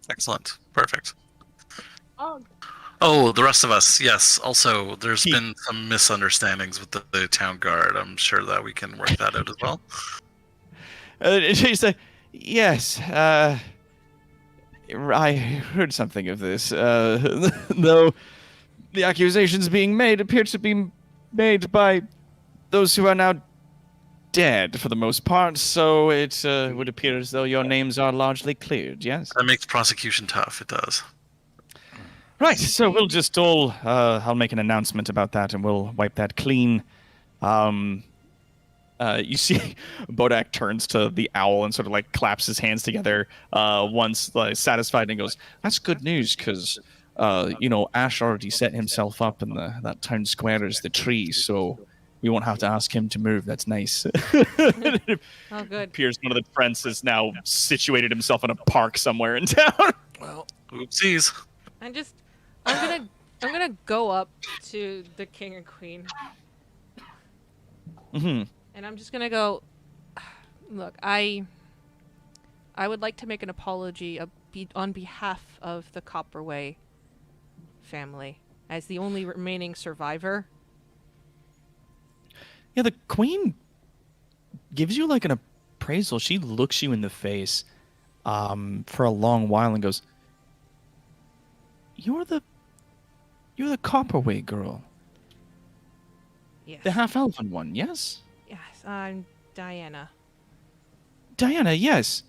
Speaker 5: Excellent. Perfect.
Speaker 3: Oh,
Speaker 5: Oh, the rest of us. Yes. Also, there's
Speaker 2: He-
Speaker 5: been some misunderstandings with the town guard. I'm sure that we can work that out as well.
Speaker 2: She's like, "Yes, I heard something of this. Though the accusations being made appear to be made by those who are now dead for the most part, so it would appear as though your names are largely cleared, yes?"
Speaker 5: That makes prosecution tough. It does.
Speaker 2: Right, so we'll just all, I'll make an announcement about that and we'll wipe that clean. You see Bodak turns to the owl and sort of like claps his hands together once like, satisfied and goes, "That's good news because, Ash already set himself up in that town square as the tree, so we won't have to ask him to move. That's nice." It
Speaker 1: Oh, good.
Speaker 2: appears one of the friends has now situated himself in a park somewhere in town.
Speaker 4: Well,
Speaker 5: Oopsies.
Speaker 1: I'm gonna go up to the king and queen,
Speaker 2: Mm-hmm.
Speaker 1: and I'm just gonna go. Look, I would like to make an apology on behalf of the Copperway family, as the only remaining survivor.
Speaker 2: Yeah, the queen gives you like an appraisal. She looks you in the face for a long while and goes, You're the Copperway girl.
Speaker 1: Yes.
Speaker 2: The half-elven one, yes?
Speaker 1: Yes, I'm Diana.
Speaker 2: Diana, yes.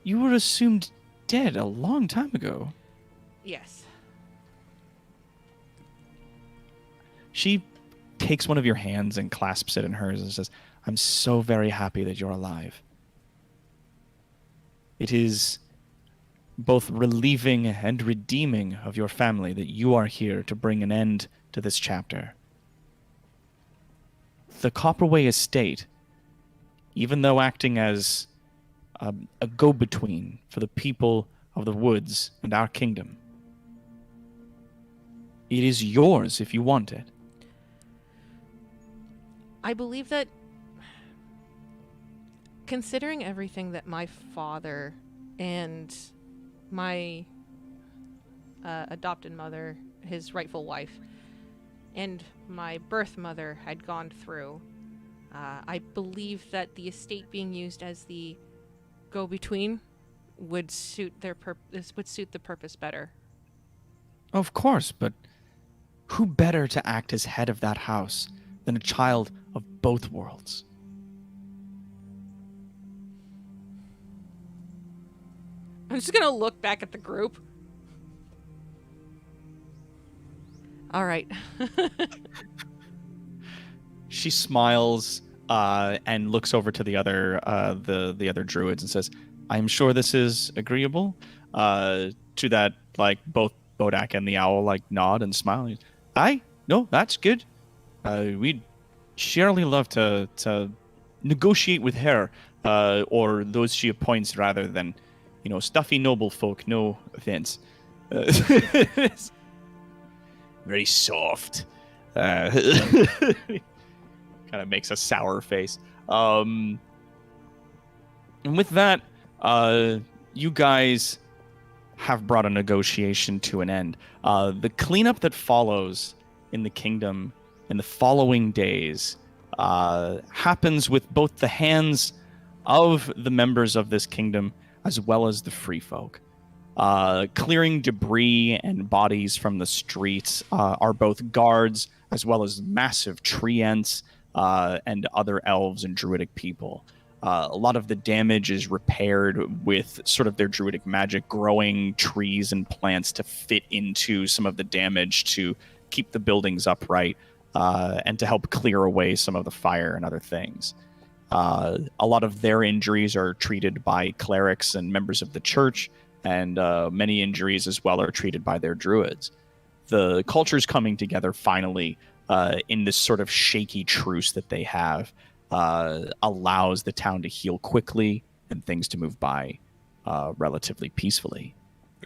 Speaker 2: You were assumed dead a long time ago.
Speaker 1: Yes.
Speaker 2: She takes one of your hands and clasps it in hers and says, "I'm so very happy that you're alive. It is both relieving and redeeming of your family that you are here to bring an end to this chapter. The Copperway estate, even though acting as a go-between for the people of the woods and our kingdom, it is yours if you want it."
Speaker 1: I believe that, considering everything that my father and my adopted mother, his rightful wife, and my birth mother had gone through, I believe that the estate being used as the go-between would suit the purpose better.
Speaker 2: Of course, but who better to act as head of that house than a child of both worlds?
Speaker 1: I'm just gonna look back at the group. All right.
Speaker 2: She smiles and looks over to the other the other druids and says, "I'm sure this is agreeable." To that, like both Bodak and the owl like nod and smile. "Aye, no, that's good. We'd surely love to negotiate with her, or those she appoints rather than, stuffy noble folk. No offense." Very soft. Kind of makes a sour face. And with that, you guys have brought a negotiation to an end. The cleanup that follows in the kingdom in the following days happens with both the hands of the members of this kingdom as well as the free folk. Clearing debris and bodies from the streets are both guards as well as massive tree ents and other elves and druidic people. A lot of the damage is repaired with sort of their druidic magic, growing trees and plants to fit into some of the damage to keep the buildings upright and to help clear away some of the fire and other things. A lot of their injuries are treated by clerics and members of the church, and many injuries as well are treated by their druids. The culture's coming together finally in this sort of shaky truce that they have. Allows the town to heal quickly and things to move by relatively peacefully.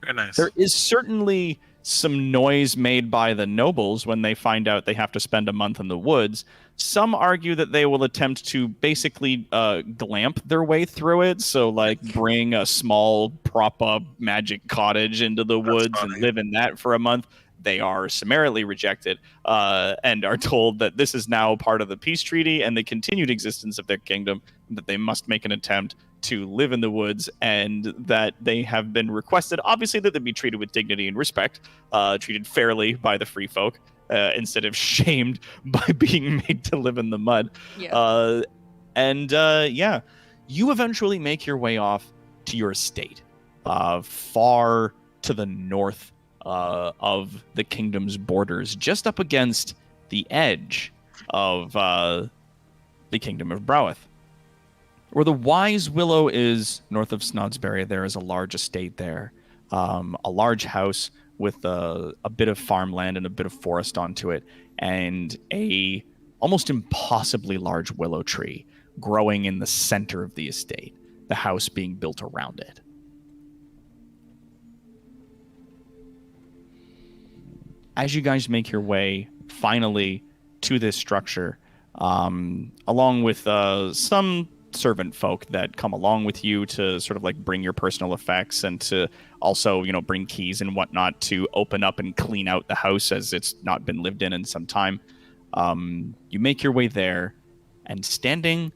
Speaker 5: Very nice.
Speaker 2: There is certainly some noise made by the nobles when they find out they have to spend a month in the woods. Some argue that they will attempt to basically glamp their way through it, so like bring a small prop-up magic cottage into the woods and live in that for a month. They are summarily rejected and are told that this is now part of the peace treaty and the continued existence of their kingdom, that they must make an attempt to live in the woods, and that they have been requested, obviously, that they be treated with dignity and respect, treated fairly by the free folk, instead of shamed by being made to live in the mud.
Speaker 1: Yeah.
Speaker 2: Yeah, you eventually make your way off to your estate, far to the north of the kingdom's borders, just up against the edge of the kingdom of Broweth. Where the Wise Willow is north of Snodsbury, there is a large estate there, a large house with a bit of farmland and a bit of forest onto it, and a almost impossibly large willow tree growing in the center of the estate, the house being built around it. As you guys make your way finally to this structure, along with some servant folk that come along with you to sort of like bring your personal effects and to also, bring keys and whatnot to open up and clean out the house as it's not been lived in some time. You make your way there, and standing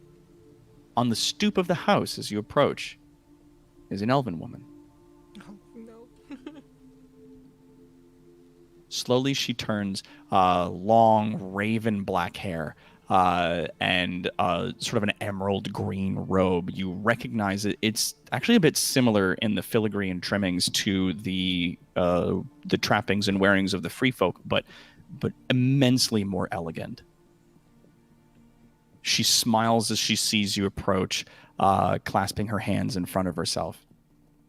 Speaker 2: on the stoop of the house as you approach is an elven woman.
Speaker 1: No.
Speaker 2: Slowly she turns, long raven black hair, and sort of an emerald green robe. You recognize it. It's actually a bit similar in the filigree and trimmings to the trappings and wearings of the free folk, but immensely more elegant. She smiles as she sees you approach, clasping her hands in front of herself.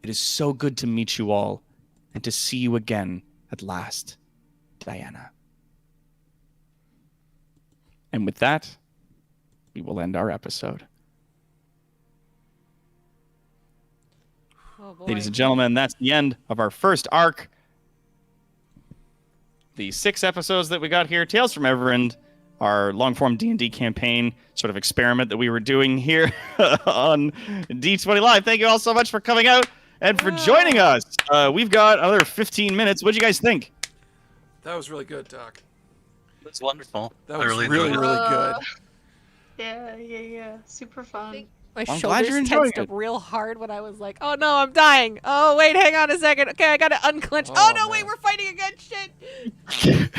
Speaker 2: It is so good to meet you all and to see you again at last, Diana. And with that, we will end our episode.
Speaker 1: Oh boy.
Speaker 2: Ladies and gentlemen, that's the end of our first arc. The 6 episodes that we got here, Tales from Evrand, our long-form D&D campaign sort of experiment that we were doing here on D20 Live. Thank you all so much for coming out and for joining us. We've got another 15 minutes. What do you guys think?
Speaker 4: That was really good, Doc.
Speaker 5: That's wonderful.
Speaker 4: That was
Speaker 5: really
Speaker 4: really,
Speaker 5: enjoyed
Speaker 4: really good.
Speaker 3: Yeah. Super fun.
Speaker 1: My
Speaker 2: I'm glad you're
Speaker 1: shoulders
Speaker 2: enjoying
Speaker 1: tensed up
Speaker 2: it.
Speaker 1: real hard when I was like, oh no, I'm dying. Oh, wait, hang on a second. Okay, I gotta unclench. Oh, no, wait,
Speaker 4: man.
Speaker 1: we're fighting against shit.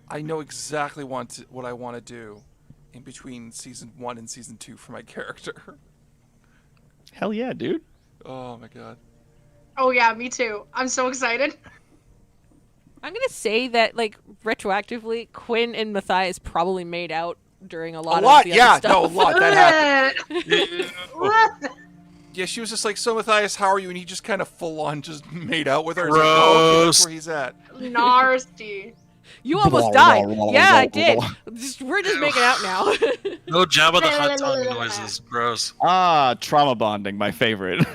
Speaker 4: I know exactly what I want to do in between season 1 and season 2 for my character.
Speaker 2: Hell yeah, dude.
Speaker 4: Oh my god.
Speaker 3: Oh yeah, me too. I'm so excited.
Speaker 1: I'm gonna say that, like, retroactively, Quinn and Matthias probably made out during a lot of the
Speaker 4: yeah,
Speaker 1: other stuff.
Speaker 4: no, a lot. That happened. Yeah, she was just like, so Matthias, how are you? And he just kind of full on just made out with her. It's like, oh, okay, that's where he's at.
Speaker 3: Nasty.
Speaker 1: You almost died. Yeah, I did. We're just making out now.
Speaker 5: No Jabba the Hutt tongue noises. Gross.
Speaker 2: Trauma bonding, my favorite.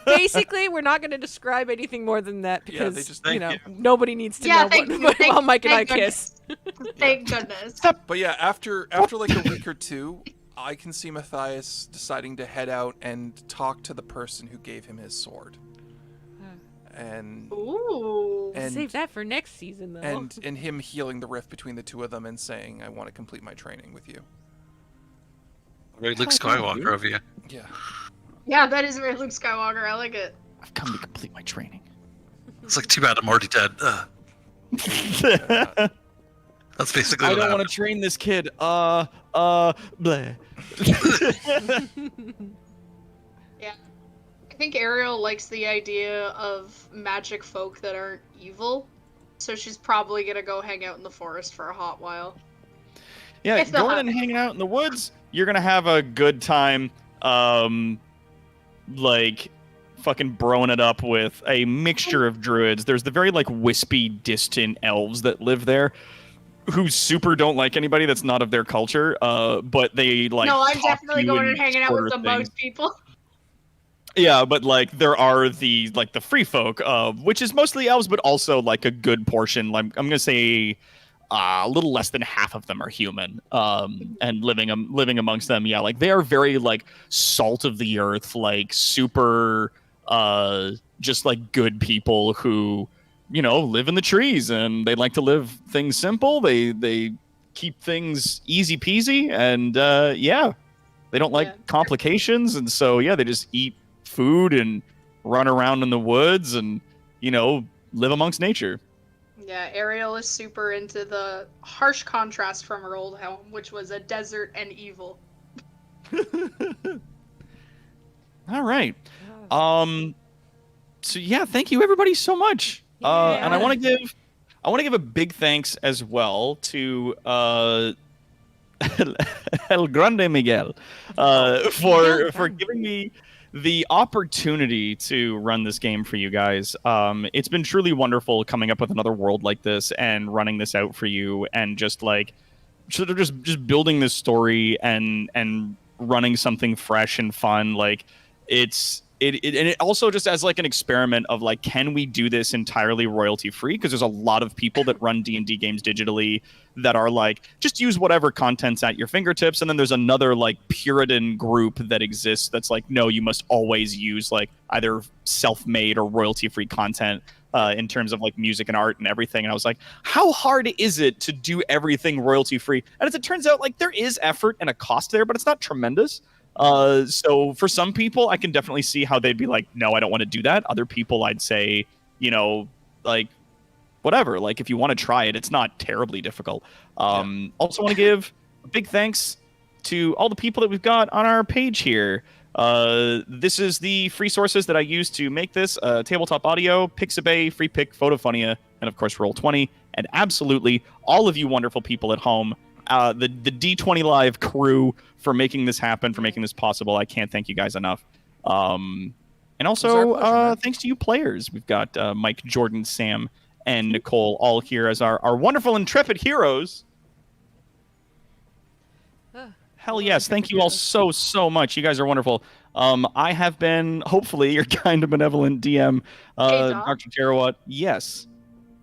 Speaker 1: Basically, we're not going to describe anything more than that
Speaker 4: Yeah, they
Speaker 1: because,
Speaker 4: just-
Speaker 5: Thank you.
Speaker 1: nobody needs to
Speaker 3: Yeah,
Speaker 1: know
Speaker 3: thank you,
Speaker 1: while Mike and I
Speaker 3: thank
Speaker 1: kiss.
Speaker 3: Thank goodness.
Speaker 4: But yeah, after like a week or two, I can see Matthias deciding to head out and talk to the person who gave him his sword. And
Speaker 3: Ooh.
Speaker 1: Save that for next season, though.
Speaker 4: and him healing the rift between the two of them and saying, I want to complete my training with you.
Speaker 5: Very Luke Skywalker of you.
Speaker 4: Yeah.
Speaker 3: Yeah, that is very Luke Skywalker. I like it.
Speaker 2: I've come to complete my training.
Speaker 5: It's like, too bad I'm already dead. That's basically
Speaker 2: I
Speaker 5: what
Speaker 2: don't want
Speaker 5: happened.
Speaker 2: to train this kid. Bleh.
Speaker 3: Yeah. I think Ariel likes the idea of magic folk that aren't evil, so she's probably gonna go hang out in the forest for a hot while.
Speaker 2: Yeah,
Speaker 3: If they'll
Speaker 2: going
Speaker 3: have
Speaker 2: and
Speaker 3: it.
Speaker 2: hanging out in the woods, you're gonna have a good time. Like fucking broing it up with a mixture of druids. There's the very like wispy, distant elves that live there, who super don't like anybody that's not of their culture. But they like.
Speaker 3: No, I'm
Speaker 2: talk to
Speaker 3: definitely
Speaker 2: you
Speaker 3: going
Speaker 2: and
Speaker 3: and hanging out with
Speaker 2: order
Speaker 3: the
Speaker 2: things.
Speaker 3: mode people.
Speaker 2: Yeah, but like there are the like the free folk, which is mostly elves, but also like a good portion. Like I'm gonna say a little less than half of them are human. And living amongst them, yeah, like they are very like salt of the earth, like super, just like good people who, live in the trees and they like to live things simple. They keep things easy peasy, and yeah, they don't like
Speaker 3: Yeah.
Speaker 2: complications, and so yeah, they just eat food and run around in the woods and live amongst nature.
Speaker 3: Yeah, Ariel is super into the harsh contrast from her old home, which was a desert and evil.
Speaker 2: All right. So yeah, thank you everybody so much. And I
Speaker 1: Yeah.
Speaker 2: want to give a big thanks as well to El Grande Miguel for giving me the opportunity to run this game for you guys. It's been truly wonderful coming up with another world like this and running this out for you, and just like sort of just building this story and running something fresh and fun. Like and it also just as like an experiment of like, can we do this entirely royalty free? Because there's a lot of people that run D&D games digitally that are like, just use whatever content's at your fingertips. And then there's another like Puritan group that exists that's like, no, you must always use like either self-made or royalty free content in terms of like music and art and everything. And I was like, how hard is it to do everything royalty free? And as it turns out, like there is effort and a cost there, but it's not tremendous. So for some people, I can definitely see how they'd be like, no, I don't want to do that. Other people, I'd say, like, whatever. Like, if you want to try it, it's not terribly difficult. Also want to give a big thanks to all the people that we've got on our page here. This is the free sources that I use to make this: Tabletop Audio, Pixabay, Free Pick, Photofonia, and of course Roll20. And absolutely all of you wonderful people at home. The D20 Live crew for making this happen, for making this possible. I can't thank you guys enough. And also,
Speaker 4: pleasure,
Speaker 2: thanks to you players. We've got Mike, Jordan, Sam, and Nicole all here as our wonderful intrepid heroes. Hell yes. Thank you all so much. You guys are wonderful. I have been, hopefully, your kind of benevolent DM,
Speaker 3: Hey, Doc.
Speaker 2: Dr. Jarawat. Yes.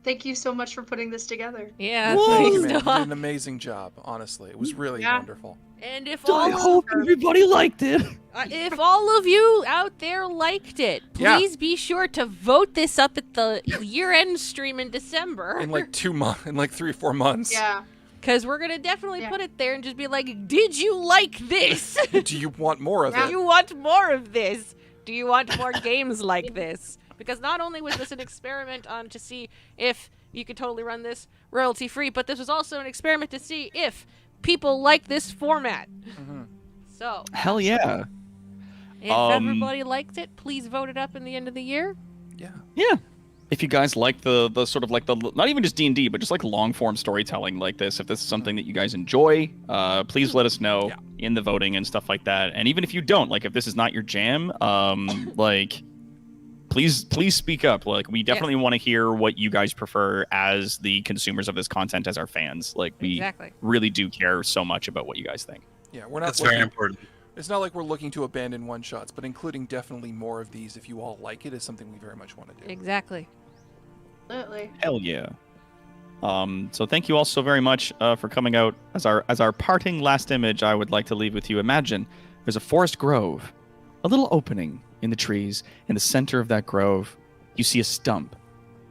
Speaker 3: Thank you so much for putting this together.
Speaker 1: Yeah,
Speaker 2: Whoa.
Speaker 1: thanks,
Speaker 4: Man, you did
Speaker 1: Doc.
Speaker 4: an amazing job, honestly. It was really
Speaker 3: Yeah.
Speaker 4: wonderful.
Speaker 1: And if
Speaker 2: I
Speaker 1: all
Speaker 2: hope everybody liked it.
Speaker 1: if all of you out there liked it,
Speaker 4: Yeah.
Speaker 1: please be sure to vote this up at the year-end stream in December.
Speaker 4: In like 2 months, in like 3 or 4 months.
Speaker 3: Yeah.
Speaker 1: Because we're gonna definitely
Speaker 3: Yeah.
Speaker 1: put it there and just be like, did you like this?
Speaker 4: Do you want more of
Speaker 1: Do
Speaker 4: it?
Speaker 1: you want more of this? Do you want more games like this? Because not only was this an experiment on to see if you could totally run this royalty free, but this was also an experiment to see if people like this format. So,
Speaker 2: Hell yeah.
Speaker 1: if everybody liked it, please vote it up in the end of the year.
Speaker 4: Yeah.
Speaker 2: Yeah. If you guys like the sort of like the, not even just D&D, but just like long form storytelling like this, if this is something that you guys enjoy, please let us know in the voting and stuff like that. And even if you don't, like if this is not your jam, like please speak up. Like we definitely want to hear what you guys prefer as the consumers of this content, as our fans. Like we
Speaker 1: Exactly.
Speaker 2: really do care so much about what you guys think.
Speaker 4: Yeah, we're not
Speaker 5: That's very
Speaker 4: looking,
Speaker 5: important.
Speaker 4: it's not like we're looking to abandon one shots, but including definitely more of these if you all like it is something we very much want to do.
Speaker 1: Exactly.
Speaker 3: Absolutely.
Speaker 2: Hell yeah. So thank you all so very much for coming out. As our parting last image, I would like to leave with you. Imagine there's a forest grove, a little opening in the trees. In the center of that grove, you see a stump,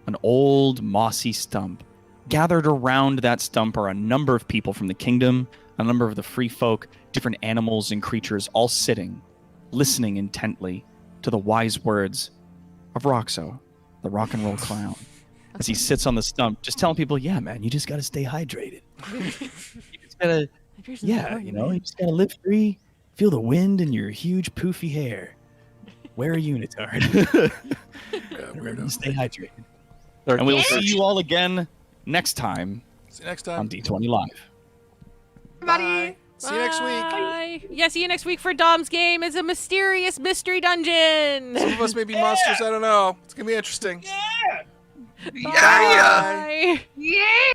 Speaker 2: an old mossy stump. Gathered around that stump are a number of people from the kingdom, a number of the free folk, different animals and creatures, all sitting, listening intently to the wise words of Roxo, the rock and roll clown. as he sits on the stump, just telling people, yeah, man, you just got to stay hydrated. You just gotta, yeah, you know, you just got to live free, feel the wind in your huge poofy hair. Wear a unitard. And stay hydrated. And we will see you all again next time.
Speaker 4: See you next
Speaker 2: On
Speaker 4: time.
Speaker 2: D20 Live.
Speaker 3: Everybody.
Speaker 4: See you next week.
Speaker 1: Bye. Yeah, see you next week for Dom's game. It's a mysterious mystery dungeon.
Speaker 4: Some of us may be monsters. I don't know. It's gonna be interesting.
Speaker 1: Bye.
Speaker 3: Yeah.